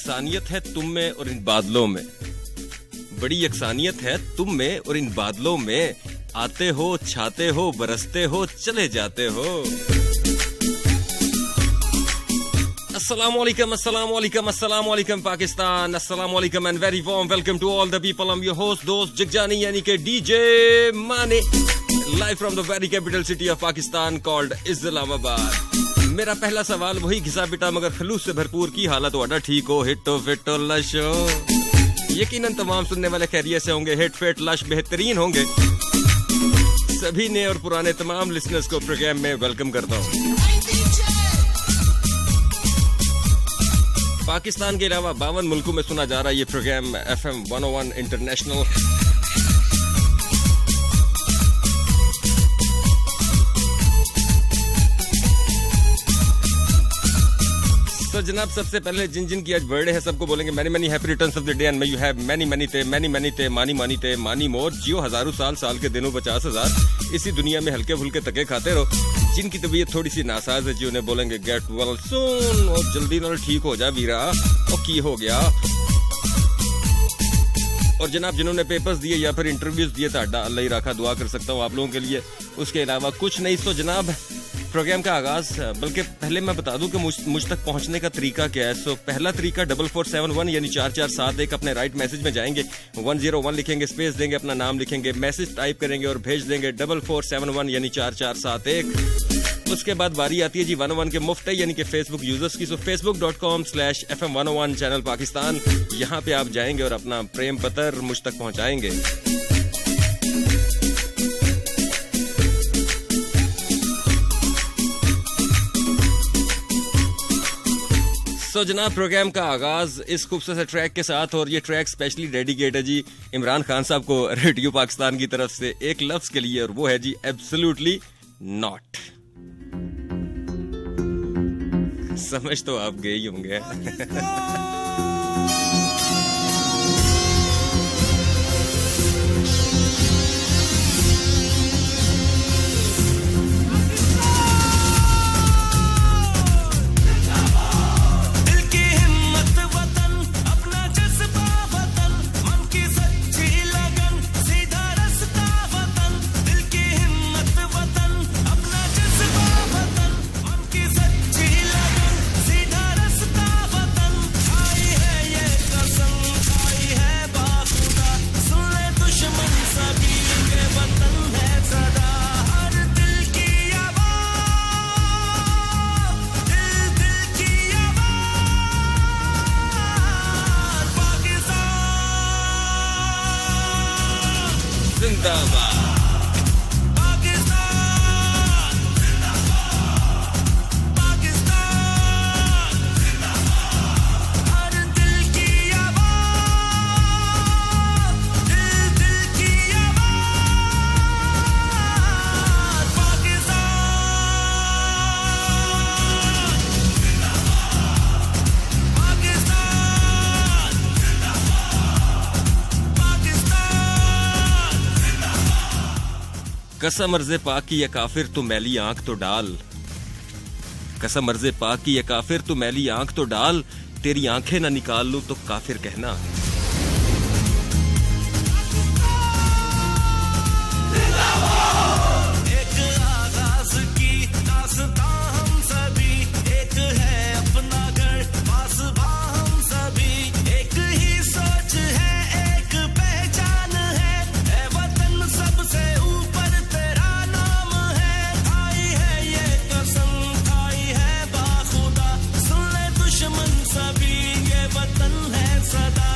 यकसानियत है तुम में और इन बादलों में, बड़ी यकसानियत है तुम में और इन बादलों में, आते हो छाते हो बरसते हो चले जाते हो। Assalamualaikum, Assalamualaikum, Assalamualaikum Pakistan, Assalamualaikum and very warm welcome to all the people. I'm your host, dost Jigjani yani ke DJ Mane, live from the very capital city of Pakistan called Islamabad. मेरा पहला सवाल वही घिसा पिटा मगर खलूस से भरपूर की हालत वाड़ा ठीक हो, हिट्टो फिट्टो लश हो। यकीनन तमाम सुनने वाले खैरियत से होंगे, हिट फिट लश बेहतरीन होंगे। सभी नए और पुराने तमाम लिसनर्स को प्रोग्राम में वेलकम करता हूँ। पाकिस्तान के अलावा 52 मुल्कों में सुना जा रहा है ये प्रोग्राम FM 101 इंटरनेशनल। तो जनाब सबसे पहले जिन जिन की आज बर्थडे है सबको बोलेंगे many many happy returns of the day and may you have many many थे मानी मानी थे मानी मोर, जियो हजारों साल, साल के दिनों 50,000, इसी दुनिया में हल्के फुल्के तके खाते रहो। जिनकी तबीयत थोड़ी सी नासाज है जी उन्हें बोलेंगे गेट वेल सून, और जल्दी नाल ठीक हो जा वीरा, और की हो गया। और जनाब जिन्होंने पेपर्स दिए या फिर इंटरव्यूज दिए ताड़ा अल्लाह ही रखा, दुआ कर सकता हूँ आप लोगों के लिए। उसके अलावा कुछ नहीं। तो जनाब प्रोग्राम का आगाज, बल्कि पहले मैं बता दूं कि मुझ तक पहुंचने का तरीका क्या है। सो पहला तरीका 4471 यानी 4471 अपने राइट मैसेज में जाएंगे, 101 लिखेंगे, स्पेस देंगे, अपना नाम लिखेंगे, मैसेज टाइप करेंगे और भेज देंगे 4471 यानी 4471। उसके बाद बारी आती है जी 101 के मुफ्त है यानी कि फेसबुक यूजर्स की। सो facebook.com/FM101 चैनल पाकिस्तान, यहाँ पे आप जाएंगे और अपना प्रेम पत्र मुझ तक पहुंचाएंगे। तो जनाब प्रोग्राम का आगाज इस खूबसूरत से ट्रैक के साथ, और ये ट्रैक स्पेशली डेडिकेट है जी इमरान खान साहब को रेडियो पाकिस्तान की तरफ से एक लफ्ज के लिए, और वो है जी एब्सोल्युटली नॉट। समझ तो आप गए ही होंगे। कसम अर्ज़े पाक की या काफिर तू मैली आंख तो डाल, कसम अर्ज़े पाक की या काफिर तू मैली आंख तो डाल, तेरी आंखें ना निकाल लूं तो काफिर कहना। सभी ये वतन है सदा।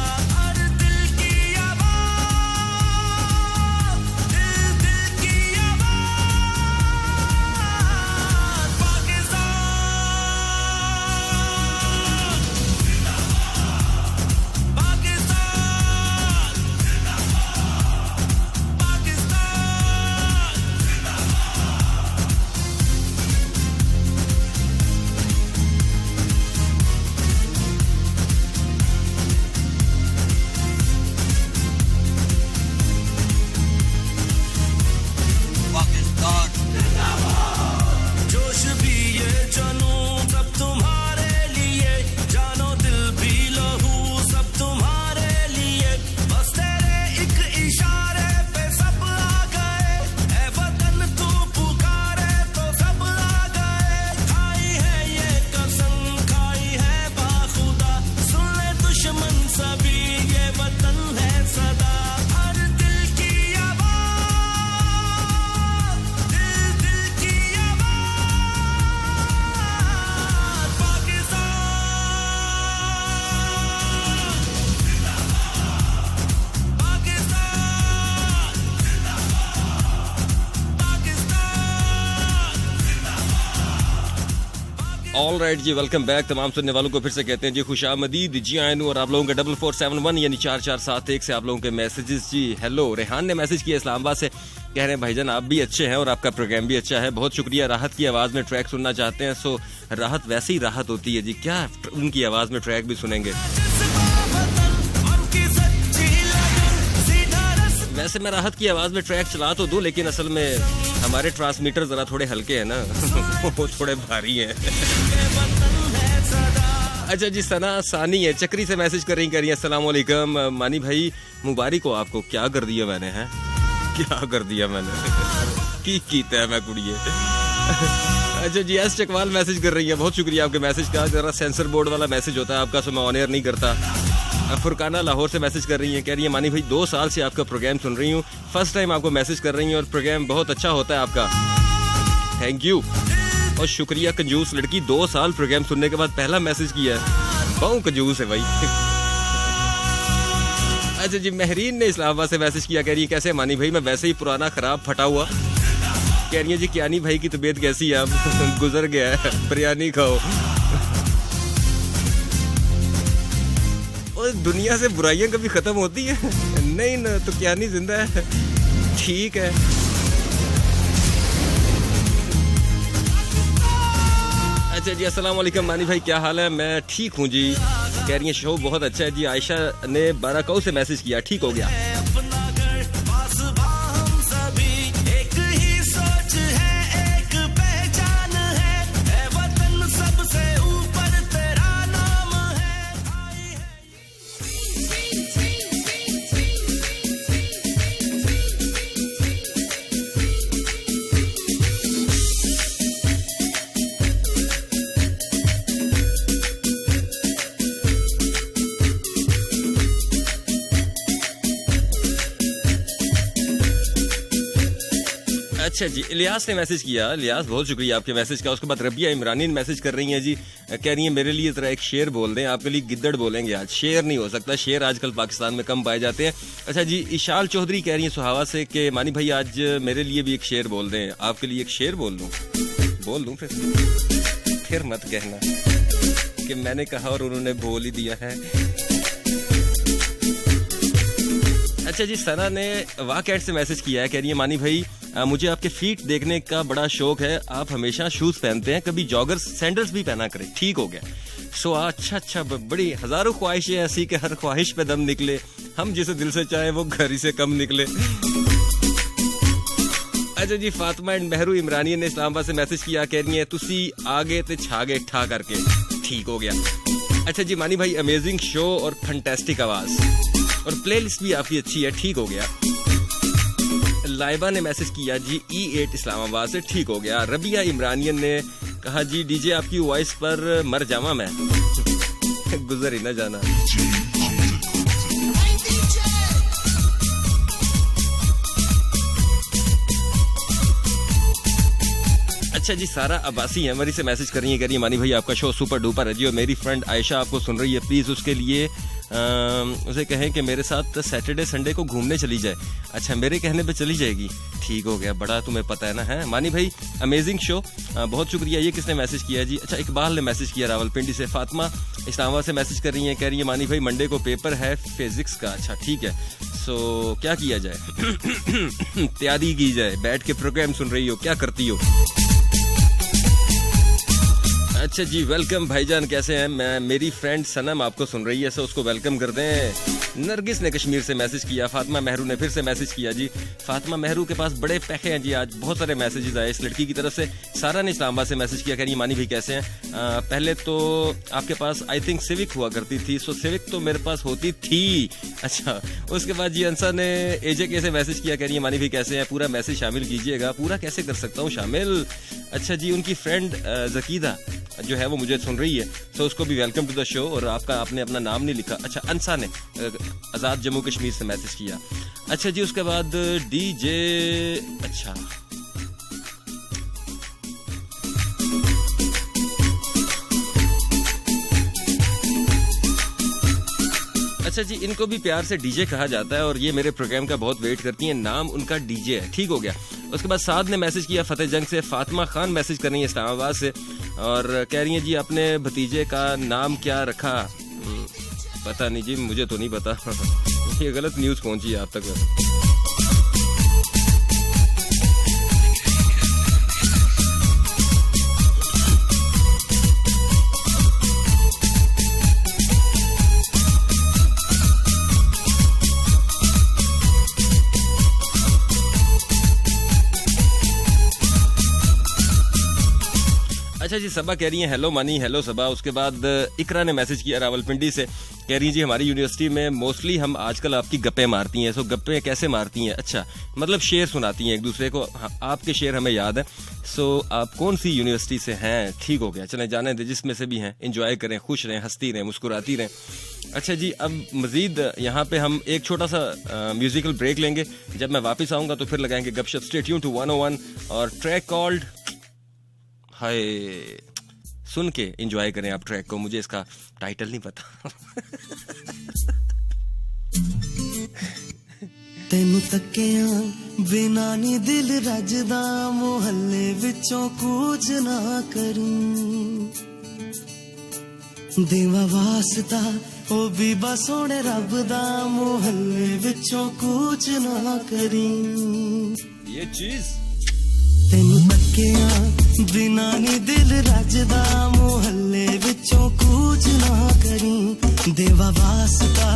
ऑल राइट जी, वेलकम बैक। तमाम सुनने वालों को फिर से कहते हैं जी खुशामदीद जी आयन, और आप लोगों का 4471 यानी 4471 से आप लोगों के मैसेजेस जी। हेलो, रेहान ने मैसेज किया इस्लामाबाद से, कह रहे हैं भाईजान आप भी अच्छे हैं और आपका प्रोग्राम भी अच्छा है, बहुत शुक्रिया। राहत की आवाज़ में ट्रैक सुनना चाहते हैं, सो राहत वैसे ही राहत होती है जी, क्या उनकी आवाज़ में ट्रैक भी सुनेंगे। वैसे मैं राहत की आवाज़ में ट्रैक चला तो दूं, लेकिन असल में हमारे ट्रांसमीटर ज़रा थोड़े हल्के हैं ना वो थोड़े भारी हैं। अच्छा जी, सना सानी है चक्री से मैसेज कर रही है, अस्सलाम वालेकुम मानी भाई, मुबारक हो आपको। क्या कर दिया मैंने, है क्या कर दिया मैंने की कीता है मैं कुड़िए। अच्छा जी, एस चकवाल मैसेज कर रही है, बहुत शुक्रिया आपके मैसेज का। जरा सेंसर बोर्ड वाला मैसेज होता है आपका, सो मैं ऑन एयर नहीं करता। फुरकाना लाहौर से मैसेज कर रही है, कह रही है मानी भाई 2 साल से आपका प्रोग्राम सुन रही हूँ, फर्स्ट टाइम आपको मैसेज कर रही हूँ और प्रोग्राम बहुत अच्छा होता है आपका, थैंक यू और शुक्रिया। कंजूस लड़की, 2 साल प्रोग्राम सुनने के बाद पहला मैसेज किया है, बहुत कंजूस है भाई। अच्छा जी, महरीन ने इस्लामाबाद से मैसेज किया, कह रही है कैसे मानी भाई, मैं वैसे ही पुराना खराब फटा हुआ। कह रही है जी कियानी भाई की तबीयत कैसी है, अब गुजर गया है, बिरयानी खाओ। और दुनिया से बुराइयां कभी खत्म होती है? नहीं ना, तो क्या नहीं जिंदा है, ठीक है। अच्छा जी, अस्सलाम वालेकुम मानी भाई, क्या हाल है? मैं ठीक हूँ जी। कह रही है शो बहुत अच्छा है जी। आयशा ने बाराकाऊ से मैसेज किया, ठीक हो गया। अच्छा जी, इलियास ने मैसेज किया, इलियास बहुत शुक्रिया आपके मैसेज का। उसके बाद रबिया इमरानी ने मैसेज कर रही हैं जी, कह रही हैं मेरे लिए जरा एक शेर बोल दें। आपके लिए गिद्दड़ बोलेंगे आज, शेर नहीं हो सकता, शेर आजकल पाकिस्तान में कम पाए जाते हैं। अच्छा जी, इशाल चौधरी कह रही हैं सुहावा से कि मानी भाई आज मेरे लिए भी एक शेर बोल दें। आपके लिए एक शेर बोल दूं? बोल दूं? फिर मत कहना कि मैंने कहा और उन्होंने बोल ही दिया है। अच्छा जी, सना ने वाकैट से मैसेज किया है, कह रही है मानी भाई मुझे आपके फीट देखने का बड़ा शौक है, आप हमेशा शूज पहनते हैं, कभी जॉगर्स सैंडल्स भी पहना करें, ठीक हो गया। सो अच्छा, बड़ी हजारों ख्वाहिशें ऐसी कि हर ख्वाहिश पे दम निकले, हम जिसे दिल से चाहे वो घर ही से कम निकले। अच्छा जी, फातिमा एंड मेहरू इमरानी ने इस्लामाबाद से मैसेज किया, कह रही है तुसी आगे ते छागे ठा करके, ठीक हो गया। अच्छा जी, मानी भाई अमेजिंग शो और फैंटास्टिक आवाज और प्लेलिस्ट भी आपकी अच्छी है, ठीक हो गया। लाइबा ने मैसेज किया जी E8 इस्लामाबाद से, ठीक हो गया। रबिया इमरानियन ने कहा जी डीजे आपकी वॉइस पर मर जावा मैं गुजर ही ना जाना। अच्छा जी, सारा अब्बासी हमारी से मैसेज कर रही है, कह रही है मानी भाई आपका शो सुपर डुपर है जी, और मेरी फ्रेंड आयशा आपको सुन रही है, प्लीज उसके लिए उसे कहें कि मेरे साथ सैटरडे संडे को घूमने चली जाए। अच्छा, मेरे कहने पे चली जाएगी, ठीक हो गया, बड़ा तुम्हें पता है ना। है मानी भाई अमेजिंग शो, बहुत शुक्रिया। ये किसने मैसेज किया जी? अच्छा, इकबाल ने मैसेज किया रावलपिंडी से। फातिमा इस्लामाबाद से मैसेज कर रही है, कह रही है मानी भाई मंडे को पेपर है फिजिक्स का। अच्छा ठीक है, सो क्या किया जाए तैयारी की जाए, बैठ के प्रोग्राम सुन रही हो, क्या करती हो? अच्छा जी, वेलकम भाईजान, कैसे हैं? मैं मेरी फ्रेंड सनम आपको सुन रही है, सो उसको वेलकम कर दें। नरगिस ने कश्मीर से मैसेज किया। फातिमा मेहरू ने फिर से मैसेज किया जी। फातिमा मेहरू के पास बड़े पैखे हैं जी, आज बहुत सारे मैसेजेस आए इस लड़की की तरफ से। सारा ने इस्लामाबाद से मैसेज किया, कह रही मानी भाई कैसे हैं? पहले तो आपके पास आई थिंक सिविक हुआ करती थी, सो सिविक तो मेरे पास होती थी। अच्छा, उसके बाद जी अंसा ने AJK से मैसेज किया, कह रही है मानी भाई कैसे हैं? पूरा मैसेज शामिल कीजिएगा। पूरा कैसे कर सकता हूँ शामिल? अच्छा जी, उनकी फ्रेंड जकीदा जो है वो मुझे सुन रही है, तो उसको भी वेलकम टू द शो। और आपने अपना नाम नहीं लिखा। अच्छा, अंसा ने आज़ाद जम्मू कश्मीर से मैसेज किया। अच्छा जी, उसके बाद DJ अच्छा अच्छा जी, इनको भी प्यार से डीजे कहा जाता है और ये मेरे प्रोग्राम का बहुत वेट करती हैं, नाम उनका डीजे है, ठीक हो गया। उसके बाद साद ने मैसेज किया फतेह जंग से। फातिमा खान मैसेज कर रही है इस्लामाबाद से। और कह रही हैं जी अपने भतीजे का नाम क्या रखा? पता नहीं जी, मुझे तो नहीं पता। ये गलत न्यूज़ पहुंची है आप तक। अच्छा जी, सबा कह रही है हेलो मनी, हेलो सबा। उसके बाद इकरा ने मैसेज किया रावलपिंडी से, कह रही जी हमारी यूनिवर्सिटी में मोस्टली हम आजकल आपकी गप्पे मारती हैं। सो गप्पे कैसे मारती हैं? अच्छा, मतलब शेर सुनाती हैं एक दूसरे को। आपके शेर हमें याद है। सो आप कौन सी यूनिवर्सिटी से हैं? ठीक हो गया, चलें जाने दे, जिसमें से भी हैं एंजॉय करें, खुश रहें, हंसती रहें, मुस्कुराती रहें। अच्छा जी, अब मजीद यहाँ पे हम एक छोटा सा म्यूजिकल ब्रेक लेंगे। जब मैं वापस आऊँगा तो फिर लगाएंगे गपशप। स्टे ट्यून टू 101 और ट्रैक कॉल्ड हाय, सुन के एंजॉय करें आप ट्रैक को। मुझे इसका टाइटल नहीं पता। तेनू तकिया बिना नी दिल रजदा, मोहल्ले विचों कूच ना करी। देवा वास्ता ओ भी बस सोने रब दा, मोहल्ले विचों कूच ना करी। ये चीज तेनू तकिया बिना नी दिल रजदा, मोहल्ले विचों कूच ना करी। देवा वास्ता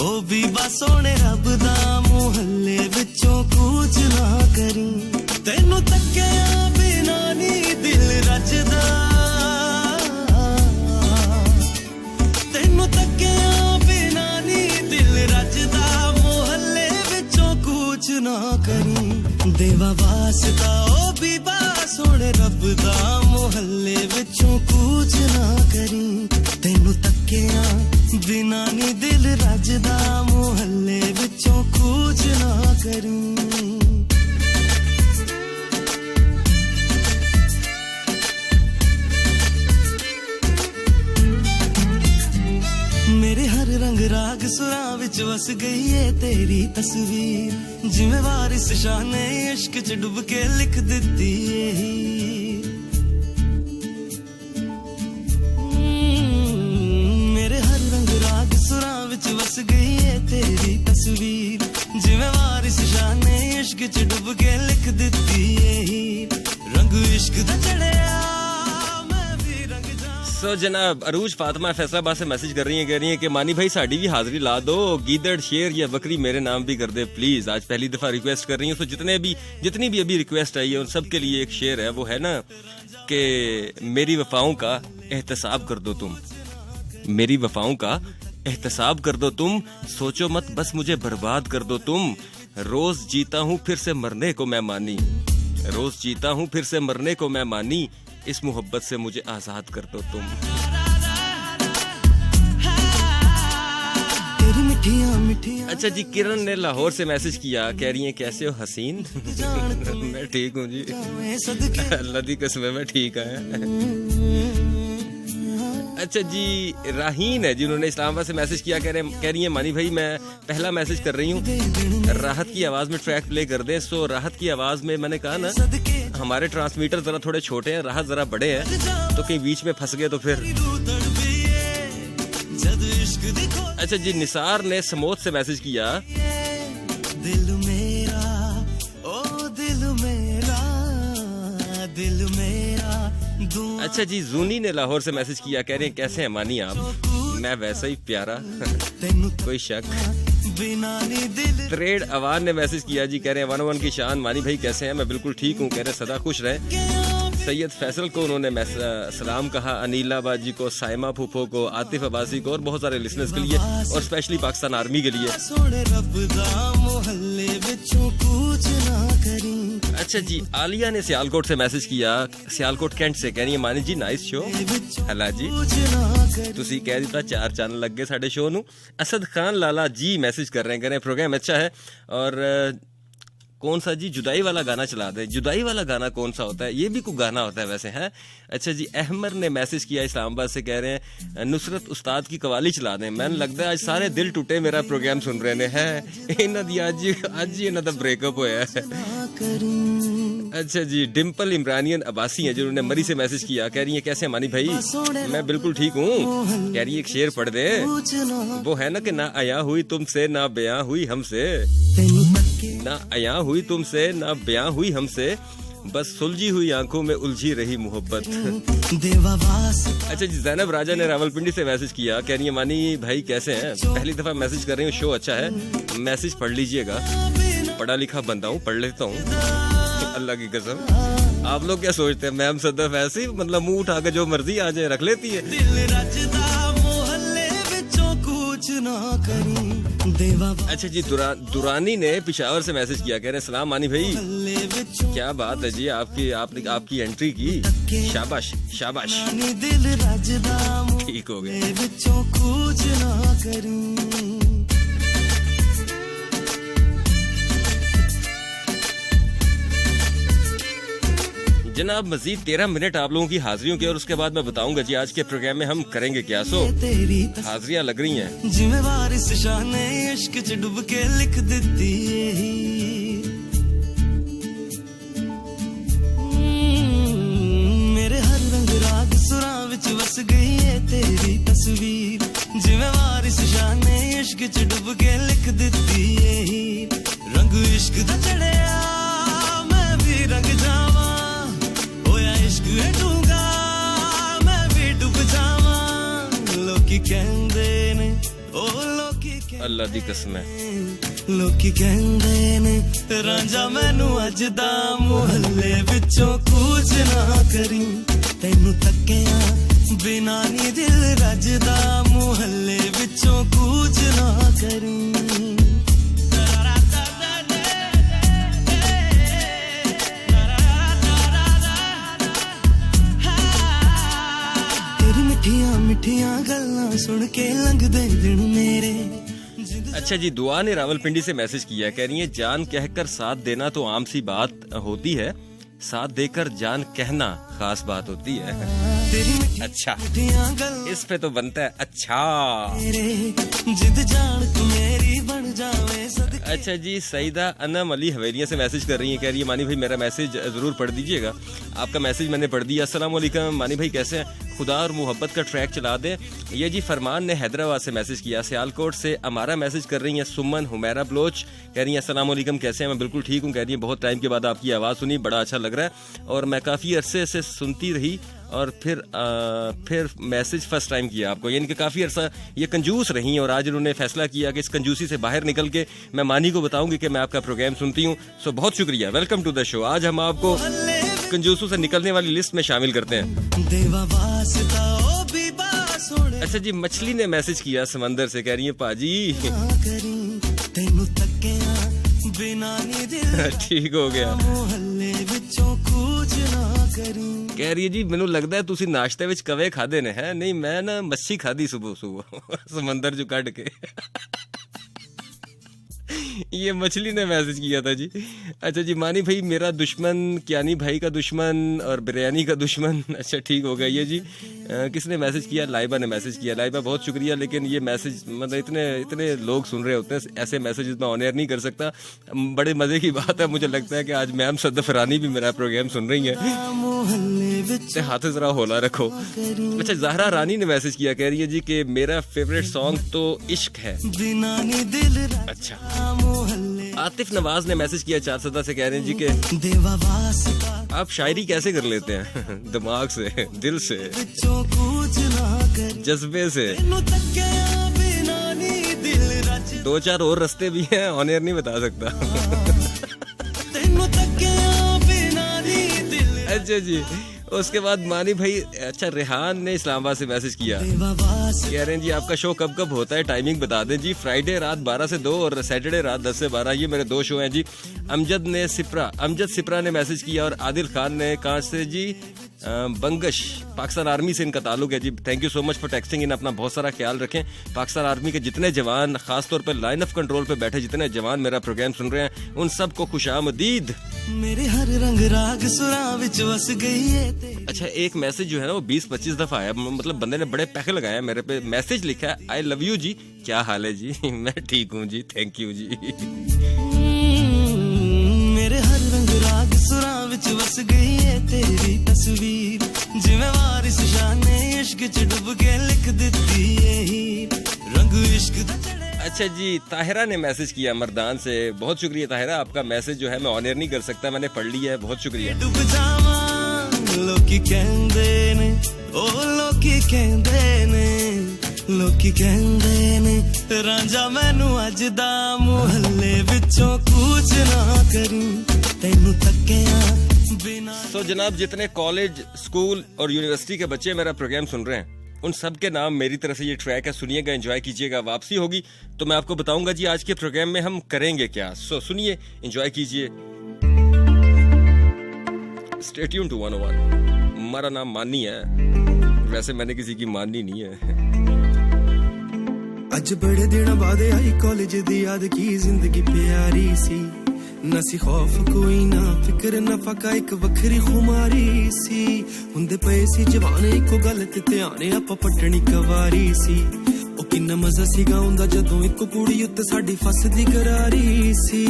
ओ भी बस सोने रब दा, मोहल्ले विचों कूच ना करी। तेनू तकिया बिना नी दिल रजदा, तेनू तकिया बिना नी दिल रजदा, मोहल्ले विचों कूच ना करी। देवा वास्ता ओ भी बस सोने रब दा, मोहल्ले विचों कूच ना करी। तेनू तकिया बिना नी दिल रजदा, मोहल्ले विचों कूच ना करी। मेरे हर रंग राग सुरां विच वस गई है तेरी तस्वीर, जिवें वारिस शाह ने इश्क च डुब के लिख दिती है। मेरे हर रंग राग सुरां विच वस गई है तेरी तस्वीर, जिवें वारिस शाह ने इश्क च डुब के लिख दिती है। रंग इश्क दा चढ़िया सो जनाब अरूज फातिमा फैसलाबाद से मैसेज कर रही हैं, कह रही हैं कि मानी भाई साड़ी भी हाजिरी ला दो, गीदड़ शेर या बकरी मेरे नाम भी कर दे प्लीज। आज पहली दफा रिक्वेस्ट कर रही हैं। सो जितनी भी अभी रिक्वेस्ट आई है उन सब के लिए एक शेर है, वो है ना कि मेरी वफाओं का एहतसाब कर दो तुम, मेरी वफाओं का एहतसाब कर दो तुम, सोचो मत बस मुझे बर्बाद कर दो तुम। रोज जीता हूँ फिर से मरने को मैं मानी, रोज जीता हूँ फिर से मरने को मैं मानी, इस मोहब्बत से मुझे आजाद कर दो तुम। अच्छा जी, किरण ने लाहौर से मैसेज किया, कह रही हैं कैसे हो हसीन? मैं ठीक हूँ जी, अल्लाह दी कसम मैं ठीक है। अच्छा जी, राहीन है जिन्होंने इस्लामाबाद से मैसेज किया, कह रही है मानी भाई मैं पहला मैसेज कर रही हूँ, राहत की आवाज में ट्रैक प्ले कर दें। सो राहत की आवाज में मैंने कहा ना हमारे ट्रांसमीटर जरा थोड़े छोटे हैं, राहत जरा बड़े हैं, तो कहीं बीच में फंस गए तो फिर। अच्छा जी, निसार ने समोत से मैसेज किया, दिल मेरा ओ दिल मेरा, दिल मेरा। अच्छा जी, जूनी ने लाहौर से मैसेज किया, कह रहे हैं कैसे हैं मानी आप? मैं वैसा ही प्यारा, कोई शक। त्रेड अवान ने मैसेज किया जी, कह रहे हैं 101 की शान मानी भाई कैसे हैं? मैं बिल्कुल ठीक हूँ, कह रहे हैं सदा खुश रहे। सैयद फैसल को उन्होंने सलाम कहा, अनीला बाजी को, साइमा फूफो को, आतिफ अब्बासी को और बहुत सारे लिसनर्स के लिए और स्पेशली पाकिस्तान आर्मी के लिए। अच्छा जी, आलिया ने सियालकोट से मैसेज किया, सियालकोट कैंट से, कह रही है मानी जी नाइस शो। हला जी, तुसी कह दिता 4 चैनल लग गए साडे शो नू। असद खान लाला जी मैसेज कर रहे हैं, कह रहे हैं प्रोग्राम अच्छा है। और कौन सा जी, जुदाई वाला गाना चला दे। जुदाई वाला गाना कौन सा होता है? ये भी कोई गाना होता है वैसे है। अच्छा जी, अहमद ने मैसेज किया इस्लामाबाद से, कह रहे हैं नुसरत उस्ताद की कवाली चला दें। मैंने लगता है आज सारे दिल टूटे मेरा प्रोग्राम सुन रहे हैं। इन्हां दी आज ही इन्हां दा ब्रेकअप होया है। अच्छा जी, डिम्पल इमरानियन अब्बासी हैं जिन्होंने मरी से मैसेज किया, कह रही है कैसे मानी भाई, मैं बिल्कुल ठीक हूँ। कह रही है एक शेर पढ़ दे, वो है ना कि ना आया हुई तुमसे ना बयां हुई हमसे, ना आया हुई तुमसे ना बयां हुई हमसे, बस सुलझी हुई आंखों में उलझी रही मोहब्बत। अच्छा जी, जैनब राजा ने रावलपिंडी से मैसेज किया, कह रही है मानी भाई कैसे हैं, पहली दफा मैसेज कर रही हूँ, शो अच्छा है, मैसेज पढ़ लीजिएगा, पढ़ा लिखा बंदा हूँ, पढ़ लेता हूँ, अल्लाह की कसम। आप लोग क्या सोचते हैं मैम सदफ ऐसे ही मतलब मुंह उठा के जो मर्जी आ जाए रख लेती है? अच्छा जी, दुरानी ने पिशावर से मैसेज किया, कह रहे हैं सलाम मानी भाई, क्या बात है जी, आपकी एंट्री की, शाबाश शाबाश, ठीक हो गया। जनाब मजीद 13 मिनट आप लोगों की हाजिरियों के, और उसके बाद मैं बताऊंगा जी आज के प्रोग्राम में हम करेंगे क्या। सो हाजिरियां लग रही हैं, जिम्मेवार इस शान ने इश्क च डूब के लिख दी, मेरे हर रंग राग सुरां विच वस गई है तेरी तस्वीर, जिम्मेवार इस शान ने इश्क च डूब के लिख दी, रंग इश्क दा चढ़िया मैं भी रंग जावा, इश्क है डूंगा मैं भी डूब जावा, लोकी कहंदे ने ओ लोकी अल्लाह दी कसम है, लोकी कहंदे ने रांझा मैनू अज दा मुहल्ले विचों कूच ना करी, तैनू तक्किया बिना नी दिल रजदा, मुहल्ले विचों कूच ना करी। मिठियां गल्लां सुन के लंघदे दिन मेरे। अच्छा जी, दुआ ने रावलपिंडी से मैसेज किया, कह रही है जान कहकर साथ देना तो आम सी बात होती है, साथ देकर जान कहना खास बात होती है। अच्छा, इस पे तो बनता है अच्छा। जिद जान तू मेरी बन जावे। अच्छा जी, सईदा अनम अली हवेलिया से मैसेज कर रही है, कह रही है मानी भाई मेरा मैसेज जरूर पढ़ दीजिएगा, आपका मैसेज मैंने पढ़ दिया। अस्सलाम वालेकुम मानी भाई कैसे हैं, खुदा और मोहब्बत का ट्रैक चला दे। ये जी फरमान ने हैदराबाद से मैसेज किया, सियालकोट से हमारा मैसेज कर रही है सुमन हुमैरा बलोच, कह रही है अस्सलाम वालेकुम कैसे हैं, मैं बिल्कुल ठीक हूँ, कह रही है बहुत टाइम के बाद आपकी आवाज़ सुनी, बड़ा अच्छा लग रहा है, और मैं काफ़ी अरसे से सुनती रही और फिर मैसेज फर्स्ट टाइम किया आपको, यानी कि काफ़ी अरसा ये कंजूस रही और आज उन्होंने फैसला किया कि इस कंजूसी से बाहर निकल के मैं मानी को बताऊंगी कि मैं आपका प्रोग्राम सुनती हूँ। सो बहुत शुक्रिया, वेलकम टू द शो। आज हम आपको कंजूसों से निकलने वाली लिस्ट में शामिल करते हैं। अच्छा जी, मछली ने मैसेज किया समंदर से, कह रही है पाजी ठीक हो गया, कह रही है जी मैनू लगता है तुसी नाश्ते विच कवे खादे ने है, नहीं मैं ना मच्छी खादी सुबह सुबह समंदर जो काट के ये मछली ने मैसेज किया था जी। अच्छा जी, मानी भाई मेरा दुश्मन, क्यानी भाई का दुश्मन और बिरयानी का दुश्मन। अच्छा ठीक हो गया ये जी। किसने मैसेज किया, लाइबा ने मैसेज किया। लाइबा बहुत शुक्रिया, लेकिन ये मैसेज मतलब इतने लोग सुन रहे होते हैं, ऐसे मैसेज मैं ऑन एयर नहीं कर सकता। बड़े मजे की बात है, मुझे लगता है कि आज मैम सदफ रानी भी मेरा प्रोग्राम सुन रही है, हाथ जरा होला रखो। अच्छा, जहरा रानी ने मैसेज किया, कह रही है जी कि मेरा फेवरेट सॉन्ग तो इश्क है। अच्छा, आतिफ नवाज ने मैसेज किया 4 सदा से, कह रहे हैं जी कि आप शायरी कैसे कर लेते हैं दिमाग से, दिल से, जज्बे से। 2-4 और रास्ते भी हैं, ऑन एयर नहीं बता सकता। अच्छा जी, उसके बाद मानी भाई, अच्छा रेहान ने इस्लामाबाद से मैसेज किया, कह रहे हैं जी आपका शो कब कब होता है, टाइमिंग बता दें जी। फ्राइडे रात 12 से 2 और सैटरडे रात 10 से 12, ये मेरे 2 शो हैं जी। अमजद सिप्रा ने मैसेज किया, और आदिल खान ने कहा से जी बंगश, पाकिस्तान आर्मी से इनका ताल्लुक है जी। Thank you so much for texting in, अपना बहुत सारा ख्याल रखें। पाकिस्तान आर्मी के जितने जवान, खासतौर पर लाइन ऑफ कंट्रोल पे बैठे जितने जवान मेरा प्रोग्राम सुन रहे हैं, उन सबको खुशामदीद। मेरे हर रंग राग सुरां विच वस गई है। अच्छा, एक मैसेज जो है ना वो 20-25 दफा आया, मतलब बंदे ने बड़े पैसे लगाए मेरे पे। मैसेज लिखा है, आई लव यू जी, क्या हाल है जी? मैं ठीक हूँ जी, थैंक यू जी। मेरे हर रंग राग सुरां विच वस गई है तेरी तस्वीर जिवें वारिस शाह ने इश्क च डुब के लिख दित्ती है हीर रंग इश्क दा चढ़े। अच्छा जी, ताहिरा ने मैसेज किया मर्दान से। बहुत शुक्रिया ताहिरा, आपका मैसेज जो है मैं ऑनर नहीं कर सकता, मैंने पढ़ लिया है, बहुत शुक्रिया। डुब जावा लोकी कहंदे ने ओ लोकी कहंदे ने लोकी कहंदे ने रांझा मैनू अज दा मुहल्ले विचों कूच ना करी तैनू तक्किया बिना। तो जनाब, जितने कॉलेज, स्कूल और यूनिवर्सिटी के बच्चे मेरा प्रोग्राम सुन रहे हैं, उन सब के नाम मेरी तरफ से ये ट्रैक है, सुनिएगा, एंजॉय कीजिएगा। वापसी होगी तो मैं आपको बताऊंगा जी आज के प्रोग्राम में हम करेंगे क्या। सो सुनिए, एंजॉय कीजिए। Stay tune to 101। हमारा नाम मानी है, वैसे मैंने किसी की माननी नहीं है। अज बड़े दिन बाद आई कॉलेज दी याद की जिंदगी प्यारी सी ना सी खौफ कोई ना फिक्र ना फका एक वखरी खुमारी सी हुंदे पए सी जवान इको गल ते ध्यान आपां पटनी कवारी सी ओ किन्ना मजा सीगा हुंदा जदों इक कुड़ी उत्ते साडी फसदी करारी सी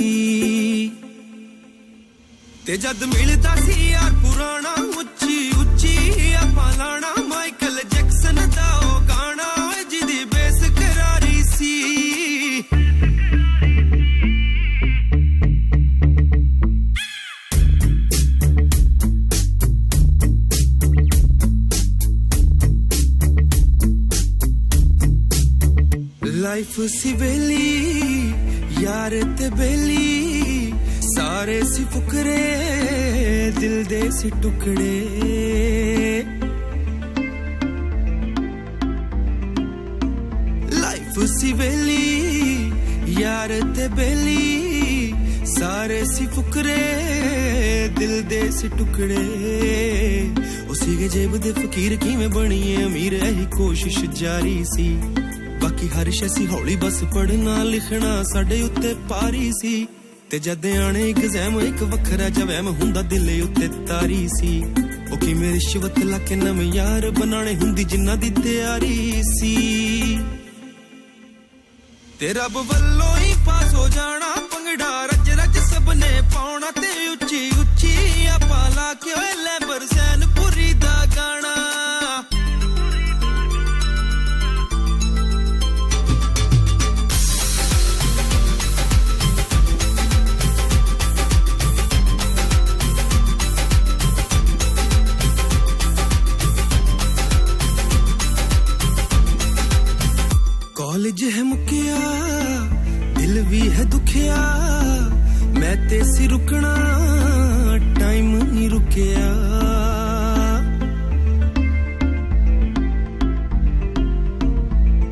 ते जद मिलदा सी यार पुराना उच्ची उच्ची आपां लाना माइकल जैक्सन दा ओ गाना जिदी बेस करारी सी। लाइफ सी बेली यार ते बेली सारे सी फुकरे दिल दे सी टुकड़े लाइफ सी बेली यार ते बेली सारे सी फुकरे दिल दे सी टुकड़े उसी के जेब दे फकीर किवें बणीए अमीर यही कोशिश जारी सी बाकी हर शैसी हौली बस पढ़ना लिखना साडे उत्ते पारी सी ते जद आने एग्जाम एक वखरा जवैम हुंदा दिले उत्ते तारी सी ओ कि मेरी रिश्वत लाके नवे यार बनाने हुंदी जिन्ना दी तैयारी सी ते रब वल्लों ही पास हो जाना पंगड़ा रज रज सबने पाउना ते उच्ची उच्ची आपां लाके ओए लैबर सैनपुरी दा गाना। कॉलेज है मुकिया दिल भी है दुखिया मैं ते सी रुकना टाइम नहीं रुकिया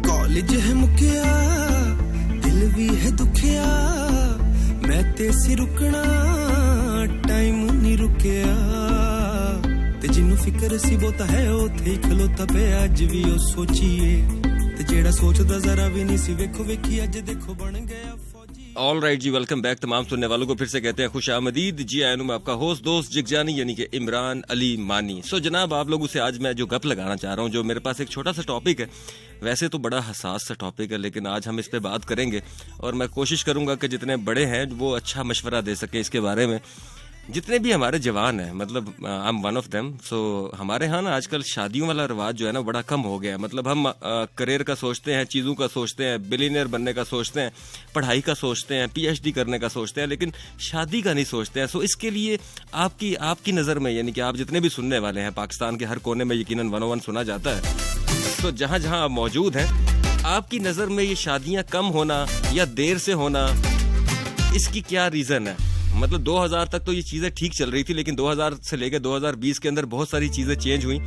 कॉलेज है मुकिया दिल भी है दुखिया मैं ते सी रुकना टाइम नहीं रुकिया ते जिन्नू फिक्र सी बोता है उथे खलोता पे अज भी ओ सोचिए जेड़ा सोचदा जरा भी नहीं सी वेखो वेखी अज देखो बन गया फौजी। ऑल राइट जी, वेलकम बैक। तमाम सुनने वालों को फिर से कहते हैं खुश आमदीद जी। आया मैं आपका होस्ट दोस्त जिगजानी यानी कि इमरान अली मानी। सो जनाब, आप लोगों से आज मैं जो गप लगाना चाह रहा हूँ, जो मेरे पास एक छोटा सा टॉपिक है, वैसे तो बड़ा हसास सा टॉपिक है, लेकिन आज हम इस पे बात करेंगे और मैं कोशिश करूंगा कि जितने बड़े हैं वो अच्छा मशवरा दे सके इसके बारे में। जितने भी हमारे जवान हैं, मतलब I am one of them. So हमारे यहाँ ना आजकल शादियों वाला रिवाज जो है ना बड़ा कम हो गया है। मतलब हम करियर का सोचते हैं, चीज़ों का सोचते हैं, बिलियनियर बनने का सोचते हैं, पढ़ाई का सोचते हैं, PhD करने का सोचते हैं, लेकिन शादी का नहीं सोचते हैं। सो इसके लिए आपकी नज़र में, यानी कि आप जितने भी सुनने वाले हैं, पाकिस्तान के हर कोने में यकीनन 101 सुना जाता है, तो जहाँ जहाँ आप मौजूद हैं, आपकी नज़र में ये शादियाँ कम होना या देर से होना, इसकी क्या रीज़न है? मतलब 2000 तक तो ये चीज़ें ठीक चल रही थी, लेकिन 2000 से लेकर 2020 के अंदर बहुत सारी चीज़ें चेंज हुई।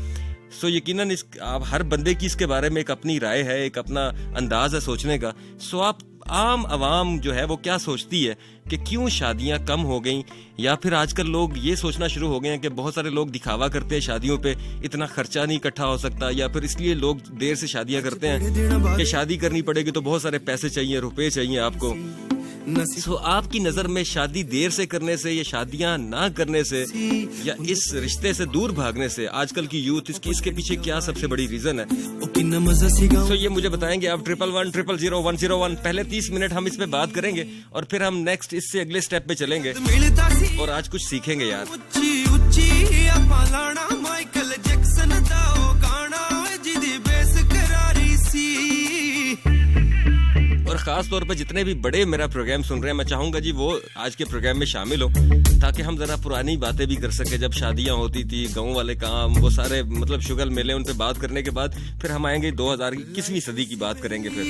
सो यकीनन आप हर बंदे की इसके बारे में एक अपनी राय है, एक अपना अंदाज है सोचने का। सो आप आम आवाम जो है वो क्या सोचती है कि क्यों शादियां कम हो गई, या फिर आजकल लोग ये सोचना शुरू हो गए हैं कि बहुत सारे लोग दिखावा करते हैं शादियों पे, इतना खर्चा नहीं इकट्ठा हो सकता, या फिर इसलिए लोग देर से शादियां करते हैं कि शादी करनी पड़ेगी तो बहुत सारे पैसे चाहिए, रुपए चाहिए आपको। सो आपकी नजर में शादी देर से करने से, या शादियां ना करने से, या इस रिश्ते से दूर भागने से आजकल की यूथ, इसके पीछे क्या सबसे बड़ी रीजन है? सो ये मुझे बताएंगे आप 11100101। पहले 30 मिनट हम इस पे बात करेंगे और फिर हम नेक्स्ट इससे अगले स्टेप पे चलेंगे और आज कुछ सीखेंगे यार। खास तौर पे जितने भी बड़े मेरा प्रोग्राम सुन रहे हैं, मैं चाहूंगा जी वो आज के प्रोग्राम में शामिल हो, ताकि हम जरा पुरानी बातें भी कर सके, जब शादियां होती थी, गाँव वाले काम, वो सारे मतलब शुगल मेले, उन पे बात करने के बाद फिर हम आएंगे 2021वीं सदी की बात करेंगे फिर।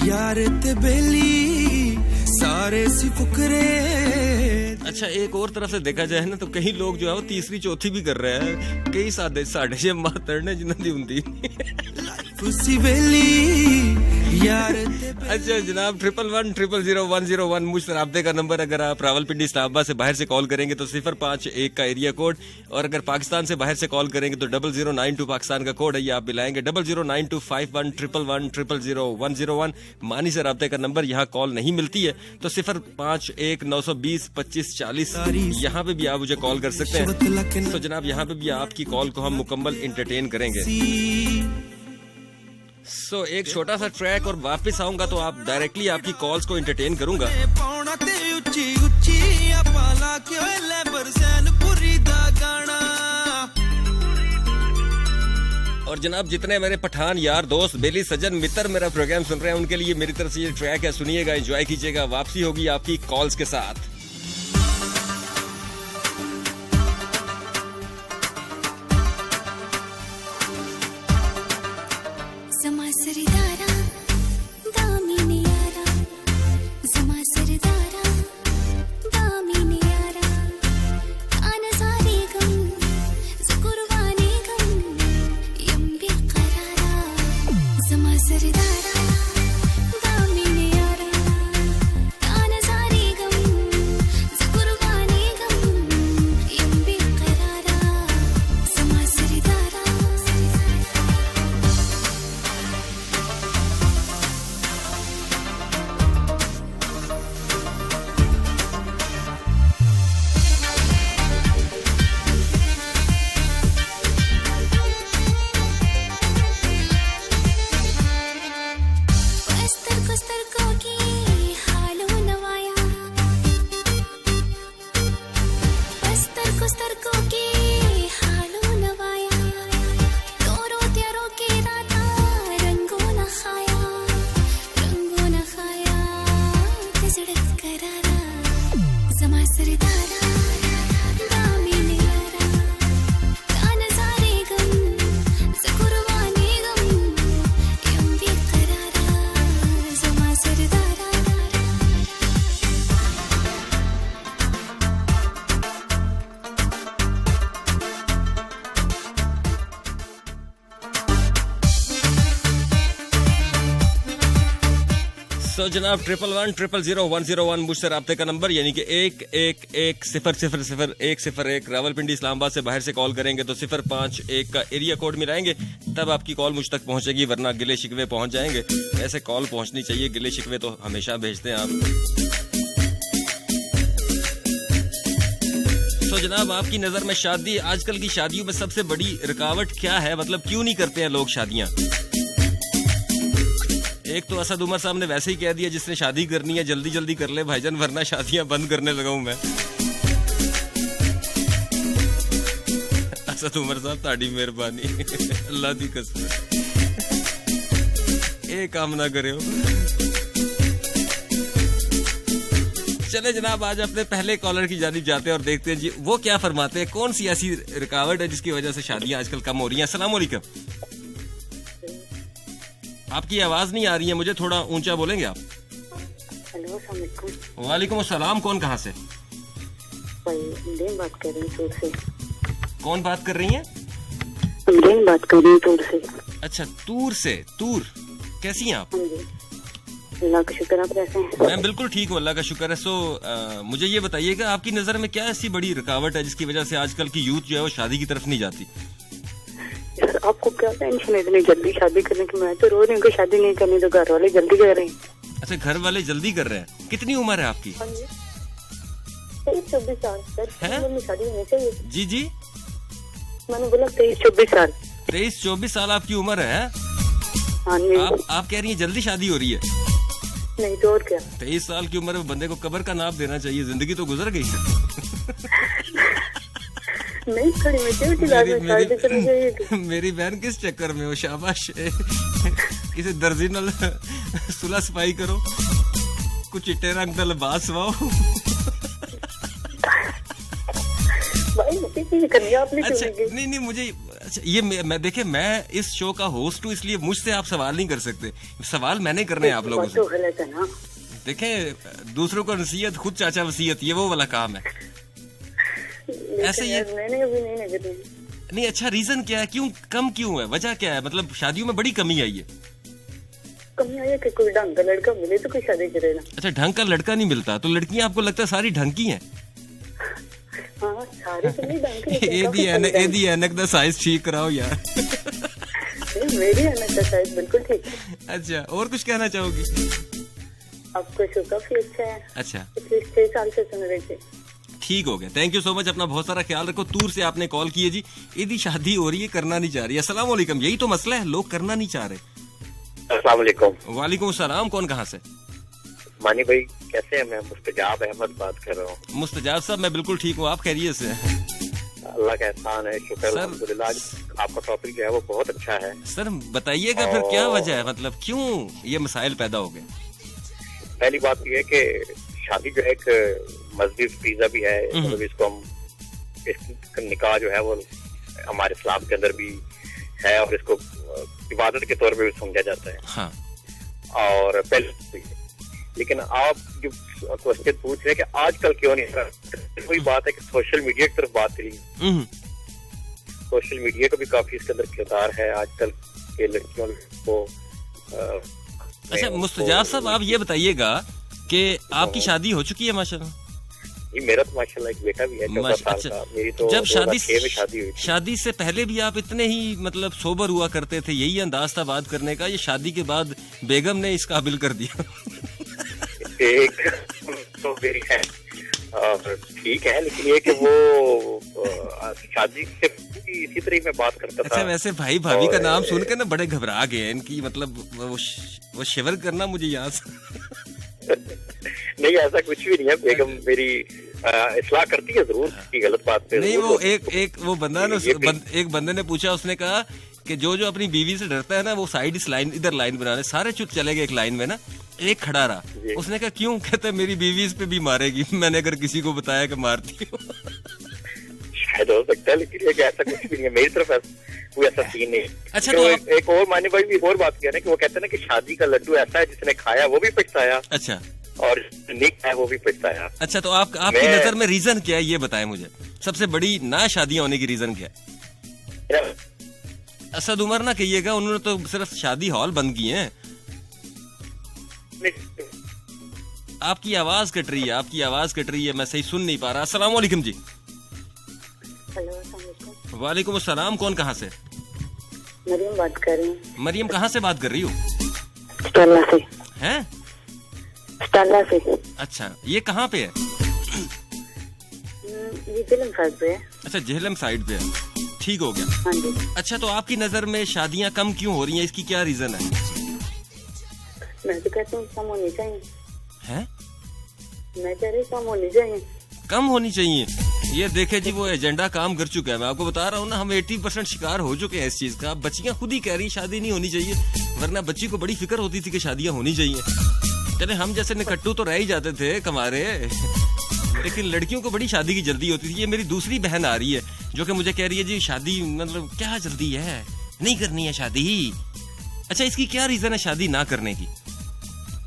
यार ते बेली सारे सी फुकरे। अच्छा, एक और तरफ से देखा जाए ना तो कई लोग जो है वो तीसरी चौथी भी कर रहे हैं, कई साढ़े छे मातरने जिन्होंने दी हुंदी। उसी बेली यार। अच्छा जनाब, 11100101 मुझ राब्ते का नंबर। अगर आप रावलपिंडी इस्लामाबाद से बाहर से कॉल करेंगे तो 051 का एरिया कोड, और अगर पाकिस्तान से बाहर से कॉल करेंगे तो 0092 पाकिस्तान का कोड है, ये आप मिलाएंगे 009251110101। मानी से राब्ते का नंबर, यहाँ कॉल नहीं मिलती है तो 051-920-2540, यहाँ पे भी आप मुझे कॉल कर सकते हैं। तो जनाब यहाँ पे भी आपकी कॉल को हम मुकम्मल इंटरटेन करेंगे। एक छोटा सा ट्रैक और वापस आऊंगा तो आप डायरेक्टली आपकी कॉल्स को एंटरटेन करूंगा। और जनाब जितने मेरे पठान यार दोस्त बेली सज्जन मित्र मेरा प्रोग्राम सुन रहे हैं, उनके लिए मेरी तरफ से ये ट्रैक है, सुनिएगा, एंजॉय कीजिएगा। वापसी होगी आपकी कॉल्स के साथ। जनाब 11100101 मुझसे राब्ते का नंबर, यानी कि 1110000101 रावलपिंडी इस्लामाबाद से बाहर से कॉल करेंगे तो 051 का एरिया कोड मिलाएंगे, तब आपकी कॉल मुझ तक पहुंचेगी, वरना गिले शिकवे पहुंच जाएंगे। ऐसे कॉल पहुंचनी चाहिए, गिले शिकवे तो हमेशा भेजते हैं आप। तो जनाब आपकी नजर में शादी, आजकल की शादियों में सबसे बड़ी रुकावट क्या है, मतलब क्यों नहीं करते हैं लोग शादियां? एक तो असद उमर साहब ने वैसे ही कह दिया, जिसने शादी करनी है जल्दी जल्दी कर ले भाईजान, वरना शादियां बंद करने लगा हूं मैं। असद उमर साहब ताड़ी मेहरबानी, अल्लाह दी कसम, एक काम ना करे हो। चले जनाब, आज अपने पहले कॉलर की जानिब जाते हैं और देखते हैं जी वो क्या फरमाते हैं, कौन सी ऐसी रुकावट है जिसकी वजह से शादियां आजकल कम हो रही हैं। अस्सलाम वालेकुम। आपकी आवाज नहीं आ रही है मुझे, थोड़ा ऊंचा बोलेंगे आप? हेलो, अस्सलाम वालेकुम। वालेकुम अस्सलाम। कौन कहाँ से? बात कर रही हूँ तूर से। कौन बात कर रही हैं? बात कर रही हूँ तूर से। अच्छा, तूर से। तूर, कैसी हैं आप? अल्लाह का शुक्र, आप कैसे हैं? मैं बिल्कुल ठीक हूँ, अल्लाह का शुक्र है। मुझे ये बताइएगा, आपकी नजर में क्या ऐसी बड़ी रुकावट है जिसकी वजह से आजकल की यूथ जो है वो शादी की तरफ नहीं जाती? सर, आपको क्या टेंशन है इतनी जल्दी शादी करने की? मैं तो रो रही हूँ शादी नहीं करनी, तो घर वाले जल्दी कर रहे हैं। अच्छा, घर वाले जल्दी कर रहे हैं। कितनी उम्र है आपकी? 23-24 साल सर। शादी होनी चाहिए। जी जी, मैंने बोला 23-24 साल। 23-24 साल आपकी उम्र है? हाँ जी। आप कह रही हैं जल्दी शादी हो रही है? नहीं तो और क्या। 23 साल की उम्र में बंदे को कब्र का नाम देना चाहिए, जिंदगी तो गुजर गई है। नहीं, थोड़ी मेरी बहन किस चक्कर में हो? शाबाश, किसी दर्जी नाल सुलह सफाई करो, कुछ चिट्टे रंग दा लिबास सवाओ। भाई मुझे नहीं करनी, आपने क्यों अच्छा नहीं की? नहीं मुझे, अच्छा ये मैं देखे, मैं इस शो का होस्ट हूँ, इसलिए मुझसे आप सवाल नहीं कर सकते। सवाल मैंने करने हैं आप लोगों बात तो से। गलत है ना। देखें, दूसरों को नसीहत, खुद चाचा वसीयत, ये वो वाला काम है। ऐसे ये मैंने अभी नहीं करनी। नहीं, अच्छा रीजन क्या है, क्यों कम क्यों है, वजह क्या है? मतलब शादियों में बड़ी कमी आई है। कमी आई है कि कोई ढंग का लड़का मिले तो कोई शादी करे ना। अच्छा, ढंग का लड़का नहीं मिलता तो लड़कियां आपको लगता है सारी ढंग की हैं? हाँ सारे तो नहीं ढंग के, एदी एनक दा साइज ठीक कराओ यार। मेरी अनक का साइज बिल्कुल ठीक है। अच्छा, और कुछ कहना चाहोगी? आपका शो काफी अच्छा है। अच्छा, पिछले 6 साल से सुन रहे थे। ठीक हो गया, थैंक यू सो मच, अपना बहुत सारा ख्याल रखो। तूर से आपने कॉल की है जी, यदि शादी हो रही है, करना नहीं चाह रही। अस्सलाम वालेकुम, यही तो मसला है, लोग करना नहीं चाह रहे। अस्सलाम वालेकुम। वालेकुम सलाम, कौन कहाँ से? मानी भाई कैसे हैं? मैं मुस्तजाब अहमद बात कर रहा हूँ। मुस्तजाब साहब, मैं बिल्कुल ठीक हूँ, आप खैरियत से? अल्लाह का एहसान है, शुक्र अल्हम्दुलिल्लाह। आपका टॉपिक जो है वो बहुत अच्छा है। सर बताइएगा फिर क्या वजह है, मतलब क्यों ये मसाइल पैदा हो गए? पहली बात ये है कि शादी जो है एक मजहबी फरीज़ा भी है, मतलब इसको हम, इस निकाह जो है वो हमारे इस्लाम के अंदर भी है और इसको इबादत के तौर पे भी समझा जाता है। हाँ। और पहले, लेकिन आप जो क्वेश्चन पूछ रहे हैं कि आजकल क्यों नहीं, कोई बात है कि सोशल मीडिया की तरफ बात करी। सोशल मीडिया का भी काफी इसके अंदर किरदार है आजकल के लड़कियों को। अच्छा मुस्तजाब साहब, आप ये बताइएगा कि आपकी शादी हो चुकी है माशाल्लाह? जी मेरा तो माशाल्लाह एक बेटा भी है 14 साल अच्छा, का। मेरी तो जब 2006 में शादी हुई थी। शादी से पहले भी आप इतने ही मतलब सोबर हुआ करते थे, यही अंदाज था बात करने का, ये शादी के बाद बेगम ने इस काबिल कर दिया? एक तो मेरी है ठीक है, लेकिन ये कि वो शादी से इसी तरह मैं बात करता था। अच्छा, वैसे भाई भाभी का नाम सुनकर ना बड़े घबरा गए हैं, इनकी मतलब वो शिवर करना मुझे याद। नहीं ऐसा कुछ भी नहीं है, बेगम मेरी इस्लाह करती है जरूर की गलत बात पे। नहीं वो एक वो बंदा ना, एक बंदे ने पूछा, उसने कहा कि जो जो अपनी बीवी से डरता है ना वो साइड इस लाइन इधर लाइन बनाने, सारे चुप चले गए एक लाइन में ना, एक खड़ा रहा। उसने कहा क्यों? कहते मेरी बीवी इस पे भी मारेगी, मैंने अगर किसी को बताया कि मारती हूँ। शायद हो सकता है, लेकिन ऐसा कुछ भी नहीं है मेरी तरफ, कोई ऐसा सीन नहीं। अच्छा तो तो एक और मानी भाई भी और बात कह रहे हैं कि वो कहते हैं ना कि शादी का लड्डू ऐसा है जिसने खाया वो भी पछताया। अच्छा, और निक है वो भी पछताया। अच्छा तो आपकी नजर में रीजन क्या है, ये बताएं मुझे, सबसे बड़ी ना शादी होने की रीजन क्या है? असद उमर ना कहिएगा, उन्होंने तो सिर्फ शादी हॉल बंद किए हैं। आपकी आवाज कट रही है, आपकी आवाज कट रही है, मैं सही सुन नहीं पा रहा। अस्सलाम वालेकुम जी। वालेकुम अस्सलाम, कौन कहाँ से? मरियम बात कर रही हूँ। मरियम कहाँ से बात कर रही हो? स्टाला से। हैं? स्टाला से। अच्छा, ये कहाँ पे है? ये झेलम साइड पे है। अच्छा, झेलम साइड पे है, ठीक हो गया। हाँ जी। अच्छा तो आपकी नजर में शादियाँ कम क्यों हो रही हैं, इसकी क्या रीजन है? मैं तो कहती हूँ कम होनी चाहिए। हैं? मैं कह रही कम होनी चाहिए। कम होनी चाहिए? ये देखे जी, वो एजेंडा काम कर चुका है। मैं आपको बता रहा हूँ ना, हम 80% शिकार हो चुके हैं इस चीज का। बच्चियां खुद ही कह रही शादी नहीं होनी चाहिए, वरना बच्ची को बड़ी फिक्र होती थी कि शादियां होनी चाहिए। चले हम जैसे निकट्टू तो रह ही जाते थे कमारे, लेकिन लड़कियों को बड़ी शादी की जल्दी होती थी। ये मेरी दूसरी बहन आ रही है जो कि मुझे कह रही है जी शादी मतलब क्या जल्दी है, नहीं करनी है शादी। अच्छा, इसकी क्या रीजन है शादी ना करने की?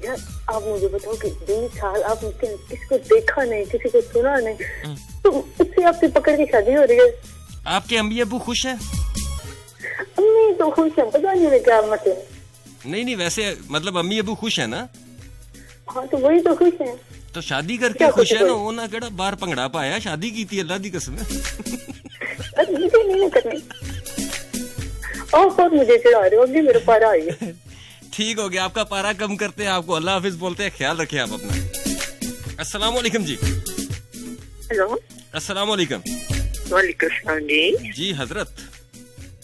यार आप मुझे बताओ कि 20 साल आप किसी को देखा नहीं, किसी को सुना नहीं, तो उससे आपसे पकड़ के शादी हो रही है। आपके अम्मी अबू खुश है? अम्मी तो खुश है, पता नहीं क्या मतलब। नहीं वैसे मतलब अम्मी अबू खुश है ना? हाँ तो वही तो खुश है। तो शादी करके खुश है ना, वो ना केड़ा बाहर भंगड़ा पाया, शादी की थी अल्लाह दी कसम। मुझे नहीं करनी। और मुझे चिढ़ा रहे हो, अभी मेरे पारा आई है। ठीक हो गया, आपका पारा कम करते हैं, आपको अल्लाह हाफिज बोलते हैं, ख्याल रखें आप अपना। अस्सलाम वालेकुम जी। हेलो। अस्सलाम वालेकुम। वालेकुम सलाम जी। जी हजरत।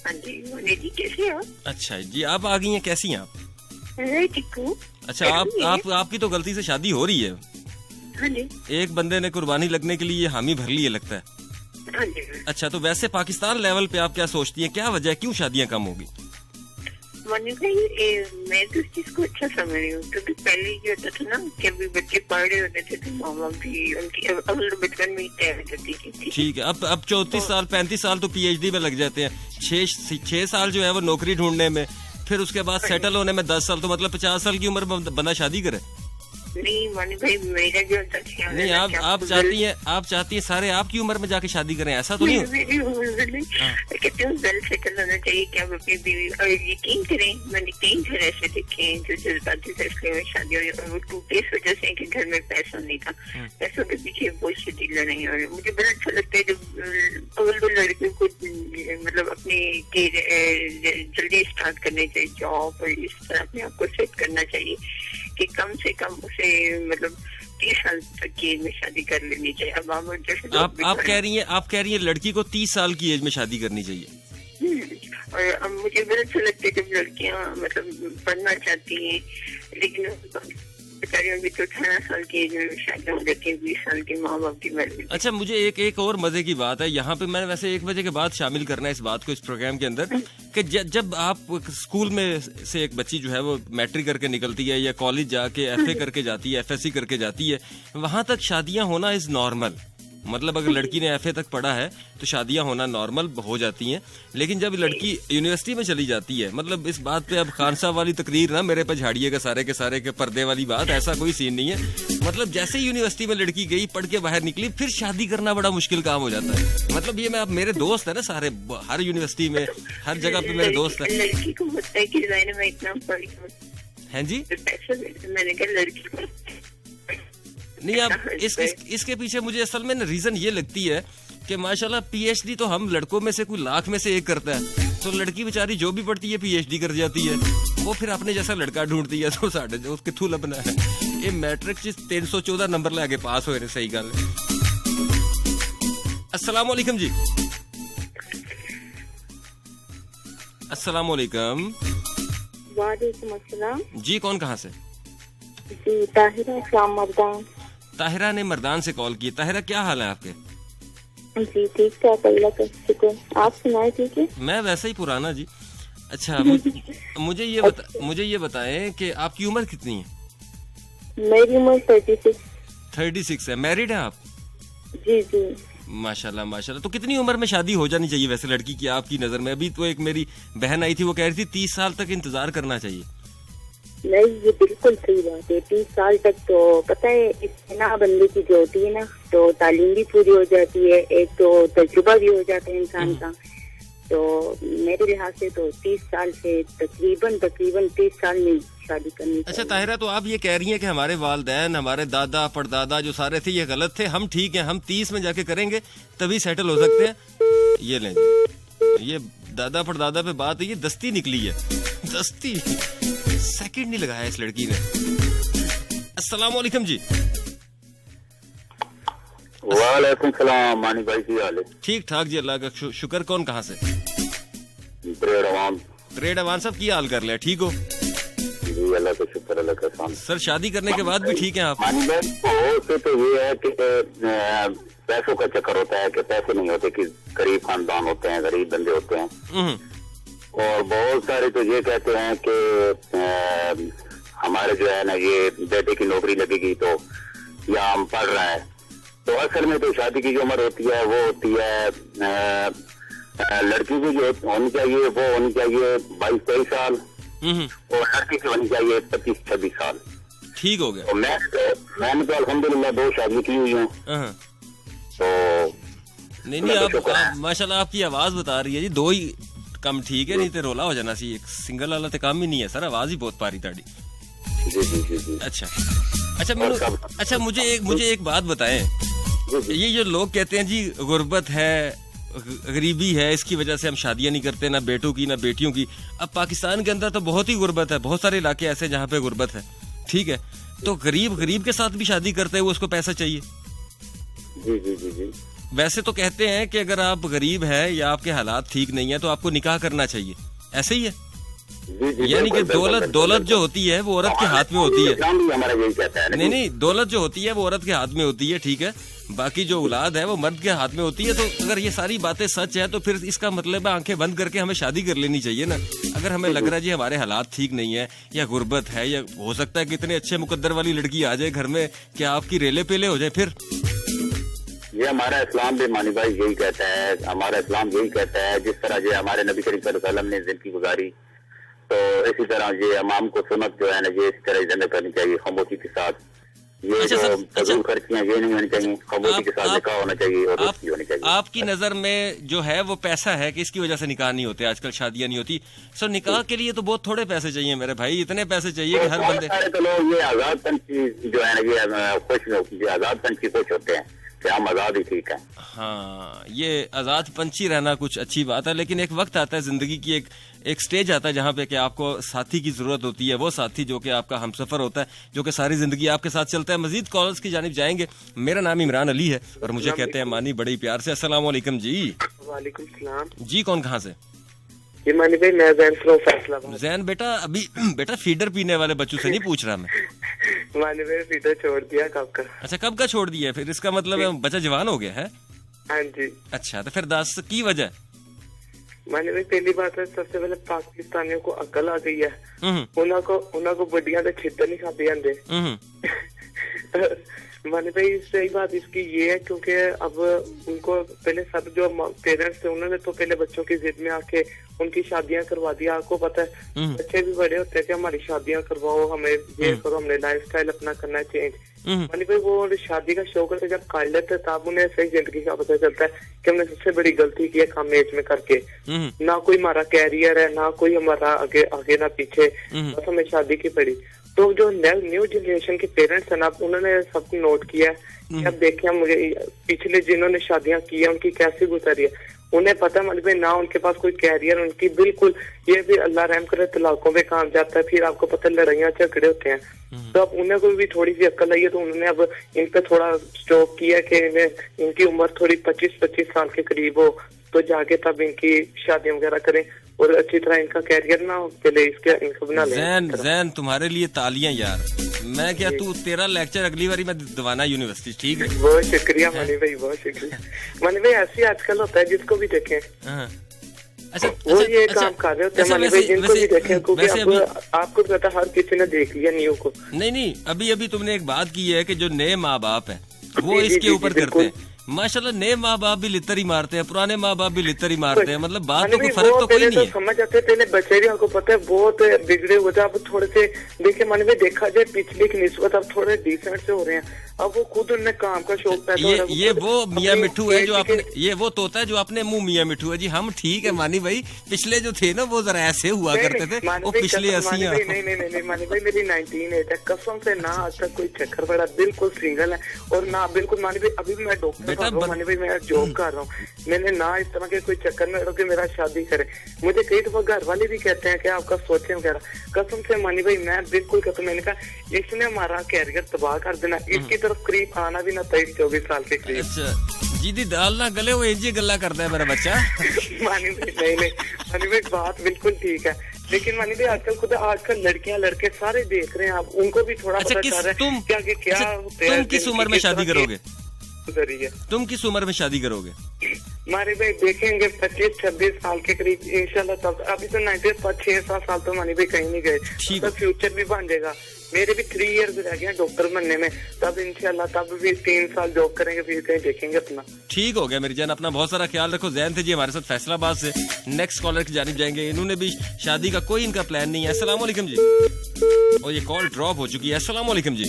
हाँ जी, मोनी जी कैसे हो? अच्छा जी, आप आ गई हैं, कैसी हैं आप? मैं ठीक हूँ। अच्छा, आपकी तो गलती से शादी हो रही है। हाँ जी। एक बंदे ने कुर्बानी लगने के लिए हामी भर ली है लगता है। हाँ जी। अच्छा, तो वैसे पाकिस्तान लेवल पे आप क्या सोचती हैं, क्या वजह है, क्यों शादियां कम होगी? मानी भाई मैं तो इस चीज को अच्छा समझ रही हूँ, क्योंकि पहले ये होता था ना कि अभी बच्चे पढ़ रहे होते थे तो माँ बाप भी उनकी अब बचपन में ही तय हो जाती थी। ठीक है, अब 34 साल 35 साल तो पीएचडी में लग जाते हैं, 6 साल जो है वो नौकरी ढूंढने में, फिर उसके बाद सेटल होने में 10 साल, तो मतलब 50 साल की उम्र में बंदा शादी करे। नहीं मानी भाई मेरा जो ख्याल नहीं, आप चाहती है सारे आपकी उम्र में जाके शादी करें, ऐसा तो नहीं हो? कहते हैं वेल सेटल होना चाहिए कि आप अपनी बीवी, और यकीन करें मैंने कई घर ऐसे देखे हैं जो जज्बाती फैसले में शादी हुई और वो टूटे इस वजह से कि घर में पैसा नहीं था, पैसों के पीछे बहुत सी डील नहीं हो रही। मुझे बड़ा अच्छा लगता है जब अगर तो लड़कियों को मतलब अपनी जल्दी स्टार्ट करनी चाहिए जॉब, और इस तरह अपने आप को सेट करना चाहिए कि कम से कम उसे मतलब 30 साल तक की एज में शादी कर लेनी चाहिए। अब आप कह रही हैं लड़की को 30 साल की एज में शादी करनी चाहिए। और अब मुझे बड़ा अच्छा लगता है जब लड़कियां मतलब पढ़ना चाहती हैं, लेकिन अभी तो 18 साल की एज में शादी हो जाती है, 20 साल के माँ बाप की मर्जी। अच्छा, मुझे एक और मजे की बात है यहाँ पे, मैंने वैसे 1 बजे के बाद शामिल करना है इस बात को इस प्रोग्राम के अंदर, कि जब आप स्कूल में से एक बच्ची जो है वो मैट्रिक करके निकलती है या कॉलेज जाके एफए करके जाती है, एफएससी करके जाती है, वहां तक शादियां होना इज नॉर्मल। मतलब अगर लड़की ने एफए तक पढ़ा है तो शादियां होना नॉर्मल हो जाती हैं, लेकिन जब लड़की यूनिवर्सिटी में चली जाती है, मतलब इस बात पे अब खान साहब वाली तकरीर ना मेरे पे झाड़िएगा सारे के पर्दे वाली बात, ऐसा कोई सीन नहीं है। मतलब जैसे ही यूनिवर्सिटी में लड़की गई, पढ़ के बाहर निकली, फिर शादी करना बड़ा मुश्किल काम हो जाता है। मतलब ये मैं अब मेरे दोस्त है ना सारे, हर यूनिवर्सिटी में हर जगह पे मेरे दोस्त है। लड़की को होता है कि मैं इतना पढ़ी हैं जी, मैंने कहा लड़की को नहीं। अब इसके पीछे मुझे असल में रीजन ये लगती है कि माशाल्लाह पीएचडी तो हम लड़कों में से कोई लाख में से एक करता है, तो लड़की बेचारी जो भी पढ़ती है पीएचडी कर जाती है, वो फिर अपने जैसा लड़का ढूंढती है, तो साढ़े जो उसके थूल अपना है ये मैट्रिक 314 नंबर ले आगे पास हो, सही गल। अस्सलाम वालेकुम जी। अस्सलाम वालेकुम। वालेकुम अस्सलाम जी, कौन कहाँ से? जी ताहिरा फ्रॉम मर्दान। ताहिरा ने मर्दान से कॉल की। ताहिरा, क्या हाल है आपके? जी ठीक ठाक, अल्लाह का शुक्र। आप सुनाए? ठीक है, मैं वैसे ही पुराना जी। अच्छा, मुझे ये बताएं कि आपकी उम्र कितनी है? मेरी उम्र 36 है। मैरिड है आप? जी जी। माशाल्लाह माशाल्लाह। तो कितनी उम्र में शादी हो जानी चाहिए वैसे लड़की की आपकी नजर में? अभी तो एक मेरी बहन आई थी, वो कह रही थी 30 साल तक इंतजार करना चाहिए। नहीं, ये बिल्कुल सही बात है। 30 साल तक तो पता है इससे ना बंदे की जो होती है ना, तो तालीम भी पूरी हो जाती है, एक तो तजुर्बा भी हो जाता है इंसान का। तो मेरे लिहाज से तो 30 साल से तकरीबन 30 साल में शादी करनी चाहिए। अच्छा ताहिरा, तो आप ये कह रही हैं कि हमारे वालिदैन, हमारे दादा परदादा जो सारे थे ये गलत थे, हम ठीक हैं, हम 30 में जाके करेंगे तभी सेटल हो सकते हैं। ये लें जी, ये दादा परदादा पे बात है, ये दस्ती निकली है, दस्ती, सेकंड नहीं लगाया इस लड़की ने। अस्सलाम वालेकुम जी। वालेकुम सलाम। मानी भाई की हाल है? ठीक ठाक जी, अल्लाह का शुक्र। कौन कहाँ से? ट्रेड अवान साहब, की हाल कर लिया? ठीक हो जी, अल्लाह का शुक्र, अल्लाह का शान। सर शादी करने के बाद भी ठीक है आप? मानी भाई तो ये है कि पैसों का चक्कर होता है कि पैसे नहीं होते, कि गरीब खानदान होते हैं, गरीब बंदे होते हैं, और बहुत सारे तो ये कहते हैं कि हमारे जो है ना ये बेटे की नौकरी लगेगी तो या हम पढ़ रहे हैं। तो असल में तो शादी की जो उम्र होती है वो होती है लड़की की जो होनी चाहिए वो होनी चाहिए 22-23 साल, और लड़की की होनी चाहिए 25-26 साल। ठीक हो गया। तो मैंने तो अल्हम्दुलिल्लाह 2 शादी की हुई हैं। तो नहीं आप माशाल्लाह आपकी आवाज बता रही है जी, 2 ही कम ठीक है, नहीं तो रोला हो जाना सी। एक सिंगल वाला तो काम ही नहीं है सर, आवाज ही बहुत पारी ताड़ी। अच्छा मुझे एक बात बताएं, ये जो लोग कहते हैं जी गुर्बत है, गरीबी है, इसकी वजह से हम शादियां नहीं करते, ना बेटों की ना बेटियों की। अब पाकिस्तान के अंदर तो बहुत ही गुर्बत है, बहुत सारे इलाके ऐसे जहाँ पे गुर्बत है, ठीक है, तो गरीब के साथ भी शादी करते हैं, वो उसको पैसा चाहिए। जी। वैसे तो कहते हैं कि अगर आप गरीब है या आपके हालात ठीक नहीं है तो आपको निकाह करना चाहिए, ऐसे ही है? यानी कि दौलत जो होती है वो औरत के हाथ में होती है। हमारा यही कहता है। नहीं, दौलत जो होती है वो औरत के हाथ में होती है, ठीक है, बाकी जो औलाद है वो मर्द के हाथ में होती है। तो अगर ये सारी बातें सच है तो फिर इसका मतलब है आंखें बंद करके हमें शादी कर लेनी चाहिए ना। अगर हमें लग रहा है जी हमारे हालात ठीक नहीं है या गुर्बत है या हो सकता है कि इतने अच्छे मुकद्दर वाली लड़की आ जाए घर में कि आपकी रेले पेले हो जाए, फिर ये हमारा इस्लाम भी मानी भाई यही कहता है, हमारा इस्लाम यही कहता है। जिस तरह जो हमारे नबी करीम सल्लल्लाहु अलैहि वसल्लम ने जिंदगी गुजारी, तो इसी तरह ये इमाम को सुन्नत जो है ना ये इस तरह जिंदगी करनी चाहिए खामोशी के साथ। ये अच्छा, जो फजूल खर्चियां ये नहीं होनी चाहिए, खामोशी के साथ निकाह होना चाहिए और दोस्ती होनी चाहिए। आपकी नजर में जो है वो पैसा है कि इसकी वजह से निकाह नहीं होते, आजकल शादियां नहीं होती। सो निकाह के लिए तो बहुत थोड़े पैसे चाहिए मेरे भाई, इतने पैसे चाहिए कि हर बंदे तो लोग ये आजाद पंछी जो है ना ये खुश आजाद पंछी खुश होते हैं कि हम आजाद ही ठीक है। हाँ, ये आजाद पंछी रहना कुछ अच्छी बात है, लेकिन एक वक्त आता है जिंदगी की, एक स्टेज आता है जहाँ पे कि आपको साथी की जरूरत होती है, वो साथी जो कि आपका हमसफर होता है, जो कि सारी जिंदगी आपके साथ चलता है। मजीद कॉल्स की जानिब जाएंगे। मेरा नाम इमरान अली है और मुझे कहते हैं मानी बड़ी प्यार से। अस्सलाम वालेकुम जी। वालेकुम सलाम जी, कौन कहाँ से? ये मानी भाई मैं जैन फ्रॉम फैसलाबाद। जैन बेटा, अभी बेटा फीडर पीने वाले बच्चों से नहीं पूछ रहा मैं। मानी भाई फीडर छोड़ दिया कब का। अच्छा, कब का छोड़ दिया है? फिर इसका मतलब है बच्चा जवान हो गया है? हाँ जी। अच्छा, तो फिर दास की वजह? मानी भाई पहली बात है, सबसे पहले पाकिस्तानियों को अकल आ गई है, उनको बड़िया के छिद्र नहीं खाते जाते। मानी भाई सही बात इसकी ये है क्योंकि अब उनको पहले सब जो पेरेंट्स थे उन्होंने तो पहले बच्चों की जिद में आके उनकी शादियां करवा दिया। आपको पता है बच्चे भी बड़े होते हैं कि हमारी शादियां करवाओ, हमें ये करो, हमने लाइफस्टाइल अपना करना है चेंज। मानी भाई वो शादी का शौक है, जब कर लेते तब उन्हें सही जिंदगी का पता चलता है कि हमने सबसे बड़ी गलती की है कम एज में करके। ना कोई हमारा कैरियर है, ना कोई हमारा आगे ना पीछे, बस हमें शादी की पड़ी। तो जो न्यू जनरेशन के पेरेंट्स हैं ना, उन्होंने सब नोट किया है। अब देखिए मुझे पिछले जिन्होंने शादियां की है उनकी कैसी गुजरी है, उन्हें पता है ना उनके पास कोई कैरियर, उनकी बिल्कुल ये भी अल्लाह रहम करे तलाकों पे काम जाता है, फिर आपको पता है लड़ाइयाँ झगड़े होते हैं। तो अब उन्हें कोई भी थोड़ी सी अक्ल आई है तो उन्होंने अब इन पे थोड़ा स्टॉप किया कि इनकी उम्र थोड़ी 25 साल के करीब हो तो जाके तब इनकी शादी वगैरह करें और अच्छी तरह इनका कैरियर ना हो, पहले इनको बना लें। जैन तुम्हारे लिए तालियां यार। मैं क्या तू तेरा लेक्चर अगली बारी मैं दवाना यूनिवर्सिटी, ठीक है? बहुत शुक्रिया मानी भाई, बहुत शुक्रिया मानी भाई। ऐसे आजकल होता है जिसको भी देखें अच्छा, वो ये काम कर रहे होते हैं मानी भाई, जिनको भी देखें, क्योंकि आपको पता हर किसी ने देख लिया न्यू को। नहीं, अभी तुमने एक बात की है कि जो नए माँ बाप है वो इसके ऊपर करते हैं। माशाल्लाह, नए माँ बाप भी लित्तर ही मारते हैं, पुराने माँ बाप भी लित्तर ही मारते हैं, मतलब बात तो कोई फर्क तो कोई नहीं है। समझ आते पहले बच्चे भी आपको पता है बहुत बिगड़े हुए थे, अब थोड़े से देखिए मानी भाई देखा जाए पिछले की निस्बत अब थोड़े डिसेंट से हो रहे हैं। अब वो खुद उनने काम का शौक पैदा हो रहा है। ये वो मियाँ मिट्ठू है जो आपने, ये वो तोता है जो अपने मुंह मियाँ मिट्ठू है जी। हम ठीक है मानी भाई, पिछले जो थे ना वो जरा ऐसे हुआ करते थे, वो पिछले 80। नहीं मानी भाई मेरी 19 एज है, कसम से ना आज तक कोई चक्कर पड़ा, बिल्कुल सिंगल है और ना बिल्कुल मानी भाई अभी भी मैं डॉक्टर मानी भाई मैं जॉब कर रहा हूँ, मैंने ना इस तरह के कोई चक्कर में कि मेरा शादी करे। मुझे कई दफा घर वाले भी कहते हैं कि आपका सोचे वगैरह, कसम से मानी भाई मैं बिल्कुल कसम, मैंने कहा इसने हमारा कैरियर तबाह कर देना, इसकी तरफ करीब आना भी ना 23-24 साल के करीब। अच्छा जी, दी दाल ना गले वो इंजी गल्ला करता है मेरा बच्चा। मानी भाई नहीं मानी भाई बात बिल्कुल ठीक है, लेकिन मानी भाई आजकल लड़कियां लड़के सारे देख रहे हैं, आप उनको भी थोड़ा पता चल रहा है क्या तुम किस उम्र में शादी करोगे? गुजरी है। तुम किस उम्र में शादी करोगे? मानी भाई देखेंगे 25-26 साल के करीब इंशाल्लाह। तब अभी तो 6-7 साल तो मानी भाई कहीं नहीं गए, तो फ्यूचर भी बन जाएगा। मेरे भी 3 इयर्स रह गए डॉक्टर बनने में, तब इंशाल्लाह तब भी 3 साल जॉब करेंगे, फिर कहीं देखेंगे अपना। ठीक हो गया मेरी जान, अपना बहुत सारा ख्याल रखो। जैन थे जी हमारे साथ फैसलाबाद से। नेक्स्ट कॉलर की जानिब जाएंगे, इन्होंने भी शादी का कोई इनका प्लान नहीं है। अस्सलाम वालेकुम जी। और ये कॉल ड्रॉप हो चुकी है। अस्सलाम वालेकुम जी।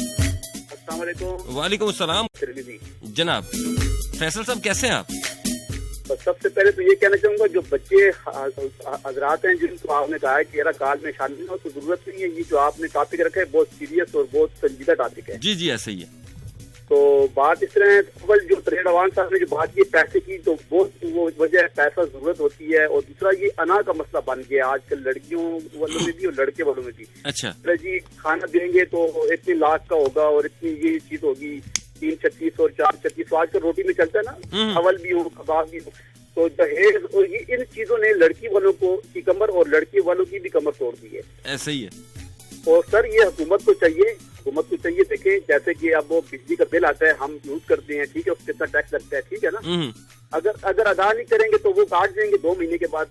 वालेकुम अस्सलाम जनाब। फैसल साहब कैसे हैं आप? सबसे पहले तो ये कहना चाहूंगा जो बच्चे हजरात हैं जिनको आपने कहा है कि यार काल में शामिल ना हो तो जरूरत नहीं है। ये जो आपने टॉपिक रखा है बहुत सीरियस और बहुत संजीदा टॉपिक है। जी ऐसा ही है। तो बात इस तरह है, अव्वल जो ट्रेड अवान साहब ने जो बात की पैसे की, तो बहुत वो वजह है, पैसा जरूरत होती है। और दूसरा ये अना का मसला बन गया आजकल लड़कियों वालों में भी और लड़के वालों में भी। अच्छा जी खाना देंगे तो इतने लाख का होगा और इतनी ये चीज होगी, 336 और 436 तो आजकल रोटी में चलता है ना, अवल भी हो कबाब भी हो। तो दहेज और इन चीजों ने लड़की वालों को की कमर और लड़की वालों की भी कमर तोड़ दी है। ऐसे ही है। और सर ये हुकूमत को चाहिए देखें, जैसे कि अब वो बिजली का बिल आता है, हम यूज करते हैं, ठीक है, उसके कितना टैक्स लगता है, ठीक है ना। अगर अदा नहीं करेंगे तो वो काट देंगे 2 महीने के बाद।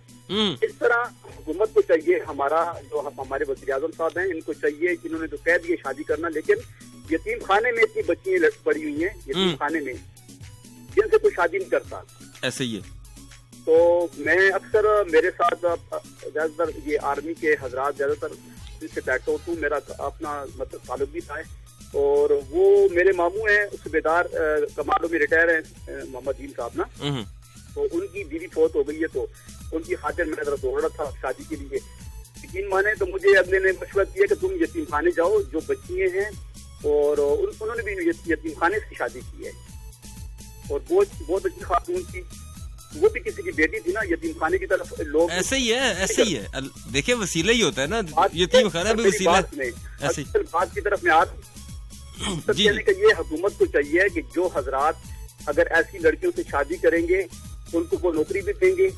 इस तरह हुकूमत को चाहिए, हमारे वज़ीर-ए-आज़म साहब हैं, इनको चाहिए, इन्होंने तो कह दिए शादी करना, लेकिन यतीम खाने में इतनी बच्चियां पड़ी हुई हैं यतीम खाने में, जिनसे कोई शादी नहीं करता। ऐसे ही है। तो मैं अक्सर, मेरे साथ ज्यादातर ये आर्मी के हजरात ज्यादातर से बैठता हूँ, मेरा अपना मतलब ताल्लुक भी था, और वो मेरे मामू हैं, सूबेदार कमांडो में रिटायर हैं, मोहम्मद दीन साहब ना, तो उनकी बीवी फौत हो गई है, तो उनकी खातिर मैं जरा दौड़ रहा था शादी के लिए। यकीन माने तो मुझे अगले ने मशवरा दिया कि तुम यतीम खाने जाओ, जो बच्चियां हैं, और उन्होंने भी यतीम खाने से शादी की है, और बहुत अच्छी खातून थी, वो भी किसी की बेटी थी ना, यतीम खाने की तरफ लोग ऐसे ही है। देखिए वसीला ही होता है ना, यतीम खाना भी वसीला ऐसे बात की तरफ में आ कहने का ये हुकूमत को चाहिए कि जो हजरात अगर ऐसी लड़कियों से शादी करेंगे उनको वो नौकरी भी देंगे,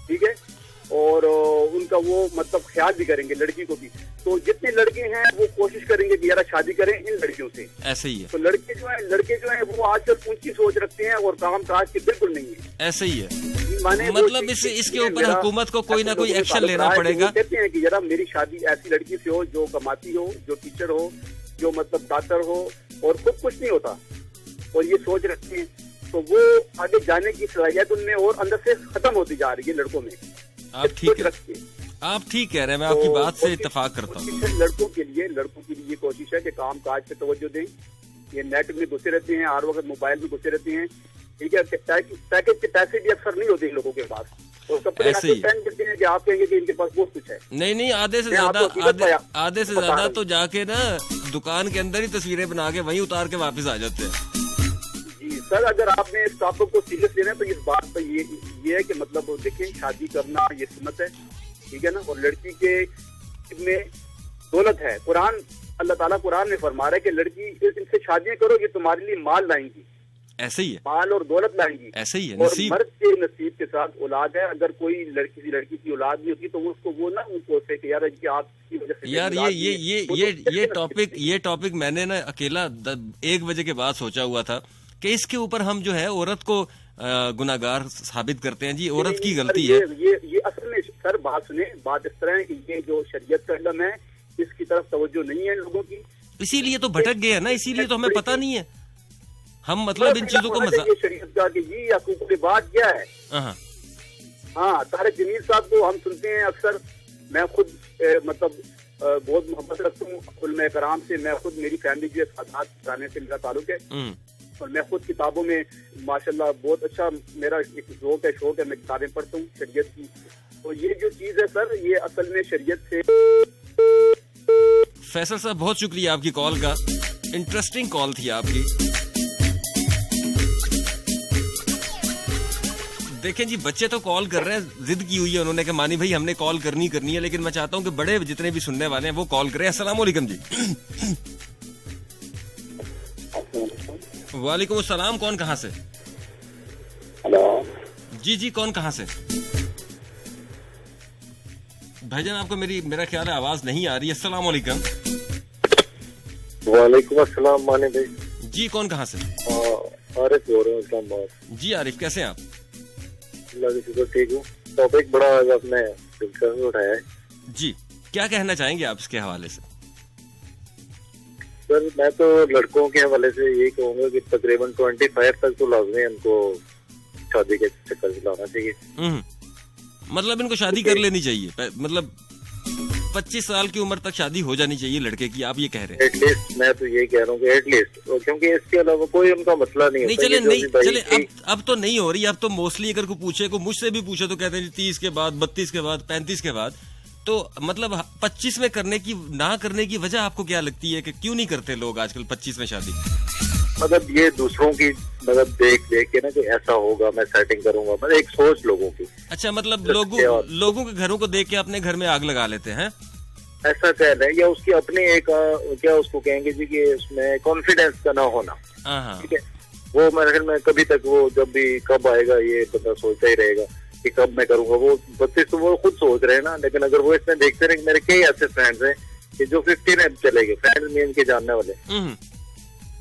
ठीक है, और उनका वो मतलब ख्याल भी करेंगे लड़की को भी। तो जितने लड़के हैं वो कोशिश करेंगे कि यार शादी करें इन लड़कियों से। ऐसे ही है। तो लड़के जो है वो आजकल ऊंची सोच रखते हैं और काम काज के बिल्कुल नहीं है। ऐसे ही है। मतलब इसके ऊपर हुकूमत को कोई ना कोई एक्शन लेना पड़ेगा। कहते हैं कि जरा मेरी शादी ऐसी लड़की से हो जो कमाती हो, जो टीचर हो, जो मतलब डॉक्टर हो, और खुद कुछ नहीं होता, और ये सोच रखते हैं, तो वो आगे जाने की सलाहियत उनमें और अंदर से खत्म होती जा रही है लड़कों में। आप ठीक कह रहे हैं, मैं आपकी बात से इत्तेफाक करता हूँ। लड़कों के लिए ये कोशिश है कि काम काज पे तवज्जो दें। ये नेट में घुसे रहते हैं, हर वक्त मोबाइल में घुसे रहते हैं, ठीक है, पैकेज के पैसे भी अक्सर नहीं होते इन लोगों के पास, और कपड़े पहन करते हैं कि आप कहेंगे कि इनके पास बहुत कुछ है। नहीं, आधे से ज्यादा तो जाके ना दुकान के अंदर ही तस्वीरें बना के वहीं उतार के वापस आ जाते हैं। सर अगर आपने इस टॉपिक को सीरियस लेना है तो इस बात पर ये है कि मतलब देखें, शादी करना ये सुन्नत है, ठीक है ना, और लड़की के में दौलत है। अल्लाह ताला कुरान में फरमा रहा है कि लड़की इनसे शादियां करो, ये तुम्हारे लिए माल लाएंगी। ऐसे ही है, माल और दौलत लाएंगी। ऐसे ही है। और मर्द के नसीब के साथ औलाद है। अगर कोई लड़की की औलाद नहीं होती तो उसको वो ना उनको से कि यार आपकी वजह से यार ये टॉपिक मैंने ना अकेला 1 बजे के बाद सोचा हुआ था कि इसके ऊपर हम जो है औरत को गुनाहगार साबित करते हैं। जी औरत की गलती है। ये असल में सर बात सुने, बात इस तरह है कि ये जो शरीयत का इल्म है इसकी तरफ तवज्जो नहीं है लोगों की, इसीलिए तो भटक गए है ना, इसीलिए तो हमें पता नहीं है। हम मतलब इन चीजों को शरीयत का कि ये हकूक़ बात क्या है। हाँ, तारिक जमील साहब को हम सुनते हैं अक्सर। मैं खुद मतलब बहुत मोहब्बत रखता हूँ उलमा कराम से। मैं खुद, मेरी फैमिली जो है सादात घराने से मेरा ताल्लुक है, और मैं खुद किताबों में माशाल्लाह बहुत अच्छा मेरा एक शौक है, मैं किताबें पढ़ता हूँ शरीयत की। तो ये जो चीज है सर, ये असल में शरीयत से। फैसल साहब बहुत शुक्रिया आपकी कॉल का, इंटरेस्टिंग कॉल थी आपकी। देखें जी, बच्चे तो कॉल कर रहे हैं, जिद की हुई है उन्होंने कि मानी भाई हमने कॉल करनी है, लेकिन मैं चाहता हूं कि बड़े जितने भी सुनने वाले हैं वो कॉल करें। अस्सलाम वालेकुम जी। वालेकुम अस्सलाम। कौन कहाँ से? हेलो जी कौन कहाँ से? भाईजान आपको मेरा ख्याल है आवाज नहीं आ रही है। अस्सलाम वालेकुम। वालेकुम अस्सलाम माने भाई। जी कौन कहाँ से? आरिफ बोल रहा हूँ इस्लामाबाद। जी आरिफ, कैसे हैं आप? ठीक हूँ। टॉपिक बड़ा आपने दिलचस्प उठाया है। जी, क्या कहना चाहेंगे आप इसके हवाले से? सर मैं तो लड़कों के हवाले से यही कहूँगा कि तकरीबन 25 तक तो लाजमी इनको शादी के चक्कर से लाना चाहिए। मतलब इनको शादी कर लेनी चाहिए, मतलब 25 साल की उम्र तक शादी हो जानी चाहिए लड़के की, आप ये कह रहे हैं? एटलीस्ट मैं तो यही कह रहा हूँ कि एटलीस्ट, क्योंकि इसके अलावा कोई उनका मसला नहीं होता। चले अब तो नहीं हो रही। अब तो मोस्टली अगर कोई मुझसे भी पूछे तो कहते हैं 30 के बाद, 32 के बाद, 35 के बाद। तो मतलब 25 में ना करने की वजह आपको क्या लगती है कि क्यों नहीं करते लोग आजकल 25 में शादी? मतलब ये दूसरों की मतलब देख के ना कि ऐसा होगा मैं सेटिंग करूंगा, मतलब एक सोच लोगों की। अच्छा, मतलब लोगों के घरों को देख के अपने घर में आग लगा लेते हैं, ऐसा कह रहे हैं। या उसकी अपने एक क्या उसको कहेंगे जी कि उसमें कॉन्फिडेंस का ना होना, ठीक है। वो मेरे ख्याल में कभी तक वो जब भी कब आएगा ये बंदा सोचता ही रहेगा कि कब मैं करूंगा। वो 32 तो वो खुद सोच रहे हैं ना, लेकिन अगर वो इसमें देखते रहे, मेरे कई ऐसे फ्रेंड्स हैं कि जो 15 है चले गए, फ्रेंड्स में इनके जानने वाले,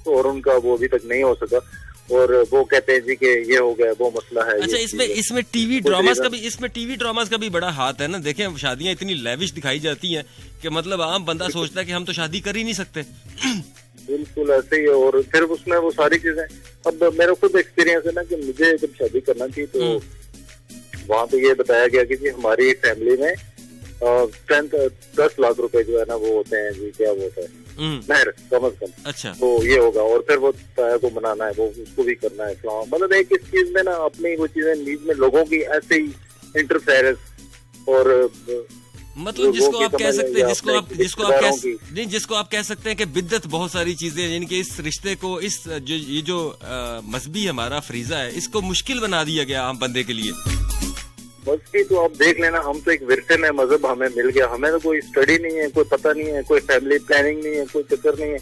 तो और उनका वो अभी तक नहीं हो सका, और वो कहते हैं जी कि ये हो गया, वो मसला है। अच्छा, इसमें टीवी ड्रामास का भी बड़ा हाथ है ना। देखें, शादियां इतनी लेविश दिखाई जाती हैं कि मतलब आम बंदा सोचता है कि हम तो शादी कर ही नहीं सकते। बिल्कुल ऐसे ही है। और फिर उसमें वो सारी चीजें, अब मेरा खुद एक्सपीरियंस है ना कि मुझे जब शादी करना थी तो वहाँ पे ये बताया गया कि जी हमारी फैमिली में 10 लाख रुपए जो है ना वो होते हैं जी, क्या वो होता है महर कम अज कम। अच्छा, तो ये होगा, और फिर वो ताया को मनाना है, वो उसको भी करना है। मतलब एक इस चीज में ना अपनी वो चीजें नीज में लोगों की ऐसे ही इंटरफेरेंस, और मतलब जिसको आप कह सकते हैं, जिसको आप कह सकते हैं कि बिद्दत बहुत सारी चीजें, यानी कि इस रिश्ते को, इस ये जो मजहबी हमारा फरीजा है, इसको मुश्किल बना दिया गया आम बंदे के लिए। बस की तो आप देख लेना, हम तो एक विरसे में मजहब हमें मिल गया, हमें तो कोई स्टडी नहीं है, कोई पता नहीं है, कोई फैमिली प्लानिंग नहीं है, कोई चक्कर नहीं है।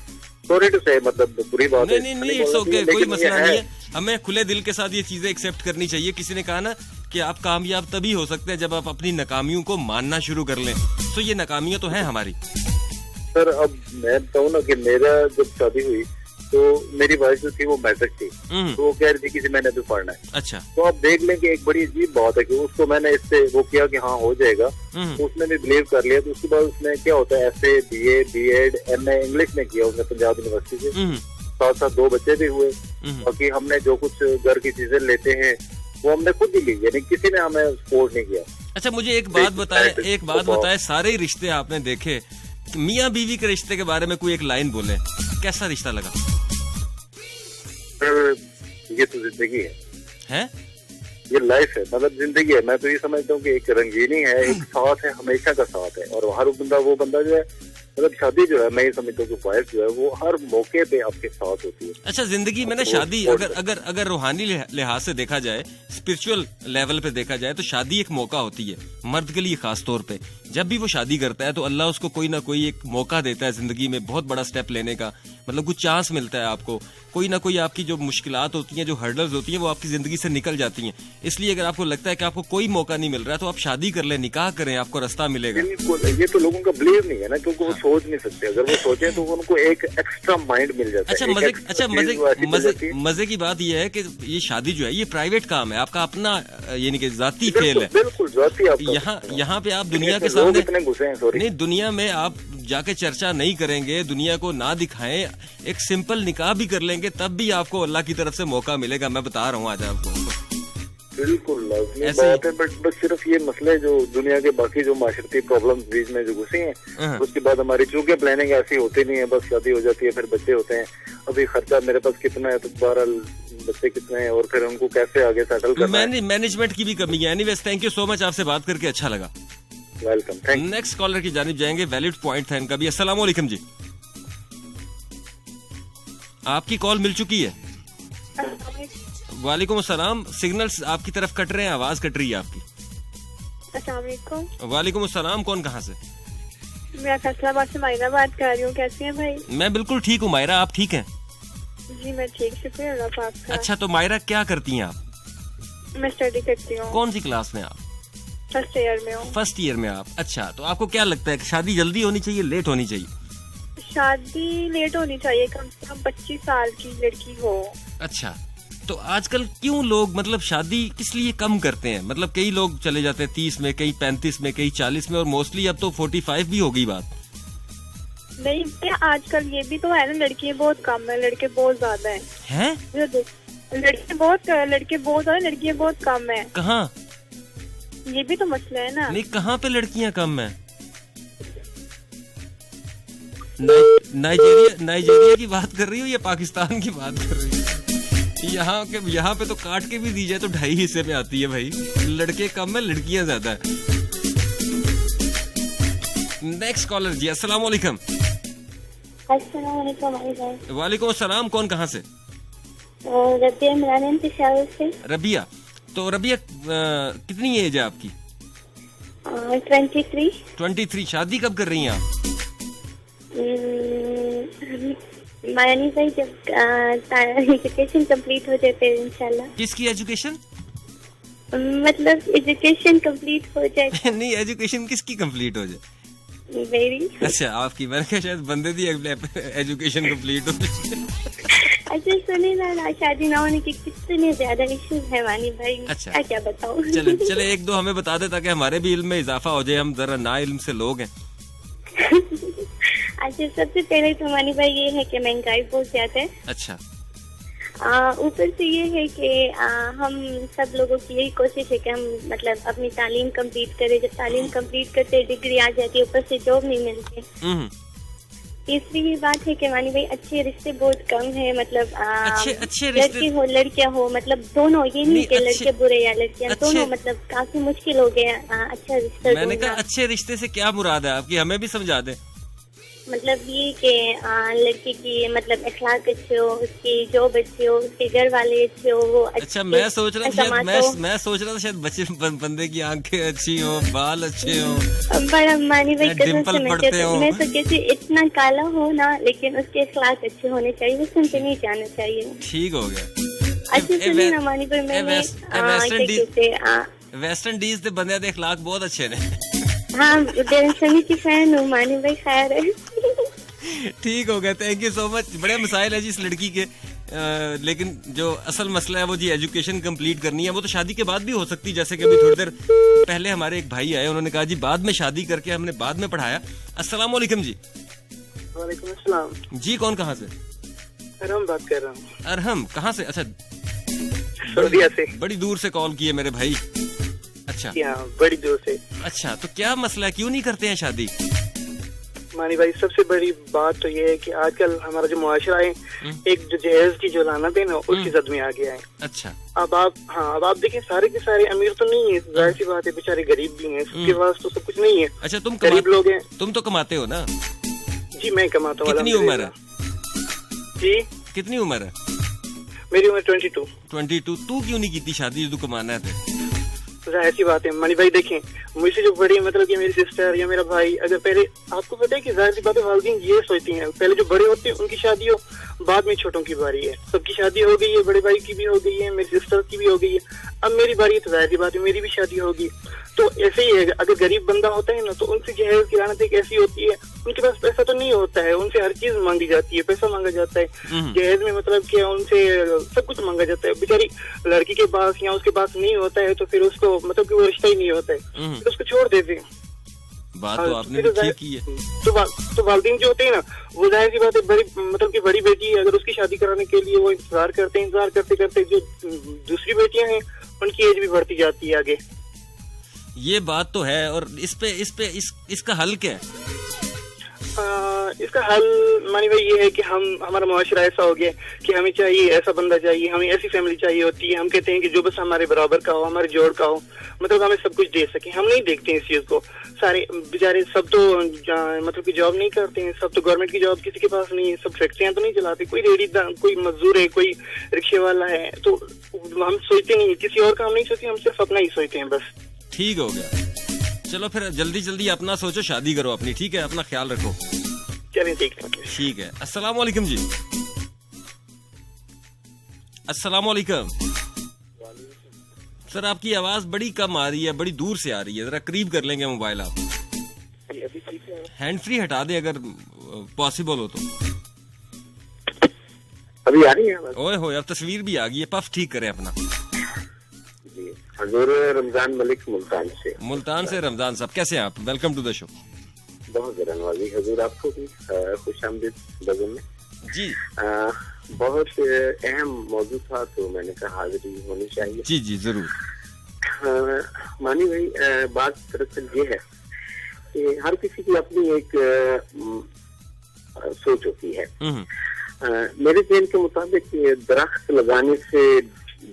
सॉरी टू से, मतलब बुरी बात है। नहीं, इट्स ओके, कोई मसला नहीं है। हमें खुले दिल के साथ ये चीजें एक्सेप्ट करनी चाहिए। किसी ने कहा ना कि आप कामयाब तभी हो सकते हैं जब आप अपनी नाकामियों को मानना शुरू कर लें। तो ये नाकामियां तो हैं हमारी। सर, अब मैं बताऊँ ना कि मेरा जब शादी हुई तो मेरी वाइफ जो थी वो मैट्रिक थी, तो वो कह रही थी कि मैंने भी पढ़ना है। अच्छा, तो आप देख लें कि एक बड़ी अजीब बात है कि उसको मैंने इससे वो किया कि हाँ हो जाएगा, तो उसने भी बिलीव कर लिया। तो उसके बाद उसने क्या होता है, FA, BA, BEd, MA English में किया उसने पंजाब यूनिवर्सिटी से। साथ साथ 2 बच्चे भी हुए। बाकी हमने जो कुछ घर की चीजें लेते हैं वो हमने खुद ही ली, यानी किसी ने हमें सपोर्ट नहीं किया। अच्छा, मुझे एक बात बताए, सारे ही रिश्ते आपने देखे, मियाँ बीवी के रिश्ते के बारे में कोई एक लाइन बोले, कैसा रिश्ता लगा? ये तो जिंदगी है, ये लाइफ है, मतलब जिंदगी है। मैं तो ये समझता हूँ कि एक रंगीनी है, एक साथ है, हमेशा का साथ है। और हर बंदा वो बंदा जो है, मतलब शादी जो है, मैं ये समझता हूँ कि वाइफ जो है वो हर मौके पे आपके साथ होती है। अच्छा, जिंदगी में ना शादी अगर रूहानी लिहाज से देखा जाए, स्पिरिचुअल लेवल पे देखा जाए, तो शादी एक मौका होती है मर्द के लिए खास तौर पे। जब भी वो शादी करता है तो अल्लाह उसको कोई ना कोई एक मौका देता है जिंदगी में बहुत बड़ा स्टेप लेने का, मतलब कुछ चांस मिलता है आपको। कोई ना कोई आपकी जो मुश्किलात होती हैं, जो हर्डल्स होती हैं, वो आपकी जिंदगी से निकल जाती हैं। इसलिए अगर आपको लगता है कि आपको कोई मौका नहीं मिल रहा है तो आप शादी कर लें, निकाह करें, आपको रास्ता मिलेगा। ये तो लोगों का बिलीव नहीं है ना, क्योंकि वो सोच नहीं सकते। अगर वो सोचे तो उनको एक एक्स्ट्रा माइंड मिल जाता है। मजे की बात यह है कि ये शादी जो है ये प्राइवेट काम है, आपका अपना यानी कि जाती खेल है। बिल्कुल जाती। यहाँ पे आप दुनिया के सामने नहीं, दुनिया में आप जाके चर्चा नहीं करेंगे, दुनिया को ना दिखाएं, एक सिंपल निकाह भी कर लेंगे तब भी आपको अल्लाह की तरफ से मौका मिलेगा। मैं बता रहा हूँ आज आपको। बिल्कुल लाज़मी बात है, बट सिर्फ ये मसले जो दुनिया के बाकी जो माशरती प्रॉब्लम्स बीच में जो घुसी हैं, उसके बाद हमारी चूंकि प्लानिंग ऐसी होती नहीं है, बस शादी हो जाती है, फिर बच्चे होते हैं। अभी खर्चा मेरे पास कितना है, तो 12 बच्चे कितने हैं, और फिर उनको कैसे आगे सेटल करना है। मैनेजमेंट की भी कमी है। Anyways, thank you so much, आपसे बात करके अच्छा लगा। Welcome, thank you. Next collar की जानिब जाएंगे, वैलिड पॉइंट था इनका भी। अस्सलाम वालेकुम जी, आपकी कॉल मिल चुकी है। वालेकुम अस्सलाम। सिग्नल्स आपकी तरफ कट रहे हैं, आवाज कट रही है आपकी। अस्सलाम वालेकुम। वालेकुम अस्सलाम, कौन कहाँ से? मैं फैसलाबाद से मायरा बात कर रही हूँ। कैसे हैं भाई? मैं बिल्कुल ठीक हूँ मायरा, आप ठीक हैं? जी मैं ठीक, शुक्रिया अल्लाह पाक का। अच्छा, तो मायरा क्या करती हैं आप? मैं स्टडी करती हूँ। कौन सी क्लास में आप? फर्स्ट ईयर में हूँ। फर्स्ट ईयर में आप? अच्छा, तो आपको क्या लगता है कि शादी जल्दी होनी चाहिए, लेट होनी चाहिए? शादी लेट होनी चाहिए, कम से कम 25 साल की लड़की हो। अच्छा, तो आजकल क्यों लोग मतलब शादी किस लिए कम करते हैं? मतलब कई लोग चले जाते हैं 30 में, कई 35 में, कई 40 में, और मोस्टली अब तो 45 भी हो गई बात। नहीं, आजकल ये भी तो है ना, लड़कियां बहुत कम है, लड़के बहुत ज्यादा हैं। लड़के बहुत है, लड़कियां बहुत कम है। कहाँ? ये भी तो मसला है ना। नहीं, कहाँ पे लड़कियां कम है? नाइजीरिया की बात कर रही हो या पाकिस्तान की बात कर रही हो? यहाँ पे तो काट के भी दी जाए तो 2.5 हिस्से में आती है भाई। लड़के कम है, लड़कियां ज्यादा है। नेक्स्ट कॉलर जी, अस्सलाम वालेकुम। वालेकुम अस्सलाम, कौन कहाँ से? रबिया, मेरा नाम पेशावर से। रबिया, तो रबिया कितनी एज है आपकी? 23। शादी कब कर रही हैं आप? मायानी भाई, जब एजुकेशन कंप्लीट हो जाए फिर इंशाल्लाह। किसकी एजुकेशन? मतलब एजुकेशन कंप्लीट हो जाए। नहीं, एजुकेशन किसकी कंप्लीट हो जाए? मेरी। अच्छा आपकी, मैंने कहा शायद बंदे दी एजुकेशन कंप्लीट हो। अच्छा सुनिए ना, शादी ना होने के कितने ज्यादा इश्यूज है वानी भाई। अच्छा क्या बताऊं। चले एक दो हमें बता दे ताकि हमारे भी इल्म में इजाफा हो जाए, हम जरा ना इल्म से लोग हैं। अच्छा सबसे पहले तो वानी भाई ये है कि महंगाई बहुत ज्यादा है। अच्छा ऊपर से ये है कि हम सब लोगों की यही कोशिश है कि हम मतलब अपनी तालीम कंप्लीट करें। जब तालीम कंप्लीट करते डिग्री आ जाती है, ऊपर से जॉब नहीं मिलती। तीसरी ये बात है कि वानी भाई अच्छे रिश्ते बहुत कम है, मतलब अच्छे लड़की हो लड़कियां हो, मतलब दोनों, ये नहीं कि लड़के बुरे या लड़कियां, दोनों मतलब काफी मुश्किल हो गया अच्छा रिश्ता। मैंने कहा अच्छे रिश्ते से क्या मुराद है आपकी, हमें भी समझा दे। मतलब ये कि लड़की की मतलब अखलाक अच्छे हो, उसकी जॉब अच्छी हो, उसके घर वाले अच्छे हो, वो अच्छा मैं सोच रहा था शायद बच्चे बंदे की आंखें अच्छी हो, बाल अच्छे हो, बड़ा मानी भाई कसम से मैं तो कहती इतना काला हो ना, लेकिन उसके अखलाक अच्छे होने चाहिए, वो सुन के नहीं जाना चाहिए। ठीक हो गया। अच्छा सुनिए ना मानी भाई, मैंने वेस्ट इंडीज के बंदे के अखलाक बहुत अच्छे ने। हाँ सनी की फैन हूँ मानी भाई, खैर है। ठीक हो गया, थैंक यू सो मच। बड़े मसाइल है जी इस लड़की के, लेकिन जो असल मसला है वो जी एजुकेशन कंप्लीट करनी है। वो तो शादी के बाद भी हो सकती है, जैसे कि अभी थोड़ी देर पहले हमारे एक भाई आए, उन्होंने कहा जी बाद में शादी करके हमने बाद में पढ़ाया। अस्सलाम वालेकुम जी। वालेकुम अस्सलाम जी, कौन कहाँ से? अरहम बात कर रहा हूँ। अरहम कहाँ से? अच्छा सऊदीया से। बड़ी दूर से कॉल किए मेरे भाई। अच्छा बड़ी दूर से। अच्छा तो क्या मसला है, क्यों नहीं करते हैं शादी? मानी भाई सबसे बड़ी बात तो ये है कि आजकल हमारा जो मुआशरा है एक जो जहेज की जो लानत है ना, उसकी जद में आ गया है। अच्छा अब आप देखिए सारे के सारे अमीर तो नहीं है, जाहिर सी बात है, बेचारे गरीब भी हैं, सबके पास तो सब कुछ नहीं है। अच्छा तुम गरीब लोग हैं। तुम तो कमाते हो ना? जी मैं कमाता हूँ। कितनी उम्र है जी? कितनी उम्र है? मेरी उम्र 22। 22। तू क्यों नहीं की शादी, तू कमाना है? ऐसी बात है मनी भाई, देखें मुझसे जो बड़ी मतलब कि मेरी सिस्टर या मेरा भाई, अगर पहले आपको पता है कि जाहिर सी बात है वालिदैन ये सोचती हैं, पहले जो बड़े होते हैं उनकी शादी हो, बाद में छोटों की बारी है। सबकी शादी हो गई है, बड़े भाई की भी हो गई है, मेरी सिस्टर की भी हो गई है, अब मेरी बारी है, तो जाहिर सी बात है मेरी भी शादी होगी। तो ऐसे ही है, अगर गरीब बंदा होता है ना तो उनसे जहेज की लानत एक ऐसी होती है, उनके पास पैसा तो नहीं होता है, उनसे हर चीज मांगी जाती है, पैसा मांगा जाता है जहेज में, मतलब कि उनसे सब कुछ मांगा जाता है। बेचारी लड़की के पास या उसके पास नहीं होता है तो फिर उसको मतलब कि वो रिश्ता ही नहीं होता है, फिर उसको छोड़ देते हैं। बात तो आपने भी ठीक की है। तो वालिदैन जो होते हैं ना, वो जाहिर सी बात है बड़ी मतलब कि बड़ी बेटी अगर उसकी शादी कराने के लिए वो इंतजार करते करते जो दूसरी बेटियां हैं उनकी एज भी बढ़ती जाती है आगे। ये बात तो है। और इसका हल क्या है? इसका हल मानी भाई ये है कि हमारा मुआशरा ऐसा हो गया कि हमें चाहिए ऐसा बंदा चाहिए, हमें ऐसी फैमिली चाहिए होती है। हम कहते हैं कि जो बस हमारे बराबर का हो, हमारे जोड़ का हो, मतलब हमें सब कुछ दे सके। हम नहीं देखते हैं इस चीज को। सारे बेचारे सब तो मतलब कि जॉब नहीं करते हैं, सब तो गवर्नमेंट की जॉब किसी के पास नहीं है, सब फैक्ट्रियां तो नहीं चलाते, कोई रेडी, कोई मजदूर है, कोई रिक्शे वाला है। तो हम सोचते नहीं, किसी और का हम नहीं सोचते, हम सिर्फ अपना ही सोचते हैं बस। ठीक हो गया, चलो फिर जल्दी अपना सोचो, शादी करो अपनी, ठीक है? अपना ख्याल रखो। चलिए ठीक है। अस्सलाम वालेकुम जी। अस्सलाम वालेकुम सर, आपकी आवाज बड़ी कम आ रही है, बड़ी दूर से आ रही है, जरा करीब कर लेंगे मोबाइल आप? हैंड फ्री हटा दे अगर पॉसिबल हो तो। अभी आ रही है? ओए हो, अब तस्वीर भी आ गई है। पफ ठीक करें अपना। हजूर रमजान मलिक मुल्तान से रमजान साहब, कैसे हैं आप? Welcome to the show. बहुत धन्यवाद हजूर, आपको भी खुशामदीद बज़म में जी। बहुत अहम मौजूद था तो मैंने कहा हाजिरी होनी चाहिए। जी जी जरूर। मानी भाई, बात दरअसल ये है कि हर किसी की अपनी एक सोच होती है। मेरे ज़हन के मुताबिक दरख्त लगाने से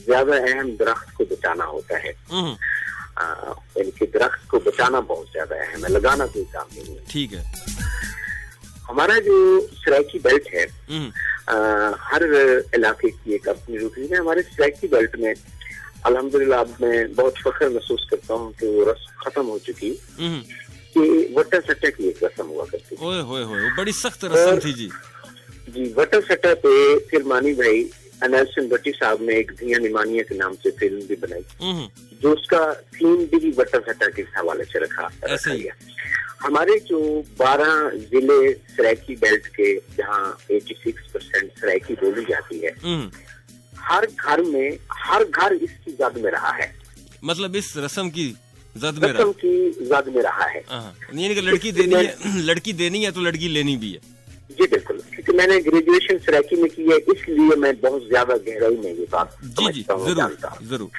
ज्यादा अहम दरख्त को बचाना होता है। इनके दरख्त को बचाना बहुत ज्यादा अहम है, लगाना कोई काम नहीं है। ठीक है। हमारा जो सराइकी बेल्ट है, हर इलाके की एक अपनी रूटीन है। हमारे सराइकी बेल्ट में अल्हम्दुलिल्लाह अब मैं बहुत फख्र महसूस करता हूँ कि वो रस्म खत्म हो चुकी कि वट्टा सट्टा की एक रस्म हुआ करती थी। ओए होए होए, बड़ी सख्त रस्म थी जी। जी, वट्टा सट्टा पे फिर मानी भाई अनैसन भट्टी साहब ने एक धिया निमानिया के नाम से फिल्म भी बनाई, जो उसका थीम भी वट्टा सट्टा के हवाले से रखा गया। हमारे जो 12 जिले सराइकी बेल्ट के, जहाँ 86% सराइकी बोली जाती है, हर घर इसकी जद में रहा है। मतलब इस रस्म की जद में रहा है। यानी कि लड़की देनी है तो लड़की लेनी भी है। जी बिल्कुल, क्योंकि मैंने ग्रेजुएशन सराइकी में की है, इसलिए मैं बहुत ज्यादा गहराई में ये बात समझता हूँ, जानता हूँ। जरूर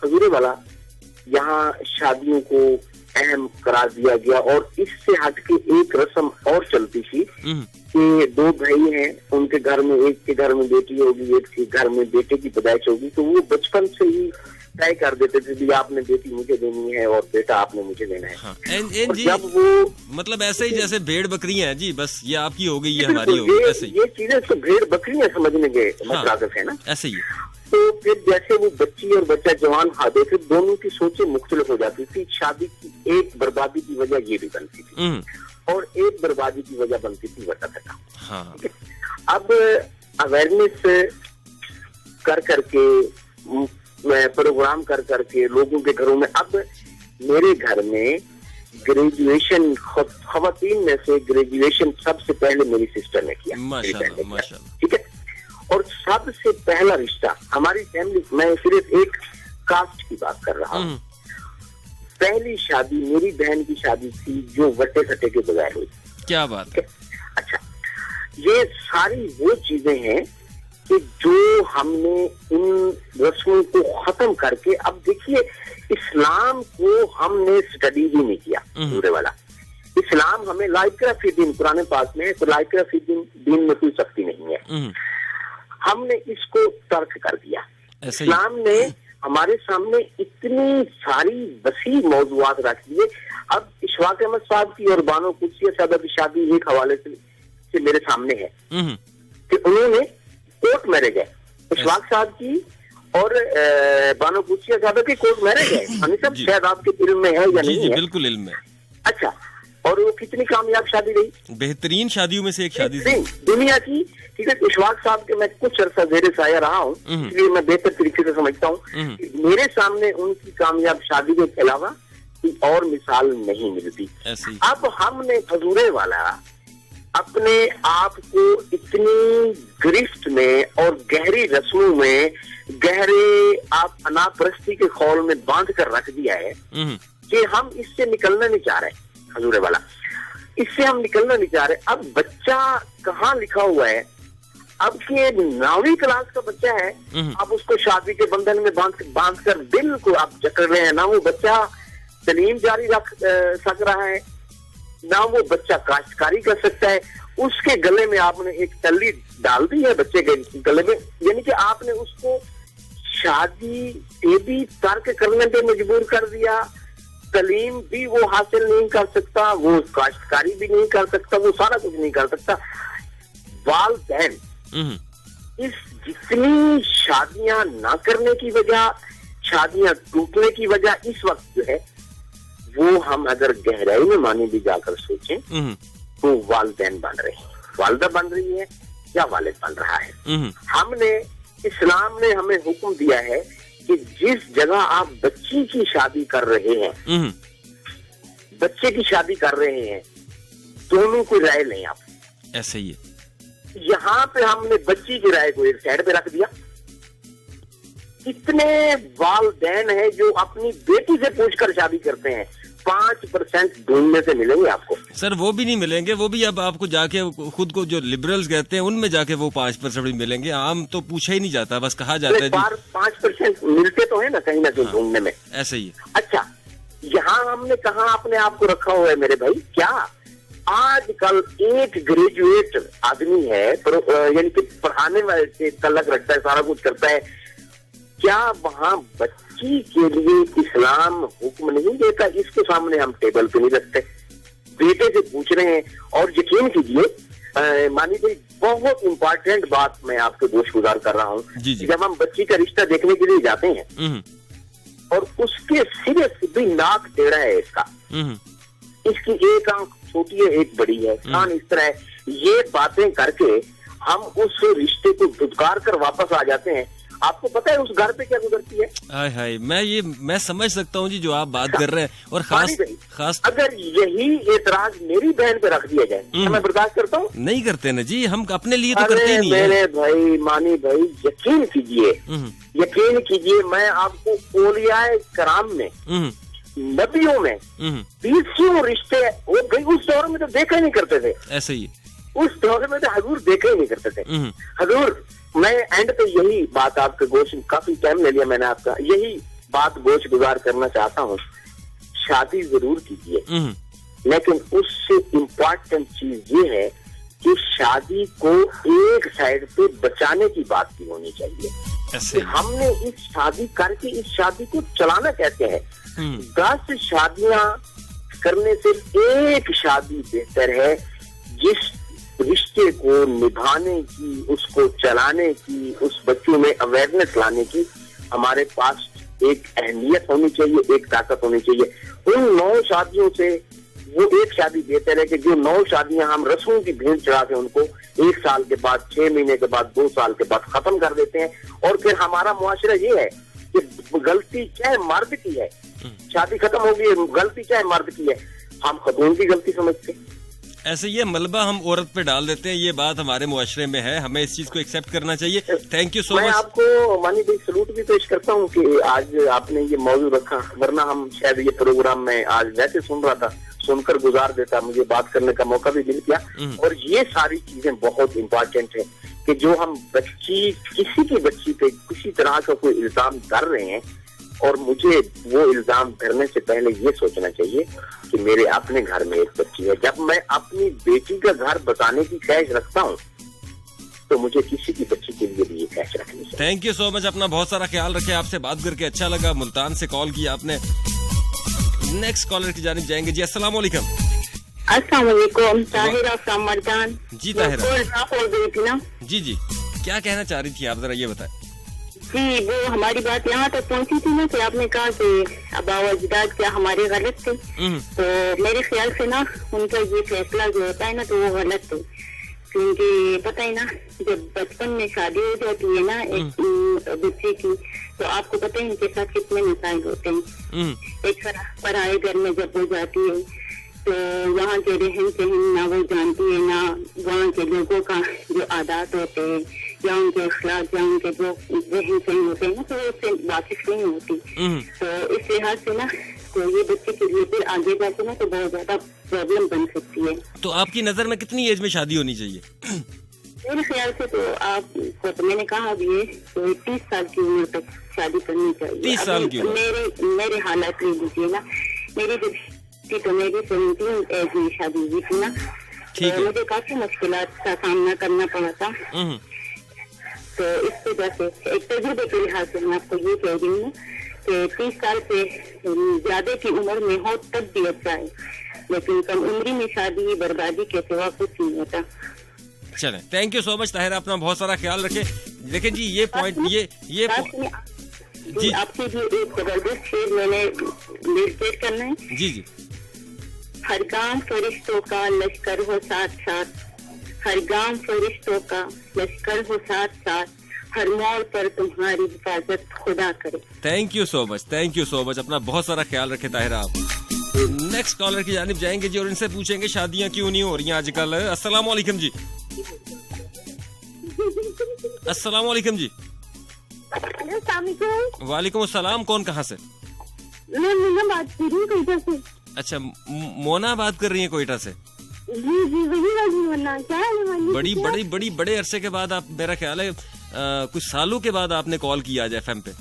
हजूरे वाला, यहाँ शादियों को अहम करार दिया गया, और इससे हटके एक रस्म और चलती थी कि 2 भाई हैं, उनके घर में, एक के घर में बेटी होगी, एक के घर में बेटे की पैदाइश होगी, तो वो बचपन से ही तय कर देते थे कि आपने बेटी मुझे देनी है और बेटा आपने मुझे देना है। हाँ। जी, जब वो मतलब ऐसे ही जैसे भेड़ बकरियां हैं जी, बस ये आपकी हो गई, ये हमारी हो गई, ऐसे ही ये चीजें तो भेड़ बकरियां समझने के मतलब है ना, ऐसे ही। तो फिर जैसे वो बच्ची और बच्चा जवान हादे थे, दोनों की सोचें मुख्तलिफ हो जाती थी। शादी की एक बर्बादी की वजह ये भी बनती थी, और एक बर्बादी की वजह बनती थी वटा। हाँ। अब अवेयरनेस कर करके, प्रोग्राम कर करके लोगों के घरों में, अब मेरे घर में ग्रेजुएशन, खवातीन में से ग्रेजुएशन सबसे पहले मेरी सिस्टर ने किया। माशाल्लाह। ठीक है, और सबसे पहला रिश्ता हमारी फैमिली, मैं सिर्फ एक कास्ट की बात कर रहा हूँ, पहली शादी मेरी बहन की शादी थी, जो वट्टे सट्टे के बगैर हुई। क्या बात है। अच्छा, ये सारी वो चीजें हैं कि जो हमने इन रस्मों को खत्म करके, अब देखिए इस्लाम को हमने स्टडी भी नहीं किया पूरे वाला। इस्लाम हमें लाइक्रा फी दीन, कुरान पाक में तो लाइक्रा फी दीन में कोई सख्ती नहीं है, हमने इसको तर्क कर दिया। इस्लाम ने हमारे सामने इतनी सारी वसी मौजूआत रख दिए। अब इशफाक अहमद साहब की और बानो कुदसिया साहबा की शादी एक हवाले से मेरे सामने है कि उन्होंने कोर्ट मैरिज है, इशफाक साहब की और बानो कुदसिया साहबा की कोर्ट मैरिज है। हमें सब शायद आपके इल्म में है या नहीं है? बिल्कुल इल्म है। अच्छा, और वो कितनी कामयाब शादी रही? बेहतरीन शादियों में से एक शादी थी दुनिया की। ठीक है, इशफाक साहब के मैं कुछ अर्सा ज़ेरे साया रहा हूँ, इसलिए मैं बेहतर तरीके से समझता हूँ। मेरे सामने उनकी कामयाब शादी के अलावा कोई और मिसाल नहीं मिलती। अब हमने हजूरे वाला अपने आप को इतनी गिरफ्त में और गहरी रस्मों में, गहरे आप अनापरस्ती के खौल में बांध कर रख दिया है कि हम इससे निकलना नहीं चाह रहे। हजूरे वाला, इससे हम निकलना नहीं चाह रहे। अब बच्चा कहाँ लिखा हुआ है? अब के 9वीं क्लास का बच्चा है, आप उसको शादी के बंधन में बांध कर बिल्कुल आप जकड़ रहे हैं। ना वो बच्चा तालीम जारी रख सक रहा है, ना वो बच्चा काश्तकारी कर सकता है। उसके गले में आपने एक तल्ली डाल दी है बच्चे के गले में, यानी कि आपने उसको शादी से भी तर्क करने पे मजबूर कर दिया। तालीम भी वो हासिल नहीं कर सकता, वो काश्तकारी भी नहीं कर सकता, वो सारा कुछ नहीं कर सकता। वालिदैन इस जितनी शादियां ना करने की वजह, शादियां टूटने की वजह इस वक्त जो है, वो हम अगर गहराई में माने भी जाकर सोचें तो वालिदैन बन रहे हैं, वालिदा बन रही है या वालिद बन रहा है। हमने, इस्लाम ने हमें हुक्म दिया है कि जिस जगह आप बच्ची की शादी कर रहे हैं, बच्चे की शादी कर रहे हैं, दोनों को राय लें आप। ऐसे ही है। यहाँ पे हमने बच्ची की राय को एक साइड पे रख दिया। कितने वालिदैन हैं जो अपनी बेटी से पूछकर शादी करते हैं? 5% ढूंढने से मिलेंगे आपको। सर वो भी नहीं मिलेंगे, वो भी अब आपको जाके खुद को जो लिबरल्स कहते हैं उनमें जाके वो 5% भी मिलेंगे। आम तो पूछा ही नहीं जाता, बस कहा जाता है 5% मिलते तो है ना कहीं ना कहीं ढूंढने में। ऐसे ही। अच्छा, यहाँ हमने कहाँ अपने आप को रखा हुआ है मेरे भाई? क्या आजकल एक ग्रेजुएट आदमी है, यानी कि पढ़ाने वाले से तलक रखता है, सारा कुछ करता है, क्या वहाँ बच्ची के लिए इस्लाम हुक्म नहीं देता? इसके सामने हम टेबल पे नहीं रखते, बेटे से पूछ रहे हैं। और यकीन कीजिए, मानिए बहुत इंपॉर्टेंट बात मैं आपको दोष गुजार कर रहा हूँ। जब हम बच्ची का रिश्ता देखने के लिए जाते हैं और उसके सिरे से भी नाक टेढ़ा है इसका, इसकी एक आंख छोटी है एक बड़ी है, कान इस तरह है, ये बातें करके हम उस रिश्ते को धुतकार कर वापस आ जाते हैं। आपको पता है उस घर पे क्या गुजरती है? हाय हाय, मैं समझ सकता हूँ जी जो आप बात कर रहे हैं। और खास अगर यही एतराज मेरी बहन पे रख दिया जाए तो मैं बर्दाश्त करता हूँ? नहीं करते ना जी, हम अपने लिए तो करते ही नहीं है। मेरे भाई मानी भाई यकीन कीजिए, मैं आपको औलियाए कराम में, नबियों में 20 रिश्ते वो उस दौर में तो देखा ही नहीं करते थे। ऐसे ही उस दौर में तो हजूर देखा ही नहीं करते थे। हजूर, मैं एंड पे यही बात आपके गोश, काफी टाइम ले लिया मैंने आपका, यही बात गोश गुजार करना चाहता हूँ। शादी जरूर कीजिए, लेकिन उससे इम्पोर्टेंट चीज ये है कि शादी को एक साइड पे बचाने की बात भी होनी चाहिए। हमने इस शादी करके इस शादी को चलाना कहते हैं। 10 शादियां करने से एक शादी बेहतर है, जिस रिश्ते को निभाने की, उसको चलाने की, उस बच्चों में अवेयरनेस लाने की हमारे पास एक अहमियत होनी चाहिए, एक ताकत होनी चाहिए। उन 9 शादियों से वो एक शादी बेहतर है कि जो 9 शादियां हम रस्मों की भेंट चढ़ा के उनको 1 साल के बाद, 6 महीने के बाद, 2 साल के बाद खत्म कर देते हैं। और फिर हमारा मुआशरा ये है कि गलती चाहे मर्द की है, शादी खत्म हो गई, गलती चाहे मर्द की है, हम खतून की गलती समझते हैं। ऐसे ये मलबा हम औरत पे डाल देते हैं, ये बात हमारे मुआशरे में है, हमें इस चीज को एक्सेप्ट करना चाहिए। Thank you so much. मैं आपको मानी भाई सलूट भी पेश करता हूँ कि आज आपने ये मौजूद रखा, वरना हम शायद ये प्रोग्राम में आज वैसे सुन रहा था, सुनकर गुजार देता, मुझे बात करने का मौका भी मिल गया। और ये सारी चीजें बहुत इम्पोर्टेंट है कि जो हम किसी की बच्ची पे किसी तरह का कोई इल्जाम कर रहे हैं, और मुझे वो इल्जाम करने से पहले ये सोचना चाहिए कि मेरे अपने घर में एक बच्ची है। जब मैं अपनी बेटी का घर बचाने की ख्वाहिश रखता हूँ तो मुझे किसी की बच्ची के लिए भी ये ख्वाहिश रखनी चाहिए। थैंक यू सो मच, अपना बहुत सारा ख्याल रखें। आपसे बात करके अच्छा लगा। मुल्तान से कॉल किया आपने। नेक्स्ट कॉलर की जानिब जाएंगे जी। अस्सलाम वालेकुम। अस्सलाम वालेकुम। ताहिरा फ्रॉम मर्दान। जी ताहिरा। ना जी, क्या कहना चाह रही थी आप, जरा ये बताएं। जी, वो हमारी बात यहाँ तक पहुँची थी ना कि आपने कहा कि आबा व अजदाद क्या हमारे गलत थे, तो मेरे ख्याल से ना उनका ये फैसला जो होता है ना तो वो गलत थे। क्योंकि पता है ना, जब बचपन में शादी हो जाती है ना एक बच्चे की, तो आपको पता है इनके साथ कितने मसाइल होते हैं। एक पराए घर में जब हो जाती है तो वहाँ के रहन सहन ना वो जानती है, ना वहाँ के लोगों का जो आदात होते हैं या उनके अखलाक या उनके जो रहन सहन होते हैं ना, तो उससे वाकिफ नहीं होती। तो इस लिहाज से ना तो ये बच्चे के लिए फिर आगे जाके ना तो बहुत ज्यादा प्रॉब्लम बन सकती है। तो आपकी नजर में कितनी एज में शादी होनी चाहिए? मेरे ख्याल से तो आपको, तो मैंने कहा अभी है तो 30 साल की उम्र तक शादी करनी चाहिए। 30 साल की उम्र? मेरे हालात ले लीजिए ना, मेरी तो मेरी 17 एज में शादी हुई थी ना, तो मुझे काफी मुश्किलात का सामना करना पड़ा था। तो इस वजह से एक तजुर्बे के लिहाज से मैं आपको ये कह रही हूँ कि 30 साल से ज्यादा की उम्र में हो तब भी अच्छा है, लेकिन कम उम्री में शादी बर्बादी के सिवा कुछ नहीं होता। चले, thank you so much Tahira, अपना बहुत सारा ख्याल रखे। लेकिन जी ये पॉइंट जी आपसे भी एक जबरदस्त शेर मैंने मेडिटेट करना है। जी। हर गांव फरिश्तों का लश्कर हो साथ साथ, हर गांव फरिश्तों का लश्कर हो साथ साथ, हर मोड़ पर तुम्हारी हिफाजत खुदा करे। थैंक यू सो मच, अपना बहुत सारा ख्याल रखे ताहिरा आप। नेक्स्ट कॉलर की जानिब जाएंगे जी और इनसे पूछेंगे शादियां क्यों नहीं हो रही हैं आजकल। अस्सलाम वालेकुम जी। अस्सलाम वालेकुम जी। वालेकुम अस्सलाम। कौन कहाँ से? मैं मोना बात कर रही हूँ कोयटा से। अच्छा, मोना बात कर रही है कोयटा से? जी वही मोना। क्या है? बड़े अरसे के बाद आप, मेरा ख्याल है कुछ सालों के बाद आपने कॉल किया आज FM पे।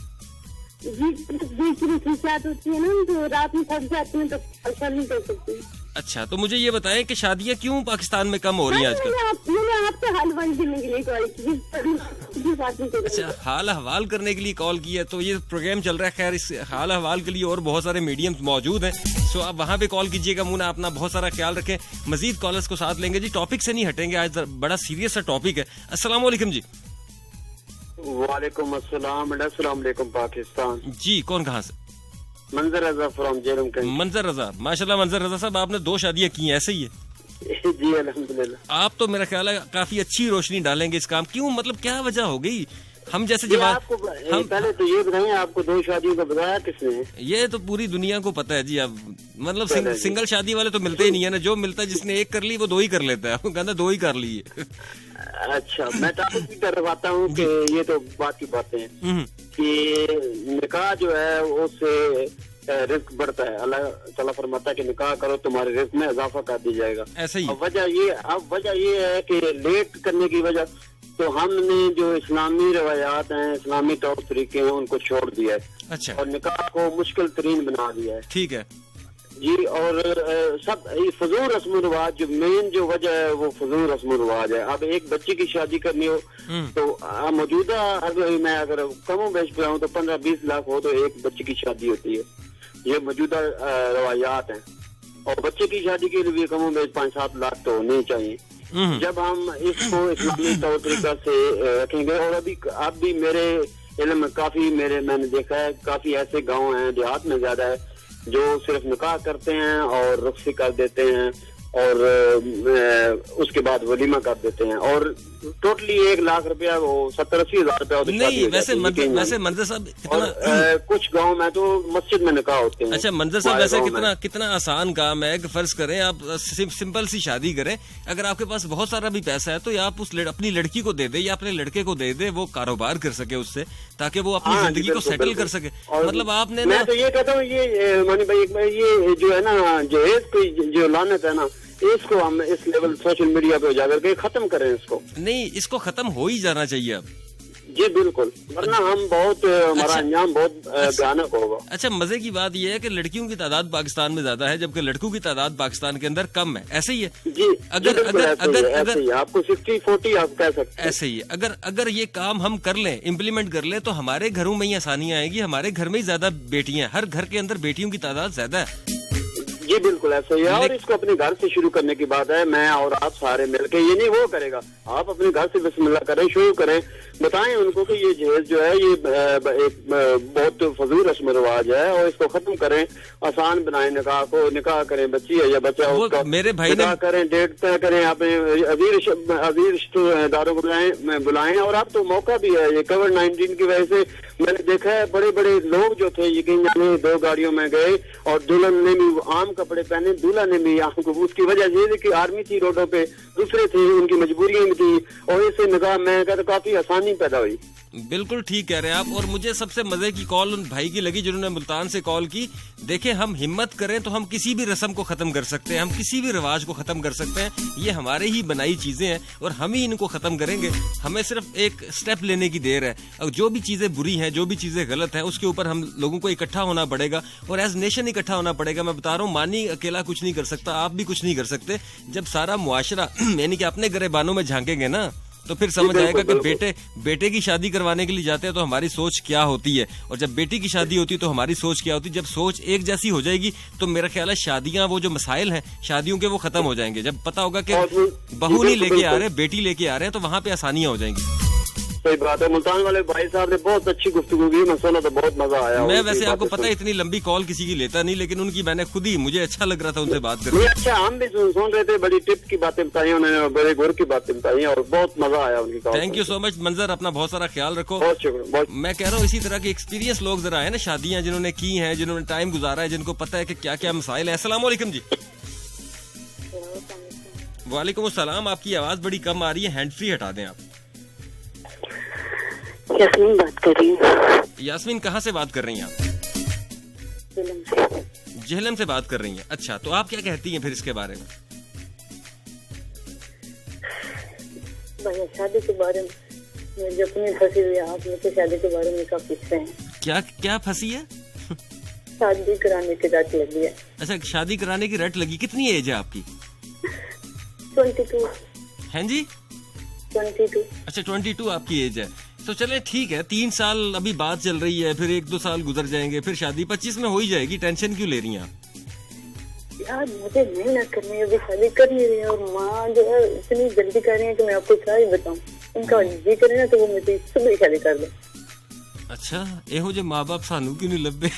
जी होती है ना, तो रात में थक जाती हैं तो कॉल नहीं कर सकती। अच्छा, तो मुझे ये बताएं कि शादियां क्यों पाकिस्तान में कम हो रही हैं आजकल? मैंने आपसे हाल हवाल देने के लिए कॉल की। अच्छा, हाल हवाल करने के लिए कॉल की है, तो ये प्रोग्राम चल रहा है। खैर, इस हाल हवाल के लिए और बहुत सारे मीडियम्स मौजूद हैं, सो आप वहाँ पे कॉल कीजिएगा। मुना, अपना बहुत सारा ख्याल रखें। मजीद कॉलर्स को साथ लेंगे जी, टॉपिक से नहीं हटेंगे, आज बड़ा सीरियस सा टॉपिक है। अस्सलाम वालेकुम जी। वालेकुम अस्सलाम। अस्सलाम वालेकुम पाकिस्तान। जी, कौन कहाँ से? मंजर रजा फ्रॉम जेरम। मंजर रजा, माशाल्लाह मंजर रजा साहब, आपने 2 शादियां की हैं, ऐसे ही है? जी अल्हम्दुलिल्लाह। आप तो मेरा ख्याल है काफी अच्छी रोशनी डालेंगे इस काम। क्यों, मतलब क्या वजह हो गई? हम जैसे जवाब आपको पहले तो ये बताएं, आपको 2 शादियों का बताया किसने? ये तो पूरी दुनिया को पता है जी। अब मतलब सिंगल शादी वाले तो मिलते ही नहीं है ना, जो मिलता है जिसने एक कर ली वो 2 ही कर लेता है, वो कहता 2 ही कर ली। अच्छा, मैं टॉपिक की तरफ आता हूँ कि ये तो बात की बातें हैं कि निकाह जो है उससे रिस्क बढ़ता है। अल्लाह ताला फरमाता है कि निकाह करो तुम्हारे रिस्क में इजाफा कर दिया जाएगा। ऐसे ही। अब वजह ये है कि लेट करने की वजह तो हमने जो इस्लामी रवायात हैं, इस्लामी तौर तरीके हैं, उनको छोड़ दिया है। अच्छा। और निकाह को मुश्किल तरीन बना दिया है। ठीक है जी। और सब फजूल रस्म रिवाज, जो मेन जो वजह है वो फजूल रस्म रिवाज है। अब एक बच्चे की शादी करनी हो तो मौजूदा अगर कमों बेच पे आऊँ तो 15-20 लाख हो तो एक बच्चे की शादी होती है। ये मौजूदा रवायात हैं। और बच्चे की शादी के लिए कमों बेच 5-7 लाख तो होने चाहिए। जब हम इसको इस्लामी तौर तरीका से रखेंगे, और अब भी मेरे इल्म में काफी मैंने देखा है काफी ऐसे गांव हैं, देहात में ज्यादा है, जो सिर्फ निकाह करते हैं और रुखसी कर देते हैं और उसके बाद वलीमा कर देते हैं, और टोटली 1 लाख रुपया वो 70-80 हजार रुपया नहीं। वैसे मंजर साहब कुछ गांव में तो मस्जिद में निकाह होते हैं। अच्छा मंजर साहब, वैसे कितना आसान काम है कि फर्ज करें आप सिंपल सी शादी करें, अगर आपके पास बहुत सारा भी पैसा है तो आप अपनी लड़की को दे दे या अपने लड़के को दे दे, वो कारोबार कर सके उससे, ताकि वो अपनी जिंदगी को सेटल कर सके। मतलब आपने मैं तो ये कहता हूँ, ये मानी भाई, ये जो है ना जो लानत है ना, इसको हम इस लेवल सोशल मीडिया पे उजागर के खत्म करें इसको। नहीं, इसको खत्म हो ही जाना चाहिए अब। जी बिल्कुल, वरना हम हमारा अंजाम बहुत भयानक होगा। अच्छा, मजे की बात यह है कि लड़कियों की तादाद पाकिस्तान में ज्यादा है, जबकि लड़कों की तादाद पाकिस्तान के अंदर कम है। ऐसे ही है जी। अगर आपको 60-40 आप कह सकते हैं। ऐसे ही है। अगर ये काम हम कर लें, इम्प्लीमेंट कर लें, तो हमारे घरों में ही आसानियां आएगी। हमारे घर में ही ज्यादा बेटियां, हर घर के अंदर बेटियों की तादाद ज्यादा है। जी बिल्कुल ऐसा ही है। और इसको अपने घर से शुरू करने की बात है। मैं और आप सारे मिलके, ये नहीं वो करेगा, आप अपने घर से बिस्मिल्लाह करें, शुरू करें, बताएं उनको कि ये जहेज जो है ये एक बहुत फजूल रस्म रिवाज है और इसको खत्म करें, आसान बनाएं निकाह को। निकाह करें, बच्ची है या बच्चा उसका, मेरे भाई निकाह करें, डेट तय करें, अपने अजीज रिश्तेदारों को बुलाएं। और अब तो मौका भी है, ये कोविड-19 की वजह से मैंने देखा है बड़े बड़े लोग जो थे यकीन जाने 2 गाड़ियों में गए और दुल्हन ने भी आम कपड़े पहने, दूल्हा ने भी आम को। उसकी वजह ये थी कि आर्मी थी रोडों पे, दूसरे थे, उनकी मजबूरियां भी थी, और इससे निकाह मैं कहता काफी आसानी पैदा हुई। बिल्कुल ठीक कह रहे हैं आप। और मुझे सबसे मजे की कॉल उन भाई की लगी जिन्होंने मुल्तान से कॉल की। देखें, हम हिम्मत करें तो हम किसी भी रस्म को खत्म कर सकते हैं, हम किसी भी रिवाज को खत्म कर सकते हैं। ये हमारे ही बनाई चीजें हैं और हम ही इनको खत्म करेंगे। हमें सिर्फ एक स्टेप लेने की देर है। और जो भी चीजें बुरी हैं, जो भी चीजें गलत हैं, उसके ऊपर हम लोगों को इकट्ठा होना पड़ेगा और एज नेशन इकट्ठा होना पड़ेगा। मैं बता रहा हूँ, मानी अकेला कुछ नहीं कर सकता, आप भी कुछ नहीं कर सकते। जब सारा मुआशरा यानी कि अपने गिरेबानों में झांकेंगे ना, तो फिर समझ आएगा कि बेटे की शादी करवाने के लिए जाते हैं तो हमारी सोच क्या होती है, और जब बेटी की शादी होती है तो हमारी सोच क्या होती है। जब सोच एक जैसी हो जाएगी तो मेरा ख्याल है शादियां, वो जो मसाइल हैं शादियों के, वो खत्म हो जाएंगे। जब पता होगा कि बहू नहीं लेके आ रहे, बेटी लेके आ रहे हैं, तो वहां पे आसानियां हो जाएंगी। सही बात है। मुल्तान वाले भाई साहब ने बहुत अच्छी गुफ्तगू की, मैं सुना तो बहुत मजा आया। मैं वैसे आपको पता है इतनी लंबी कॉल किसी की लेता नहीं, लेकिन उनकी मैंने खुद ही, मुझे अच्छा लग रहा था उनसे बात करके। अच्छा, हम भी सुन रहे थे, बड़ी टिप की बातें बताई उन्होंने, बड़े गुर की बातें बताई और बहुत मजा आया उनकी call. Thank you so much मंजर, अपना बहुत सारा ख्याल रखो। बहुत शुक्रिया। मैं कह रहा हूँ इसी तरह के एक्सपीरियंस लोग जरा है ना, शादियां जिन्होंने की हैं, जिन्होंने टाइम गुजारा है, जिनको पता है कि क्या क्या मसाइल है। अस्सलाम वालेकुम जी। वालेकुम अस्सलाम। आपकी आवाज बड़ी कम आ रही है, हैंड फ्री हटा दें आप। यास्मीन बात कर रही हूँ। यास्मीन, कहाँ से बात कर रही हैं आप? जेहलम से बात कर रही हैं। अच्छा, तो आप क्या कहती हैं फिर इसके बारे में? भाई शादी के बारे में मैं जो अपनी फंसी हुई, आप मुझे शादी के बारे में क्या पूछ रहे हैं? क्या फंसी है? शादी कराने की रट लगी है। अच्छा, शादी कराने की रट लगी। कितनी एज है आपकी? 22। हैं जी? 22। अच्छा, 22 आपकी एज है। तो चले ठीक है, 3 साल अभी बात चल रही है, फिर 1-2 साल गुजर जाएंगे, फिर शादी 25 में हो ही जाएगी। टेंशन क्यों ले रही हैं आप? यार मुझे मेहनत करनी है, अभी शादी कर नहीं रही है, और माँ जो है इतनी जल्दी कर रही है कि मैं आपको क्या ही बताऊँ। उनका जी करे ना तो वो मुझे सुबह शादी कर दे। अच्छा, एहो जे माँ बाप सानू क्यों नहीं लभे?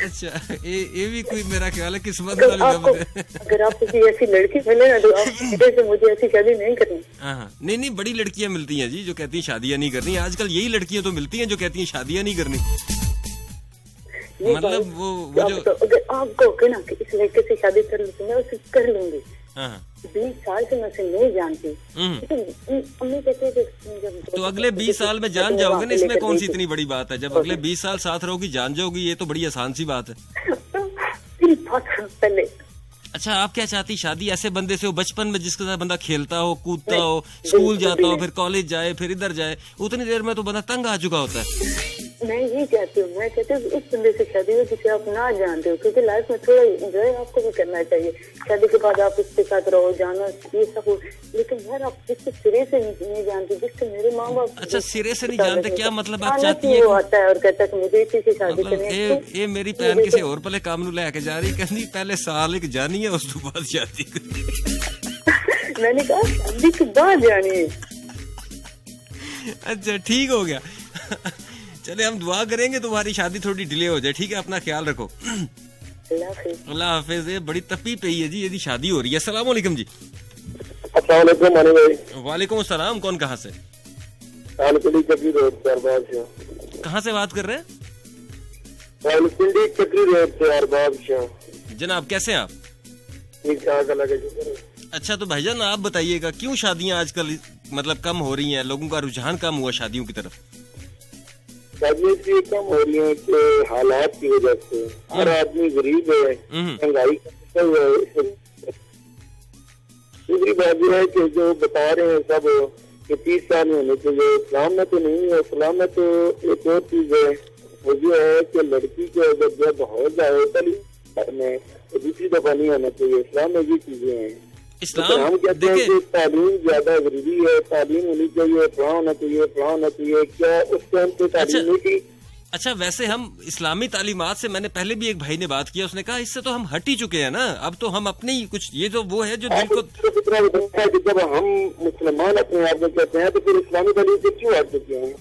अच्छा ये भी कोई मेरा ख्याल है किस्मत वाली बात है। अगर आप किसी ऐसी लड़की मिले ना तो आप सीधे से मुझे ऐसी शादी नहीं करनी। हाँ नहीं बड़ी लड़कियां मिलती हैं जी जो कहती हैं शादियां नहीं करनी। आजकल यही लड़कियां तो मिलती हैं जो कहती हैं शादियां नहीं करनी। मतलब वो जो अगर आप कहोगे ना कि इस लड़के से शादी कर लूंगी मैं उसे कर लूंगी। 20 साल से मैं उसे नहीं जानती। अम्मी कहते हैं तो अगले 20 साल में जान जाओगे ना, इसमें कौन सी इतनी बड़ी बात है। जब अगले 20 साल साथ रहोगी जान जाओगी, ये तो बड़ी आसान सी बात है। पहले अच्छा आप क्या चाहती, शादी ऐसे बंदे से हो बचपन में जिसके साथ बंदा खेलता हो कूदता हो, स्कूल जाता हो, फिर कॉलेज जाए, फिर इधर जाए, उतनी देर में तो बंदा तंग आ चुका होता है। मैं ये चाहती हूँ, मैं कहती हूँ उस बंदे से शादी हो जिसे आप ना जानते हो, क्योंकि लाइफ में थोड़ा एंजॉय आपको भी करना चाहिए। शादी के बाद आप उसके साथ रहो, जानो, ये सब हो, लेकिन यार आप जिससे सिरे से नहीं जानते, जिससे मेरे माँ बाप। अच्छा सिरे से नहीं जानते, क्या मतलब आप चाहती है? वो आता है और कहता है मुझे इसी से शादी करनी है। ये मेरी बहन किसी और पहले काम नू लेके जा रही, कहती पहले साल एक जानी है उस बाद शादी। मैंने कहा शादी के बाद जानी है। अच्छा ठीक हो गया। चले हम दुआ करेंगे तुम्हारी शादी थोड़ी डिले हो जाए, ठीक है? अपना ख्याल रखो। अल्लाह हाफिज। ये बड़ी तपी पई है जी, यदि शादी हो रही है। अस्सलाम वालेकुम जी। वालेकुम अस्सलाम। कौन कहाँ से? कहाँ से बात कर रहे हैं? जनाब कैसे हैं आप? अच्छा तो भाईजान आप बताइएगा क्यों शादियाँ आजकल मतलब कम हो रही हैं, लोगों का रुझान कम हुआ शादियों की तरफ? शादियाँ इसलिए कम हो रही है कि हालात की वजह से हर आदमी गरीब है, महंगाई करता हुआ है। दूसरी बात यह है कि जो बता रहे हैं सब कि 30 साल में होने चाहिए, इस्लाम में तो नहीं है। इस्लाम में तो एक और चीज है, वो जो है कि लड़की को अगर जब हो जाए में तो दूसरी दफा नहीं होना चाहिए। इस्लाम में ये चीजें हैं। इस्लाम तो हम कहते हैं कि तालीम ज्यादा जरूरी है, तालीम होनी चाहिए, पढ़ा होना चाहिए, पढ़ा होना चाहिए। क्या उस टाइम पे तालीम नहीं थी? अच्छा वैसे हम इस्लामी तालीमात से, मैंने पहले भी एक भाई ने बात किया, उसने कहा इससे तो हम हट ही चुके हैं ना, अब तो हम अपने ही कुछ, ये तो वो है जो दिल को जब हम मुसलमान अपने आप में कहते हैं तो फिर इस्लामी तालीम से क्यों हट चुके हैं?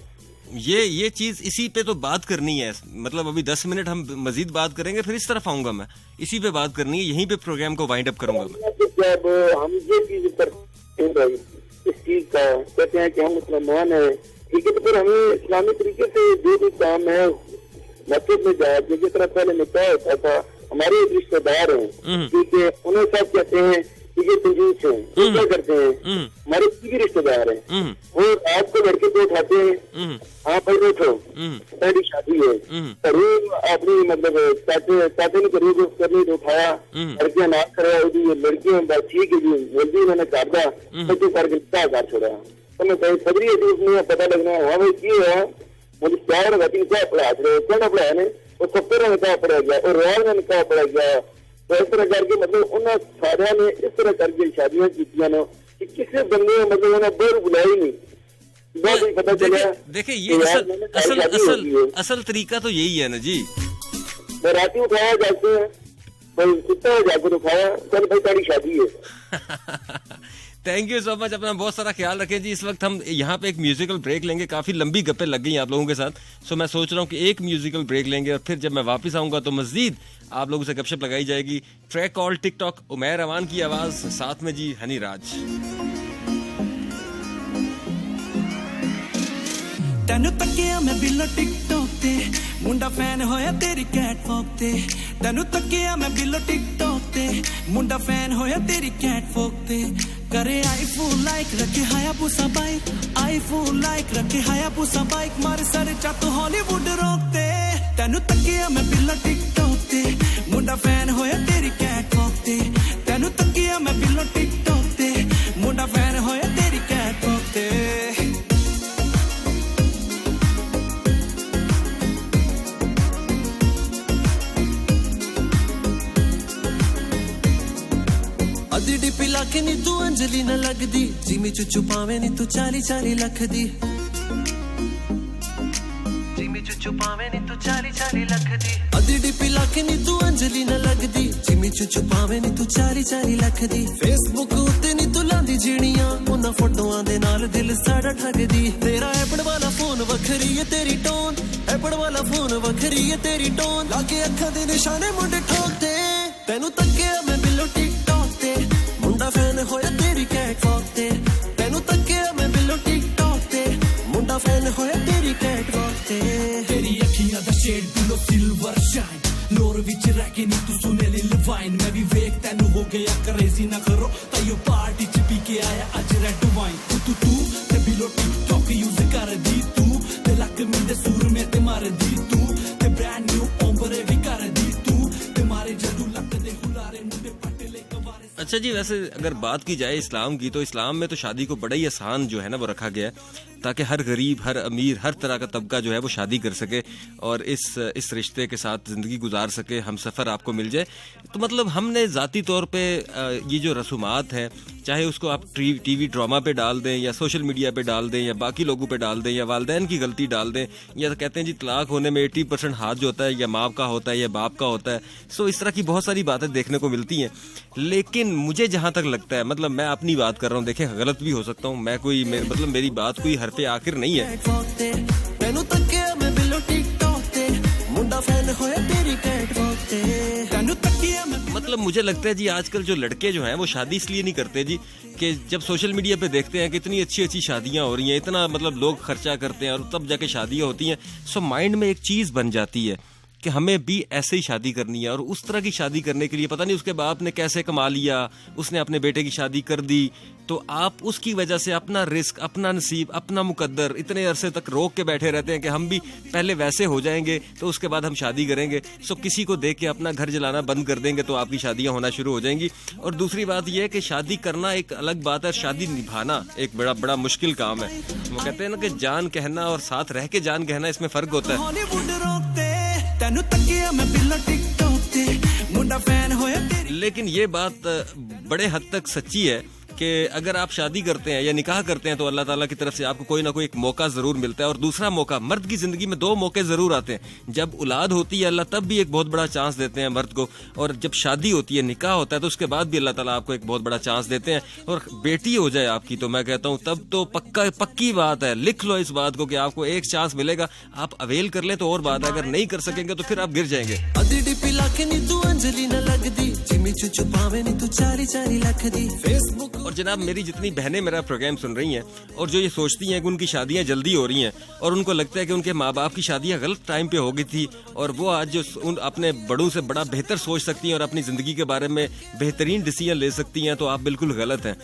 ये चीज इसी पे तो बात करनी है। मतलब अभी 10 मिनट हम मजीद बात करेंगे, फिर इस तरफ आऊंगा मैं, इसी पे बात करनी है, यहीं पे प्रोग्राम को वाइंड अप करूंगा मैं। जब हम ये चीज करते हैं इस चीज का, कहते हैं कि हम मुसलमान है, ठीक है, तो फिर हमें इस्लामी तरीके से जो भी काम है मस्जिद में जाए, जिस तरह पहले निकाह होता था, हमारे रिश्तेदार हैं, ठीक है, उन्हें सब कहते हैं ये कंजूस है, वो क्या करते हैं, हमारे भी रिश्तेदार हैं, वो रात को लड़के को उठाते हैं, हाँ भाई बैठो, पहली शादी है, करूँ अपनी मतलब चाहते नहीं करूँ जो करनी तो उठाया, लड़कियां नाच कराया, लड़कियां ठीक है जी जल्दी मैंने काटा तो करके क्या घर छोड़ा, तो मैं कहीं खबरी है उसमें पता लगना हाँ भाई की है, मुझे क्या लगा क्या पढ़ा क्या पढ़ाया ने, वो 70 में क्या पढ़ा गया और रोज में निकाह पढ़ा गया। तो इस तरह करके मतलब उन्हें सारे ने इस तरह करके शादियां की कि किसी बंदे मतलब उन्हें दूर बुलाई नहीं। पता चला देखिए ये असल तरीका तो यही है ना जी। राती उठाया जाते हैं, कुत्ता जाकर उठाया, चल भाई तारी शादी है। थैंक यू सो मच, अपना बहुत सारा ख्याल रखें जी। इस वक्त हम यहाँ पे एक म्यूजिकल ब्रेक लेंगे, काफी लंबी गप्पे लग गई आप लोगों के साथ, सो मैं सोच रहा हूँ कि एक म्यूजिकल ब्रेक लेंगे और फिर जब मैं वापस आऊंगा तो मजीद आप लोगों से गपशप लगाई जाएगी। ट्रैक कॉल टिकटॉक, उमैर अमान की आवाज, साथ में जी हनी राज। तेनू तकिया मैं बिलो टिकटॉक ते, मुंडा फैन होया तेरी कैटवॉक ते। तेनू तकिया मैं बिलो टिकटॉक ते, मुंडा फैन होया तेरी कैटवॉक ते। करे आईफोन लाइक रखे हायाबुसा बाइक, आईफोन लाइक रखे हायाबुसा बाइक, मारे सर चत हॉलीवुड रोकते। तेनू तकिया मैं बिलो टिकटॉक ते, मुंडा फैन होया तेरी कैटवॉक ते। तेनू तकिया मैं बिलो टिकटॉक ते, मुंडा फैन होया तेरी कैटवॉक ते। अदी डिपी लाके नी तू अंजलि न लगदी, जिमी चुचू पावे नी तू 40 लख दी। जिमी चुचू पावे नी तू 40 लख दी। अदी डिपी लाके नी तू अंजलि न लगदी, जिमी चुचू पावे नी तू 40 लख दी। फेसबुक उत्ते नी तू लांदी जीणियां, उन्हां फोटोआं दे नाल दिल साड़ा ठगदी। तेरा एप्पल वाला फोन वखरी है तेरी टोन, एप्पल वाला ਹੁਣ ਵੱਖਰੀ ਹੈ ਤੇਰੀ ਟੋਨ ਲਾਗੇ ਅੱਖਾਂ ਦੇ ਨਿਸ਼ਾਨੇ ਮੁੰਡੇ ਠੋਕਦੇ ਤੈਨੂੰ ਤੱਕਿਆ ਮੈਂ ਬਿੱਲੋ ਟਿਕਟੌਕ ਤੇ ਮੁੰਡਾ ਫੈਨ ਹੋਇਆ ਤੇਰੀ ਕੈਟਵੌਕ ਤੇ ਤੈਨੂੰ ਤੱਕਿਆ ਮੈਂ ਬਿੱਲੋ ਟਿਕਟੌਕ ਤੇ ਮੁੰਡਾ ਫੈਨ ਹੋਇਆ ਤੇਰੀ ਕੈਟਵੌਕ ਤੇ ਤੇਰੀ ਅੱਖੀਆਂ ਦਾ ਸ਼ੇਡ ਬਿੱਲੋ ਸਿਲਵਰ ਸ਼ਾਈਨ ਲੋਰ ਵਿੱਚ ਰਹਿ ਕੇ ਨੀ ਤੂੰ ਸੁਨੇ ਲਿਲ ਵਾਈਨ ਮੈਂ ਵੀ ਵੇਖ ਤੈਨੂੰ ਹੋ ਗਿਆ ਕਰੇਜ਼ੀ ਨਾ ਕਰੋ ਤਾਈਓ ਪਾਰਟੀ ਚ ਪੀ ਕੇ ਆਇਆ ਅੱਜ ਰੈਡ ਵਾਈਨ ਤੂੰ ਤੇ ਬਿੱਲੋ ਟਿਕਟੌਕ ਯੂਜ਼ ਕਰਦੀ ਤੂੰ ਤੇ ਲੱਕ ਮਿੰਦੇ ਸੂਰ ਮੇ ਤੇ ਮਾਰਦੀ ਤੂੰ ਤੇ ਬ੍ਰਾਂਡ ਨਿਊ ਓਂਬਰੇ ਵੀ ਕਰਦੀ ਤੂੰ ਤੇ ਮਾਰੇ ਜਦੂ ਲੱਕ ਦੇ ਹੁਲਾਰੇ ਮੁੰਡੇ ਪੱਟੇ ਲੈ ਕਵਾਰੇ। अच्छा जी, वैसे अगर बात की जाए इस्लाम की, तो इस्लाम में तो शादी को बड़ा ही आसान जो है ना वो रखा गया है ताकि हर गरीब, हर अमीर, हर तरह का तबका जो है वो शादी कर सके और इस रिश्ते के साथ ज़िंदगी गुजार सके, हम सफ़र आपको मिल जाए। तो मतलब हमने ज़ाती तौर पे ये जो रसूमात हैं, चाहे उसको आप टीवी ड्रामा पे डाल दें या सोशल मीडिया पे डाल दें या बाकी लोगों पे डाल दें या वालिदैन की गलती डाल दें, या तो कहते हैं जी तलाक होने में 80% हाथ जो होता है या माँ का होता है या बाप का होता है। सो इस तरह की बहुत सारी बातें देखने को मिलती हैं। लेकिन मुझे जहाँ तक लगता है, मतलब मैं अपनी बात कर रहा हूँ, देखें गलत भी हो सकता हूँ, मैं कोई मतलब मेरी बात कोई हरफे आखिर नहीं है। मतलब मुझे लगता है जी आजकल जो लड़के जो हैं वो शादी इसलिए नहीं करते जी कि जब सोशल मीडिया पे देखते हैं कि इतनी अच्छी अच्छी शादियां हो रही हैं, इतना मतलब लोग खर्चा करते हैं और तब जाके शादियां होती हैं, सो माइंड में एक चीज़ बन जाती है कि हमें भी ऐसे ही शादी करनी है। और उस तरह की शादी करने के लिए पता नहीं उसके बाप ने कैसे कमा लिया, उसने अपने बेटे की शादी कर दी, तो आप उसकी वजह से अपना रिस्क, अपना नसीब, अपना मुकद्दर इतने अरसे तक रोक के बैठे रहते हैं कि हम भी पहले वैसे हो जाएंगे तो उसके बाद हम शादी करेंगे। सो किसी को देख के अपना घर जलाना बंद कर देंगे तो आपकी शादियां होना शुरू हो जाएंगी। और दूसरी बात यह है कि शादी करना एक अलग बात है, शादी निभाना एक बड़ा बड़ा मुश्किल काम है। वो कहते हैं ना कि जान कहना और साथ रह के जान कहना, इसमें फ़र्क होता है। लेकिन ये बात बड़े हद तक सच्ची है कि अगर आप शादी करते हैं या निकाह करते हैं तो अल्लाह ताला की तरफ से आपको कोई ना कोई एक मौका ज़रूर मिलता है। और दूसरा मौका, मर्द की ज़िंदगी में 2 मौके ज़रूर आते हैं। जब औलाद होती है अल्लाह तब भी एक बहुत बड़ा चांस देते हैं मर्द को, और जब शादी होती है, निकाह होता है, तो उसके बाद भी अल्लाह ताला आपको एक बहुत बड़ा चांस देते हैं। और बेटी हो जाए आपकी तो मैं कहता हूँ तब तो पक्की बात है, लिख लो इस बात को कि आपको एक चांस मिलेगा, आप अवेल कर लें तो और बात है, अगर नहीं कर सकेंगे तो फिर आप गिर जाएंगे। और जनाब मेरी जितनी बहनें मेरा प्रोग्राम सुन रही हैं और जो ये सोचती हैं कि उनकी शादियां जल्दी हो रही हैं और उनको लगता है कि उनके माँ बाप की शादियां गलत टाइम पे हो गई थी और वो आज जो अपने बड़ों से बड़ा बेहतर सोच सकती हैं और अपनी ज़िंदगी के बारे में बेहतरीन डिसीजन ले सकती हैं, तो आप बिल्कुल गलत हैं।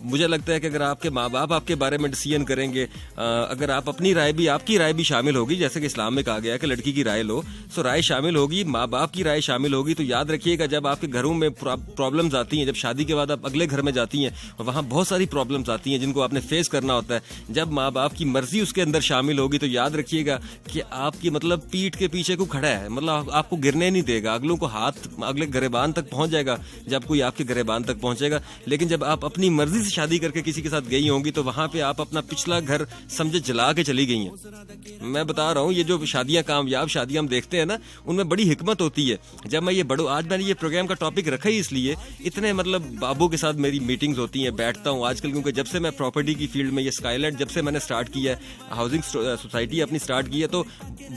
मुझे लगता है कि अगर आपके माँ बाप आपके बारे में डिसीजन करेंगे, अगर आप अपनी आपकी राय भी शामिल होगी, जैसे कि इस्लाम में कहा गया है कि लड़की की राय लो, सो राय शामिल होगी, माँ बाप की राय शामिल होगी, तो याद रखिएगा जब आपके घरों में प्रॉब्लम्स आती हैं, जब शादी के बाद आप अगले घर में जाती हैं और वहाँ बहुत सारी प्रॉब्लम्स आती हैं जिनको आपने फेस करना होता है, जब माँ बाप की मर्जी उसके अंदर शामिल होगी तो याद रखिएगा कि आपकी मतलब पीठ के पीछे को खड़ा है, मतलब आपको गिरने नहीं देगा, अगलों को हाथ अगले गिरेबान तक पहुँच जाएगा जब कोई आपके गिरेबान तक पहुँचेगा। लेकिन जब आप अपनी मर्जी से शादी करके किसी के साथ गई होंगी तो वहां पे आप अपना पिछला घर समझे जला के चली गई हैं। मैं बता रहा हूँ ये जो शादियां, कामयाब शादियां हम देखते हैं ना, उनमें बड़ी हिकमत होती है। जब मैं ये आज मैंने ये प्रोग्राम का टॉपिक रखा ही इसलिए, इतने मतलब बाबू के साथ मेरी मीटिंग्स होती हैं, बैठता हूँ आजकल, क्योंकि जब से मैं प्रॉपर्टी की फील्ड में, ये स्काईलैंड जब से मैंने स्टार्ट किया है, हाउसिंग सोसाइटी अपनी स्टार्ट की है, तो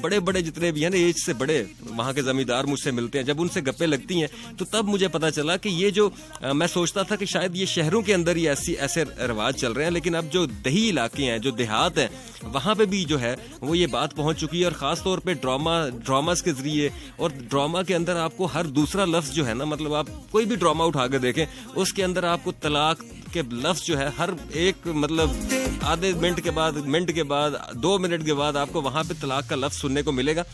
बड़े बड़े जितने भी हैं ना एज से बड़े वहाँ के जमींदार मुझसे मिलते हैं, जब उनसे गप्पे लगती हैं तो तब मुझे पता चला कि ये जो मैं सोचता था कि शायद ये शहरों के अंदर ही ऐसे रिवाज चल रहे हैं, लेकिन अब जो दही इलाके हैं, जो देहात हैं, वहाँ पे भी जो है वो ये बात पहुँच चुकी है। और ख़ास तौर पे ड्रामास के ज़रिए, और ड्रामा के अंदर आपको हर दूसरा लफ्ज़ जो है ना, मतलब आप कोई भी ड्रामा उठा कर देखें उसके अंदर आपको तलाक के लफ्ज़ जो है हर एक मतलब आधे मिनट के बाद 2 मिनट के बाद आपको वहाँ पे तलाक का लफ्ज़ सुनने को मिलेगा।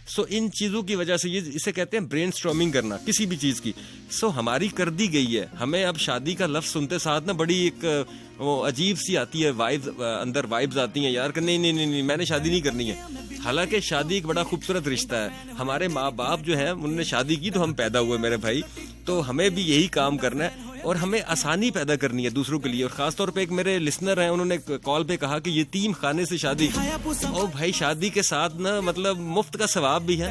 सो इन चीज़ों की वजह से इसे कहते हैं ब्रेनस्टॉर्मिंग करना किसी भी चीज़ की। सो हमारी कर दी गई है, हमें अब शादी का लफ्ज़ सुनते साथ ना बड़ी एक वो अजीब सी आती है वाइब्स, अंदर वाइब्स आती हैं यार कि नहीं मैंने शादी नहीं करनी है। हालांकि शादी एक बड़ा खूबसूरत रिश्ता है। हमारे माँ बाप जो हैं उन्होंने शादी की तो हम पैदा हुए मेरे भाई, तो हमें भी यही काम करना है और हमें आसानी पैदा करनी है दूसरों के लिए। और ख़ास तौर पे एक मेरे लिसनर हैं, उन्होंने कॉल पे कहा कि यतीम खाने से शादी, और भाई शादी के साथ ना मतलब मुफ्त का सवाब भी है।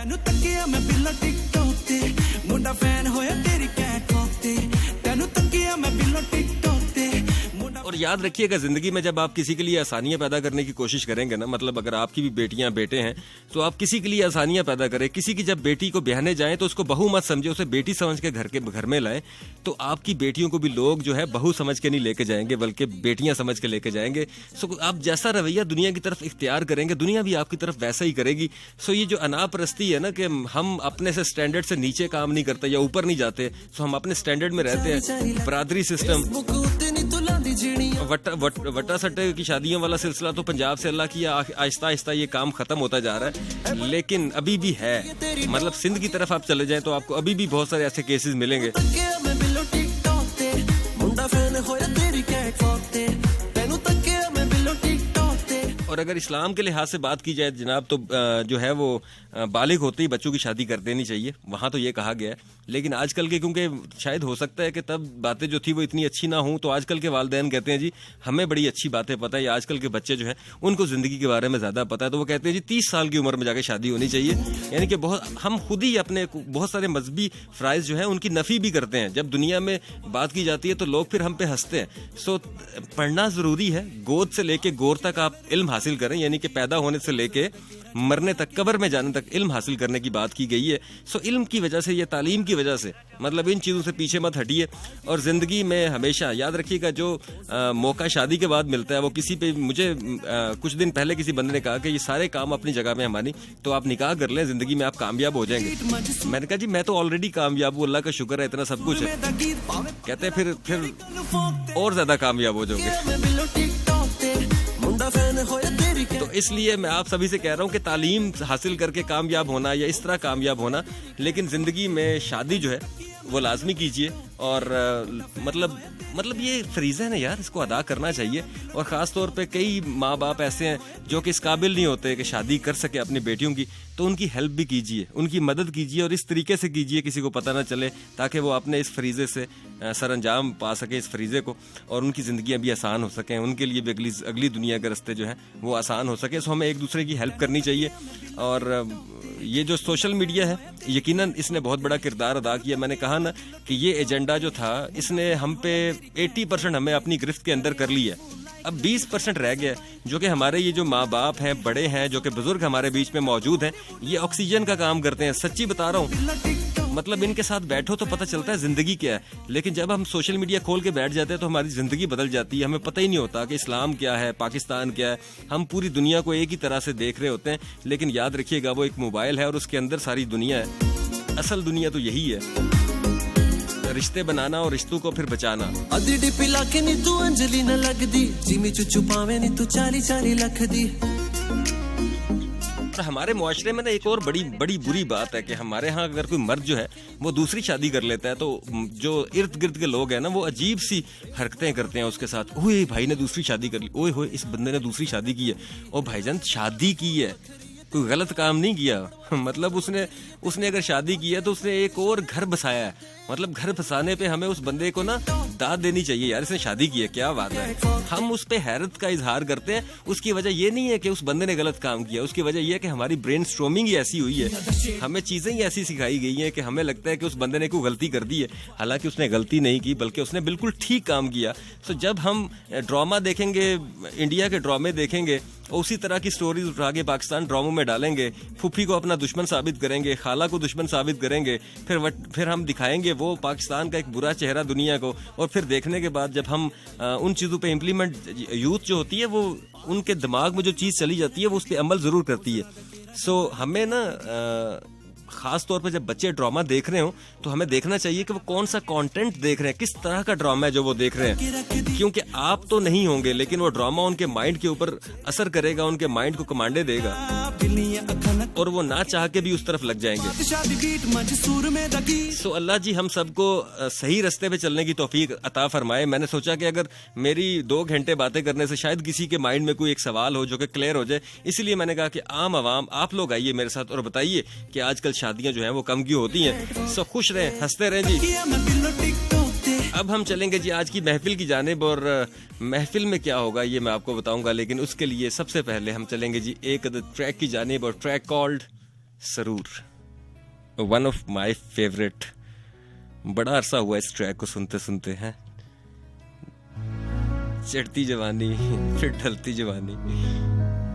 और याद रखिएगा, जिंदगी में जब आप किसी के लिए आसानियां पैदा करने की कोशिश करेंगे ना, मतलब अगर आपकी भी बेटियां बेटे हैं तो आप किसी के लिए आसानियां पैदा करें। किसी की जब बेटी को ब्याहने जाएं तो उसको बहू मत समझे, उसे बेटी समझ के घर में लाएं। तो आपकी बेटियों को भी लोग जो है बहू समझ के नहीं लेके जाएंगे, बल्कि बेटियां समझ के लेके जाएंगे। सो आप जैसा रवैया दुनिया की तरफ इख्तियार करेंगे, दुनिया भी आपकी तरफ वैसा ही करेगी। सो ये जो अनापरस्ती है ना कि हम अपने से स्टैंडर्ड से नीचे काम नहीं करते या ऊपर नहीं जाते, सो हम अपने स्टैंडर्ड में रहते हैं। बरादरी सिस्टम, वट्टा सट्टे की शादियों वाला सिलसिला तो पंजाब से अल्लाह की आहिस्ता आहिस्ता ये काम खत्म होता जा रहा है, लेकिन अभी भी है। मतलब सिंध की तरफ आप चले जाएं तो आपको अभी भी बहुत सारे ऐसे केसेस मिलेंगे। और अगर इस्लाम के लिहाज से बात की जाए जनाब, तो जो है वो बालिग होते ही बच्चों की शादी कर देनी चाहिए, वहाँ तो ये कहा गया है। लेकिन आजकल के, क्योंकि शायद हो सकता है कि तब बातें जो थी वो इतनी अच्छी ना हों, तो आजकल के वालिदैन कहते हैं जी हमें बड़ी अच्छी बातें पता है, या आजकल के बच्चे जो हैं उनको ज़िंदगी के बारे में ज़्यादा पता है, तो वो कहते हैं जी 30 साल की उम्र में जाके शादी होनी चाहिए। यानी कि हम खुद ही अपने बहुत सारे मजहबी फ़राइज़ जो हैं उनकी नफ़ी भी करते हैं। जब दुनिया में बात की जाती है तो लोग फिर हम पे हंसते हैं। सो पढ़ना ज़रूरी है, गोद से लेके गोर तक आप इल्म हासिल करें, यानी कि पैदा होने से लेके मरने तक, कब्र में जाने तक इल्म हासिल करने की बात की गई है। सो इल्म की वजह से या तालीम की वजह से, मतलब इन चीज़ों से पीछे मत हटिए। और ज़िंदगी में हमेशा याद रखिएगा, जो मौका शादी के बाद मिलता है वो किसी पे, मुझे कुछ दिन पहले किसी बंदे ने कहा कि ये सारे काम अपनी जगह में हमारी, तो आप निकाह कर लें, ज़िंदगी में आप कामयाब हो जाएंगे। मैंने कहा जी मैं तो ऑलरेडी कामयाब हूँ, अल्लाह का शुक्र है, इतना सब कुछ है। कहते हैं फिर और ज़्यादा कामयाब हो जाओगे। तो इसलिए मैं आप सभी से कह रहा हूँ कि तालीम हासिल करके कामयाब होना या इस तरह कामयाब होना, लेकिन ज़िंदगी में शादी जो है वो लाजमी कीजिए। और मतलब ये फरीज़ा है ना यार, इसको अदा करना चाहिए। और ख़ास तौर पे कई माँ बाप ऐसे हैं जो कि इस काबिल नहीं होते कि शादी कर सके अपनी बेटियों की, तो उनकी हेल्प भी कीजिए, उनकी मदद कीजिए, और इस तरीके से कीजिए किसी को पता ना चले, ताकि वो अपने इस फरीज़े से सरअंजाम पा सके, इस फरीज़े को, और उनकी ज़िंदगियाँ भी आसान हो सकें, उनके लिए भी अगली दुनिया के रास्ते जो हैं वो आसान हो सके। सो हमें एक दूसरे की हेल्प करनी चाहिए। और ये जो सोशल मीडिया है, यकीनन इसने बहुत बड़ा किरदार अदा किया। मैंने कहा ना कि ये एजेंडा जो था, इसने हम पे 80% हमें अपनी गिरफ्त के अंदर कर लिया। अब 20% रह गया, जो कि हमारे ये जो माँ बाप हैं, बड़े हैं, जो कि बुजुर्ग हमारे बीच में मौजूद हैं, ये ऑक्सीजन का काम करते हैं। सच्ची बता रहा हूँ, मतलब इनके साथ बैठो तो पता चलता है ज़िंदगी क्या है। लेकिन जब हम सोशल मीडिया खोल के बैठ जाते हैं तो हमारी ज़िंदगी बदल जाती है। हमें पता ही नहीं होता कि इस्लाम क्या है, पाकिस्तान क्या है। हम पूरी दुनिया को एक ही तरह से देख रहे होते हैं, लेकिन याद रखिएगा वो एक मोबाइल है और उसके अंदर सारी दुनिया है। असल दुनिया तो यही है, रिश्ते बनाना और रिश्तों को फिर बचाना। अधी डिपी लाके नी तू अंजलि न लगदी, जिमी चुचू पावे नी तू 40 लाख दी। हमारे मुआशरे में ना एक और बड़ी बुरी बात है कि हमारे यहाँ अगर कोई मर्द जो है वो दूसरी शादी कर लेता है, तो जो इर्द गिर्द के लोग हैं ना वो अजीब सी हरकतें करते हैं उसके साथ। ओए भाई ने दूसरी शादी कर ली, ओए होए इस बंदे ने दूसरी शादी की है। ओ भाईजान शादी की है, कोई गलत काम नहीं किया। मतलब उसने अगर शादी की है तो उसने एक और घर बसाया है। मतलब घर बसाने पे हमें उस बंदे को ना दाद देनी चाहिए, यार इसने शादी की है, क्या बात है। हम उस पे हैरत का इजहार करते हैं। उसकी वजह ये नहीं है कि उस बंदे ने गलत काम किया, उसकी वजह ये है कि हमारी ब्रेन स्ट्रोमिंग ही ऐसी हुई है, हमें चीजें ही ऐसी सिखाई गई हैं कि हमें लगता है कि उस बंदे ने कोई गलती कर दी है। हालांकि उसने गलती नहीं की, बल्कि उसने बिल्कुल ठीक काम किया। तो जब हम ड्रामा देखेंगे, इंडिया के ड्रामे देखेंगे, और उसी तरह की स्टोरीज उठा के पाकिस्तान ड्रामों में डालेंगे, फूफी को अपना दुश्मन साबित करेंगे, खाला को दुश्मन साबित करेंगे, फिर हम दिखाएंगे वो पाकिस्तान का एक बुरा चेहरा दुनिया को। और फिर देखने के बाद जब हम उन चीज़ों पे इम्प्लीमेंट, यूथ जो होती है वो उनके दिमाग में जो चीज़ चली जाती है वो उस पर अमल ज़रूर करती है। सो हमें ना खास तौर पे जब बच्चे ड्रामा देख रहे हो तो हमें देखना चाहिए कि वो कौन सा कंटेंट देख रहे हैं, किस तरह का ड्रामा है जो वो देख रहे हैं। क्योंकि आप तो नहीं होंगे, लेकिन वो ड्रामा उनके माइंड के ऊपर असर करेगा, उनके माइंड को कमांडे देगा, और वो ना चाह के भी उस तरफ लग जाएंगे। सो अल्लाह जी हम सबको सही रास्ते पे चलने की तौफीक अता फरमाए। मैंने सोचा कि अगर मेरी 2 घंटे बातें करने से शायद किसी के माइंड में कोई एक सवाल हो जो कि क्लियर हो जाए, इसलिए मैंने कहा कि आम आवाम आप लोग आइए मेरे साथ और बताइए कि आजकल शादियां जो हैं वो कम क्यों होती हैं। सो खुश रहें, हंसते रहें जी। अब हम चलेंगे जी आज की महफिल की जानिब, और महफिल में क्या होगा ये मैं आपको बताऊंगा, लेकिन उसके लिए सबसे पहले हम चलेंगे जी एक ट्रैक की जानिब, और track called सरूर, one of my favourite. बड़ा अरसा हुआ इस ट्रैक को सुनते सुनते हैं। चढ़ती जवानी फिर ढलती जवानी।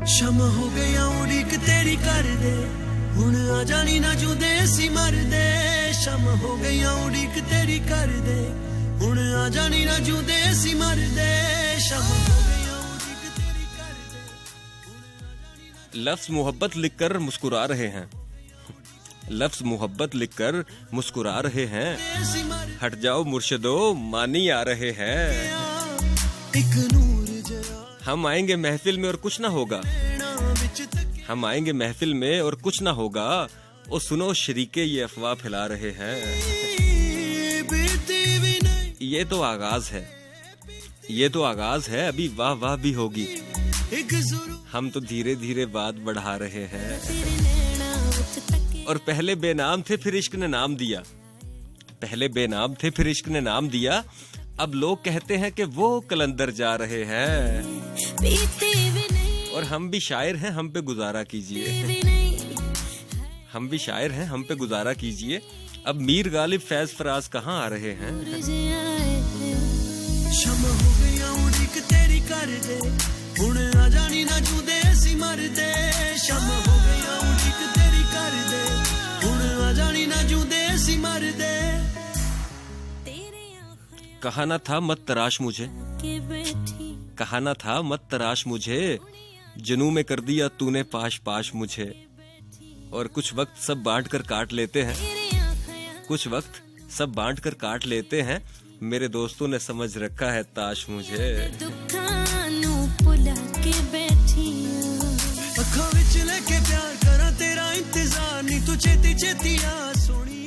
शम हो गया उड़ीक तेरी कर दे, हुण आ जानी ना जुदे सी मर दे। शम हो गया उड़ीक तेरी कर दे, हुण आ जानी ना जुदे सी मर दे। शम हो गया उड़ीक तेरी कर दे। लफ्ज मोहब्बत लिखकर मुस्कुरा रहे हैं, लफ्ज मोहब्बत लिखकर मुस्कुरा रहे हैं। हट जाओ मुर्शिदो मानी आ रहे हैं। एक नूर जरा हम आएंगे महफिल में और कुछ ना होगा, हम आएंगे महफिल में और कुछ ना होगा। ओ सुनो शरीके ये अफवाह फैला रहे हैं। ये तो आगाज है, ये तो आगाज है, अभी वाह वाह भी होगी। हम तो धीरे धीरे बात बढ़ा रहे हैं। और पहले बेनाम थे फिर इश्क ने नाम दिया, पहले बेनाम थे फिर इश्क ने नाम दिया। अब लोग कहते हैं कि वो कलंदर जा रहे हैं। और हम भी शायर हैं, हम पे गुजारा कीजिए, हम भी शायर हैं, हम पे गुजारा कीजिए। अब मीर गालिब फैज फराज कहाँ आ रहे हैं। शम हो गया उड़ीक तेरी कर दे, हुण आ जानी ना जुदे सी मर दे। शम हो गया उड़ीक तेरी कर दे, हुण आ जानी ना जुदे सी मर दे। कहा ना था मत तराश मुझे, कहा ना था मत तराश मुझे। जनू में कर दिया तूने पाश पाश मुझे। और कुछ वक्त सब बांट कर काट लेते हैं, कुछ वक्त सब बांट कर काट लेते हैं। मेरे दोस्तों ने समझ रखा है ताश मुझे।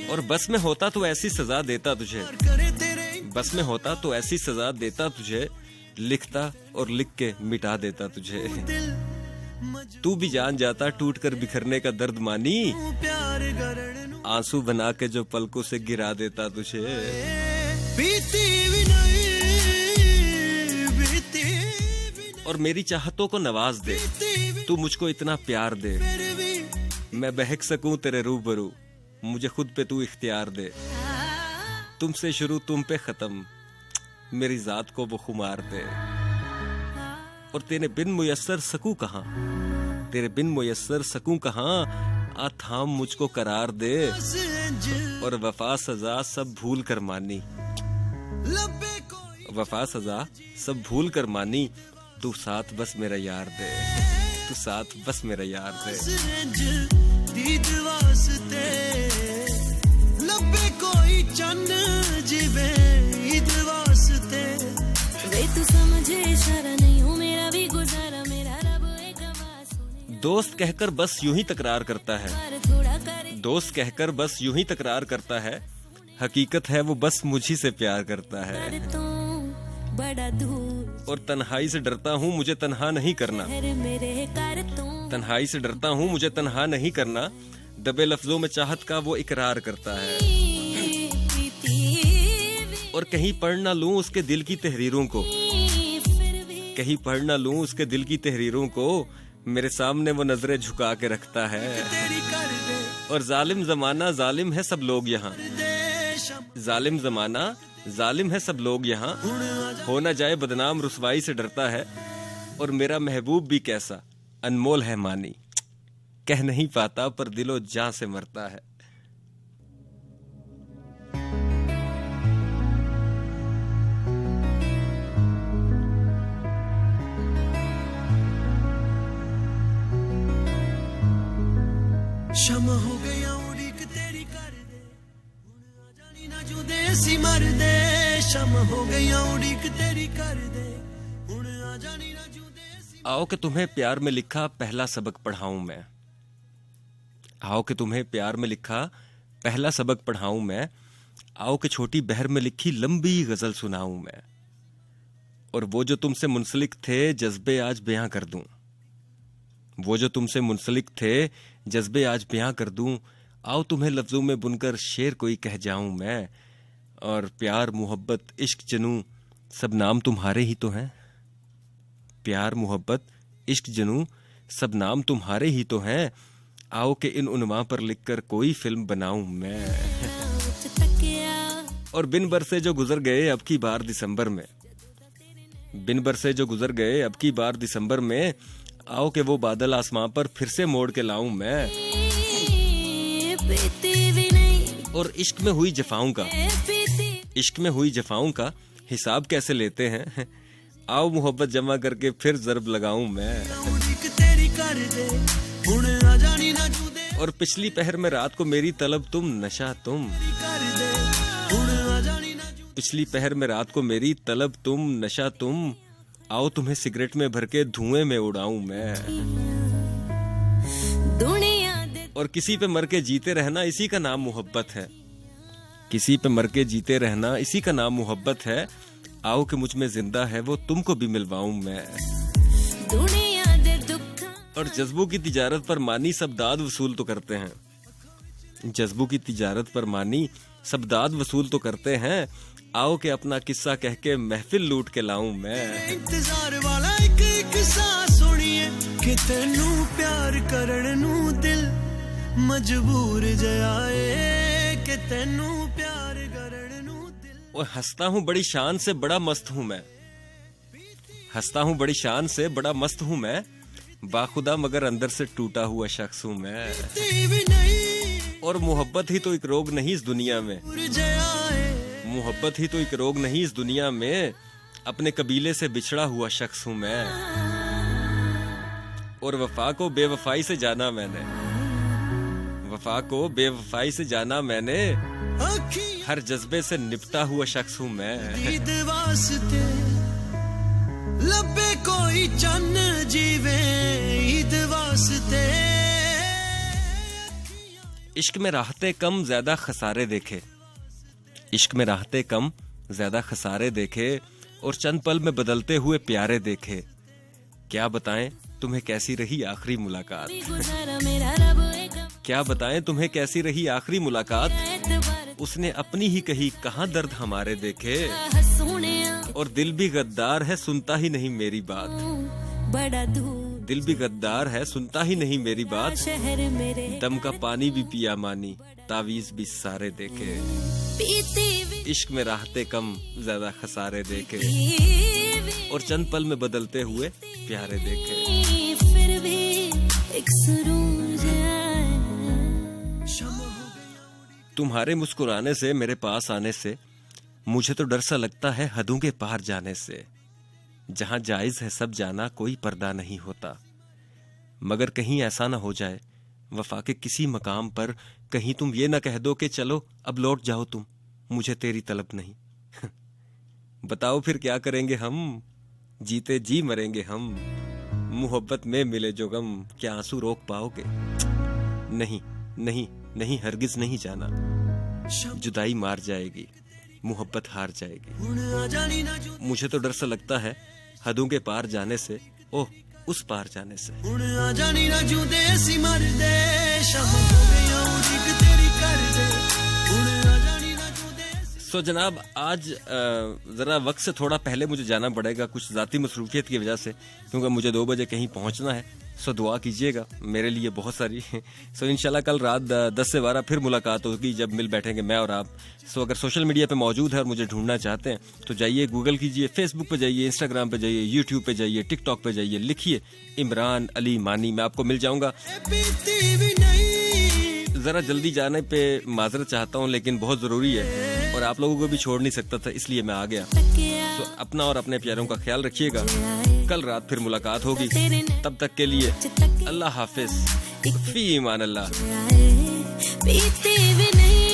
और बस में होता तो ऐसी सजा देता तुझे, बस में होता तो ऐसी सजा देता तुझे। लिखता और लिख के मिटा देता तुझे। तू भी जान जाता टूट कर बिखरने का दर्द मानी। आंसू बना के जो पलकों से गिरा देता तुझे। और मेरी चाहतों को नवाज दे, तू मुझको इतना प्यार दे। मैं बहक सकूं तेरे रूबरू, मुझे खुद पे तू इख्तियार दे। तुमसे शुरू तुम पे खत्म, मेरी जात को वो खुमार दे। और तेरे बिन मुयस्सर सकूं कहां, तेरे बिन मुयस्सर सकूं कहां। आ थाम मुझको करार दे। और वफा सजा सब भूल कर मानी, वफा सजा सब भूल कर मानी। तू साथ बस मेरा यार दे, तू साथ बस मेरा यार दे। लबे कोई चंद जिवे ईद वास्ते। वे तू समझे इशारा नहीं हूँ मेरा भी गुजारा। मेरा रब एक आवाज़। दोस्त कहकर बस यूं ही तकरार करता है, दोस्त कहकर बस यूं ही तकरार करता है। हकीकत है वो बस मुझी से प्यार करता है। और तन्हाई से डरता हूँ मुझे तन्हा नहीं करना, तन्हाई से डरता हूँ मुझे तन्हा नहीं करना। दबे लफ्जों में चाहत का वो इकरार करता है। और कहीं पढ़ ना लूं उसके दिल की तहरीरों को, कहीं पढ़ ना लूं उसके दिल की तहरीरों को। मेरे सामने वो नजरें झुका के रखता है। और जालिम जमाना जालिम है सब लोग यहाँ, जालिम जमाना जालिम है सब लोग यहाँ। हो ना जाए बदनाम रुसवाई से डरता है। और मेरा महबूब भी कैसा अनमोल है मानी। कह नहीं पाता पर दिलो जान से मरता है। शम हो गया उड़ीक तेरी कर दे, हुण आ जानी ना जुदे सी मर दे। शम हो गया उड़ीक तेरी कर दे, हुण आ जानी ना जुदे सी। आओ कि तुम्हें प्यार में लिखा पहला सबक पढ़ाऊं मैं, आओ कि तुम्हें प्यार में लिखा पहला सबक पढ़ाऊं मैं। आओ कि छोटी बहर में लिखी लंबी गजल सुनाऊं मैं। और वो जो तुमसे मुंसलिक थे जज्बे आज बयां कर दूं, वो जो तुमसे मुंसलिक थे जज्बे आज बयां कर दूं। आओ तुम्हें लफ्जों में बुनकर शेर कोई कह जाऊं मैं। और प्यार मोहब्बत इश्क जनू सब नाम तुम्हारे ही तो हैं। प्यार मोहब्बत इश्क जनू सब नाम तुम्हारे ही तो हैं। आओ के इन उन्वा पर लिखकर कोई फिल्म बनाऊं मैं। और बिन बरसे जो गुजर गए अब की बार दिसंबर में, बिन बरसे जो गुजर गए अब की बार दिसंबर में, आओ के वो बादल आसमां पर फिर से मोड़ के लाऊं मैं। और इश्क में हुई जफाओं का, इश्क में हुई जफाओं का हिसाब कैसे लेते हैं, आओ मोहब्बत जमा करके फिर ज़रब लगाऊं मैं। और पिछली पहर में रात को मेरी तलब तुम, नशा तुम, पिछली पहर में रात को मेरी तलब तुम, नशा तुम, आओ तुम्हें सिगरेट में भर के धुएं में उड़ाऊं मैं। और किसी पे मर के जीते रहना इसी का नाम मोहब्बत है, किसी पे मर के जीते रहना इसी का नाम मोहब्बत है, आओ कि मुझ में जिंदा है वो तुमको भी मिलवाऊं मैं। और जज्बों की तिजारत पर मानी सब दाद वसूल तो करते हैं, जज्बों की तिजारत पर मानी सब दाद वसूल तो करते हैं, आओ के अपना किस्सा कह के महफिल लूट के लाऊं मैं। इंतजार वाला एक सा सुनिए कि तेनू प्यार करन नू दिल मजबूर जाए, कि तेनू प्यार करन नू दिल। और हंसता हूँ बड़ी शान से बड़ा मस्त हूँ मैं, हंसता हूँ बड़ी शान से बड़ा मस्त हूँ मैं, बाखुदा मगर अंदर से टूटा हुआ शख्स हूँ मैं। और मोहब्बत ही तो एक रोग नहीं इस दुनिया में, मोहब्बत ही तो एक रोग नहीं इस दुनिया में, अपने कबीले से बिछड़ा हुआ शख्स हूँ मैं। और वफा को बेवफाई से जाना मैंने, वफा को बेवफाई से जाना मैंने, हर जज्बे से निपटा हुआ शख्स हूँ मैं। लबे कोई चन्न जीवे ईद वास्ते। इश्क में राहते कम ज्यादा खसारे देखे, इश्क में राहते कम ज्यादा खसारे देखे, और चंद पल में बदलते हुए प्यारे देखे, क्या बताएं तुम्हें कैसी रही आखिरी मुलाकात, क्या बताएं तुम्हें कैसी रही आखिरी मुलाकात, उसने अपनी ही कही कहाँ दर्द हमारे देखे, और दिल भी गद्दार है सुनता ही नहीं मेरी बात, दिल भी गद्दार है सुनता ही नहीं मेरी बात, दम का पानी भी पिया मानी तावीज भी सारे देखे, इश्क में राहते कम ज्यादा खसारे देखे, और चंद पल में बदलते हुए प्यारे देखे। फिर भी एक सुरूर तुम्हारे मुस्कुराने से मेरे पास आने से मुझे तो डर सा लगता है हदों के पार जाने से, जहां जायज है सब जाना कोई पर्दा नहीं होता, मगर कहीं ऐसा ना हो जाए वफा के किसी मकाम पर कहीं तुम ये ना कह दो कि चलो अब लौट जाओ तुम, मुझे तेरी तलब नहीं। बताओ फिर क्या करेंगे हम, जीते जी मरेंगे हम, मोहब्बत में मिले जो गम क्या आंसू रोक पाओगे, नहीं नहीं नहीं हरगिज नहीं जाना, जुदाई मार जाएगी मोहब्बत हार जाएगी, मुझे तो डर सा लगता है हदों के पार जाने से, ओह उस पार जाने से। सो जनाब आज जरा वक्त से थोड़ा पहले मुझे जाना पड़ेगा कुछ ज़ाती मसरूफियत की वजह से, क्योंकि मुझे 2 बजे कहीं पहुंचना है, सो दुआ कीजिएगा मेरे लिए बहुत सारी। सो इंशाल्लाह कल रात 10 से 12 फिर मुलाकात होगी जब मिल बैठेंगे मैं और आप। सो अगर सोशल मीडिया पे मौजूद है और मुझे ढूंढना चाहते हैं तो जाइए गूगल कीजिए, फेसबुक पे जाइए, इंस्टाग्राम पे जाइए, यूट्यूब पे जाइए, टिकटॉक पे जाइए, लिखिए इमरान अली मानी, मैं आपको मिल जाऊंगा। जरा जल्दी जाने पे माजरत चाहता हूँ लेकिन बहुत जरूरी है और आप लोगों को भी छोड़ नहीं सकता था, इसलिए मैं आ गया। तो अपना और अपने प्यारों का ख्याल रखिएगा, कल रात फिर मुलाकात होगी, तब तक के लिए अल्लाह हाफिज, फी ईमान अल्लाह। पीते भी नहीं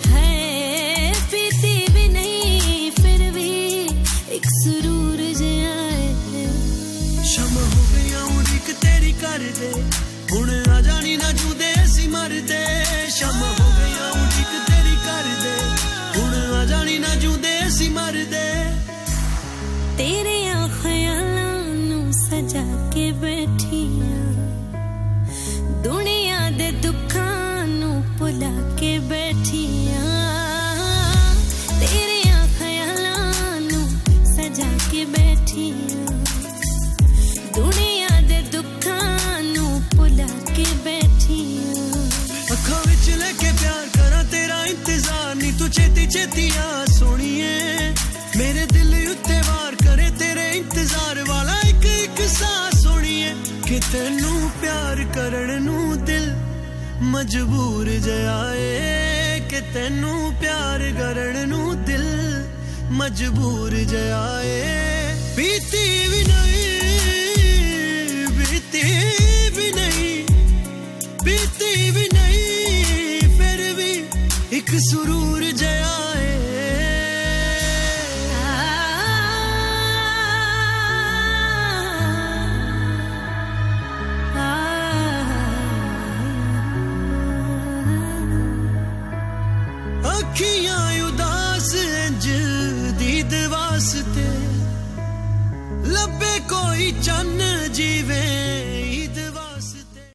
है, पीते भी नहीं, फिर भी एक सुरूर जाए। शम हो गया उड़ीक तेरी कर दे, हुण आ जानी ना जूदे असी मर दे। शम हो गया उड़ीक तेरी कर दे, हुण आ जानी ना जूदे असी मर दे। तेरे ख्यालां नू सजा के बैठियां, दुनिया दे दुखां नू भुला के बैठियां, तेरे ख्यालां नू सजा के बैठियां, दुनिया दे दुखां नू भुला के बैठियां। अखां विच लेके प्यार करा तेरा इंतजार, नी तू छेती छेती आ सोनिए। प्यार करन नू दिल मजबूर जयाए कि तैनू प्यार करन नू दिल मजबूर जयाए बीती भी नहीं बीती भी नहीं बीती भी नहीं फिर भी एक सुरूर जया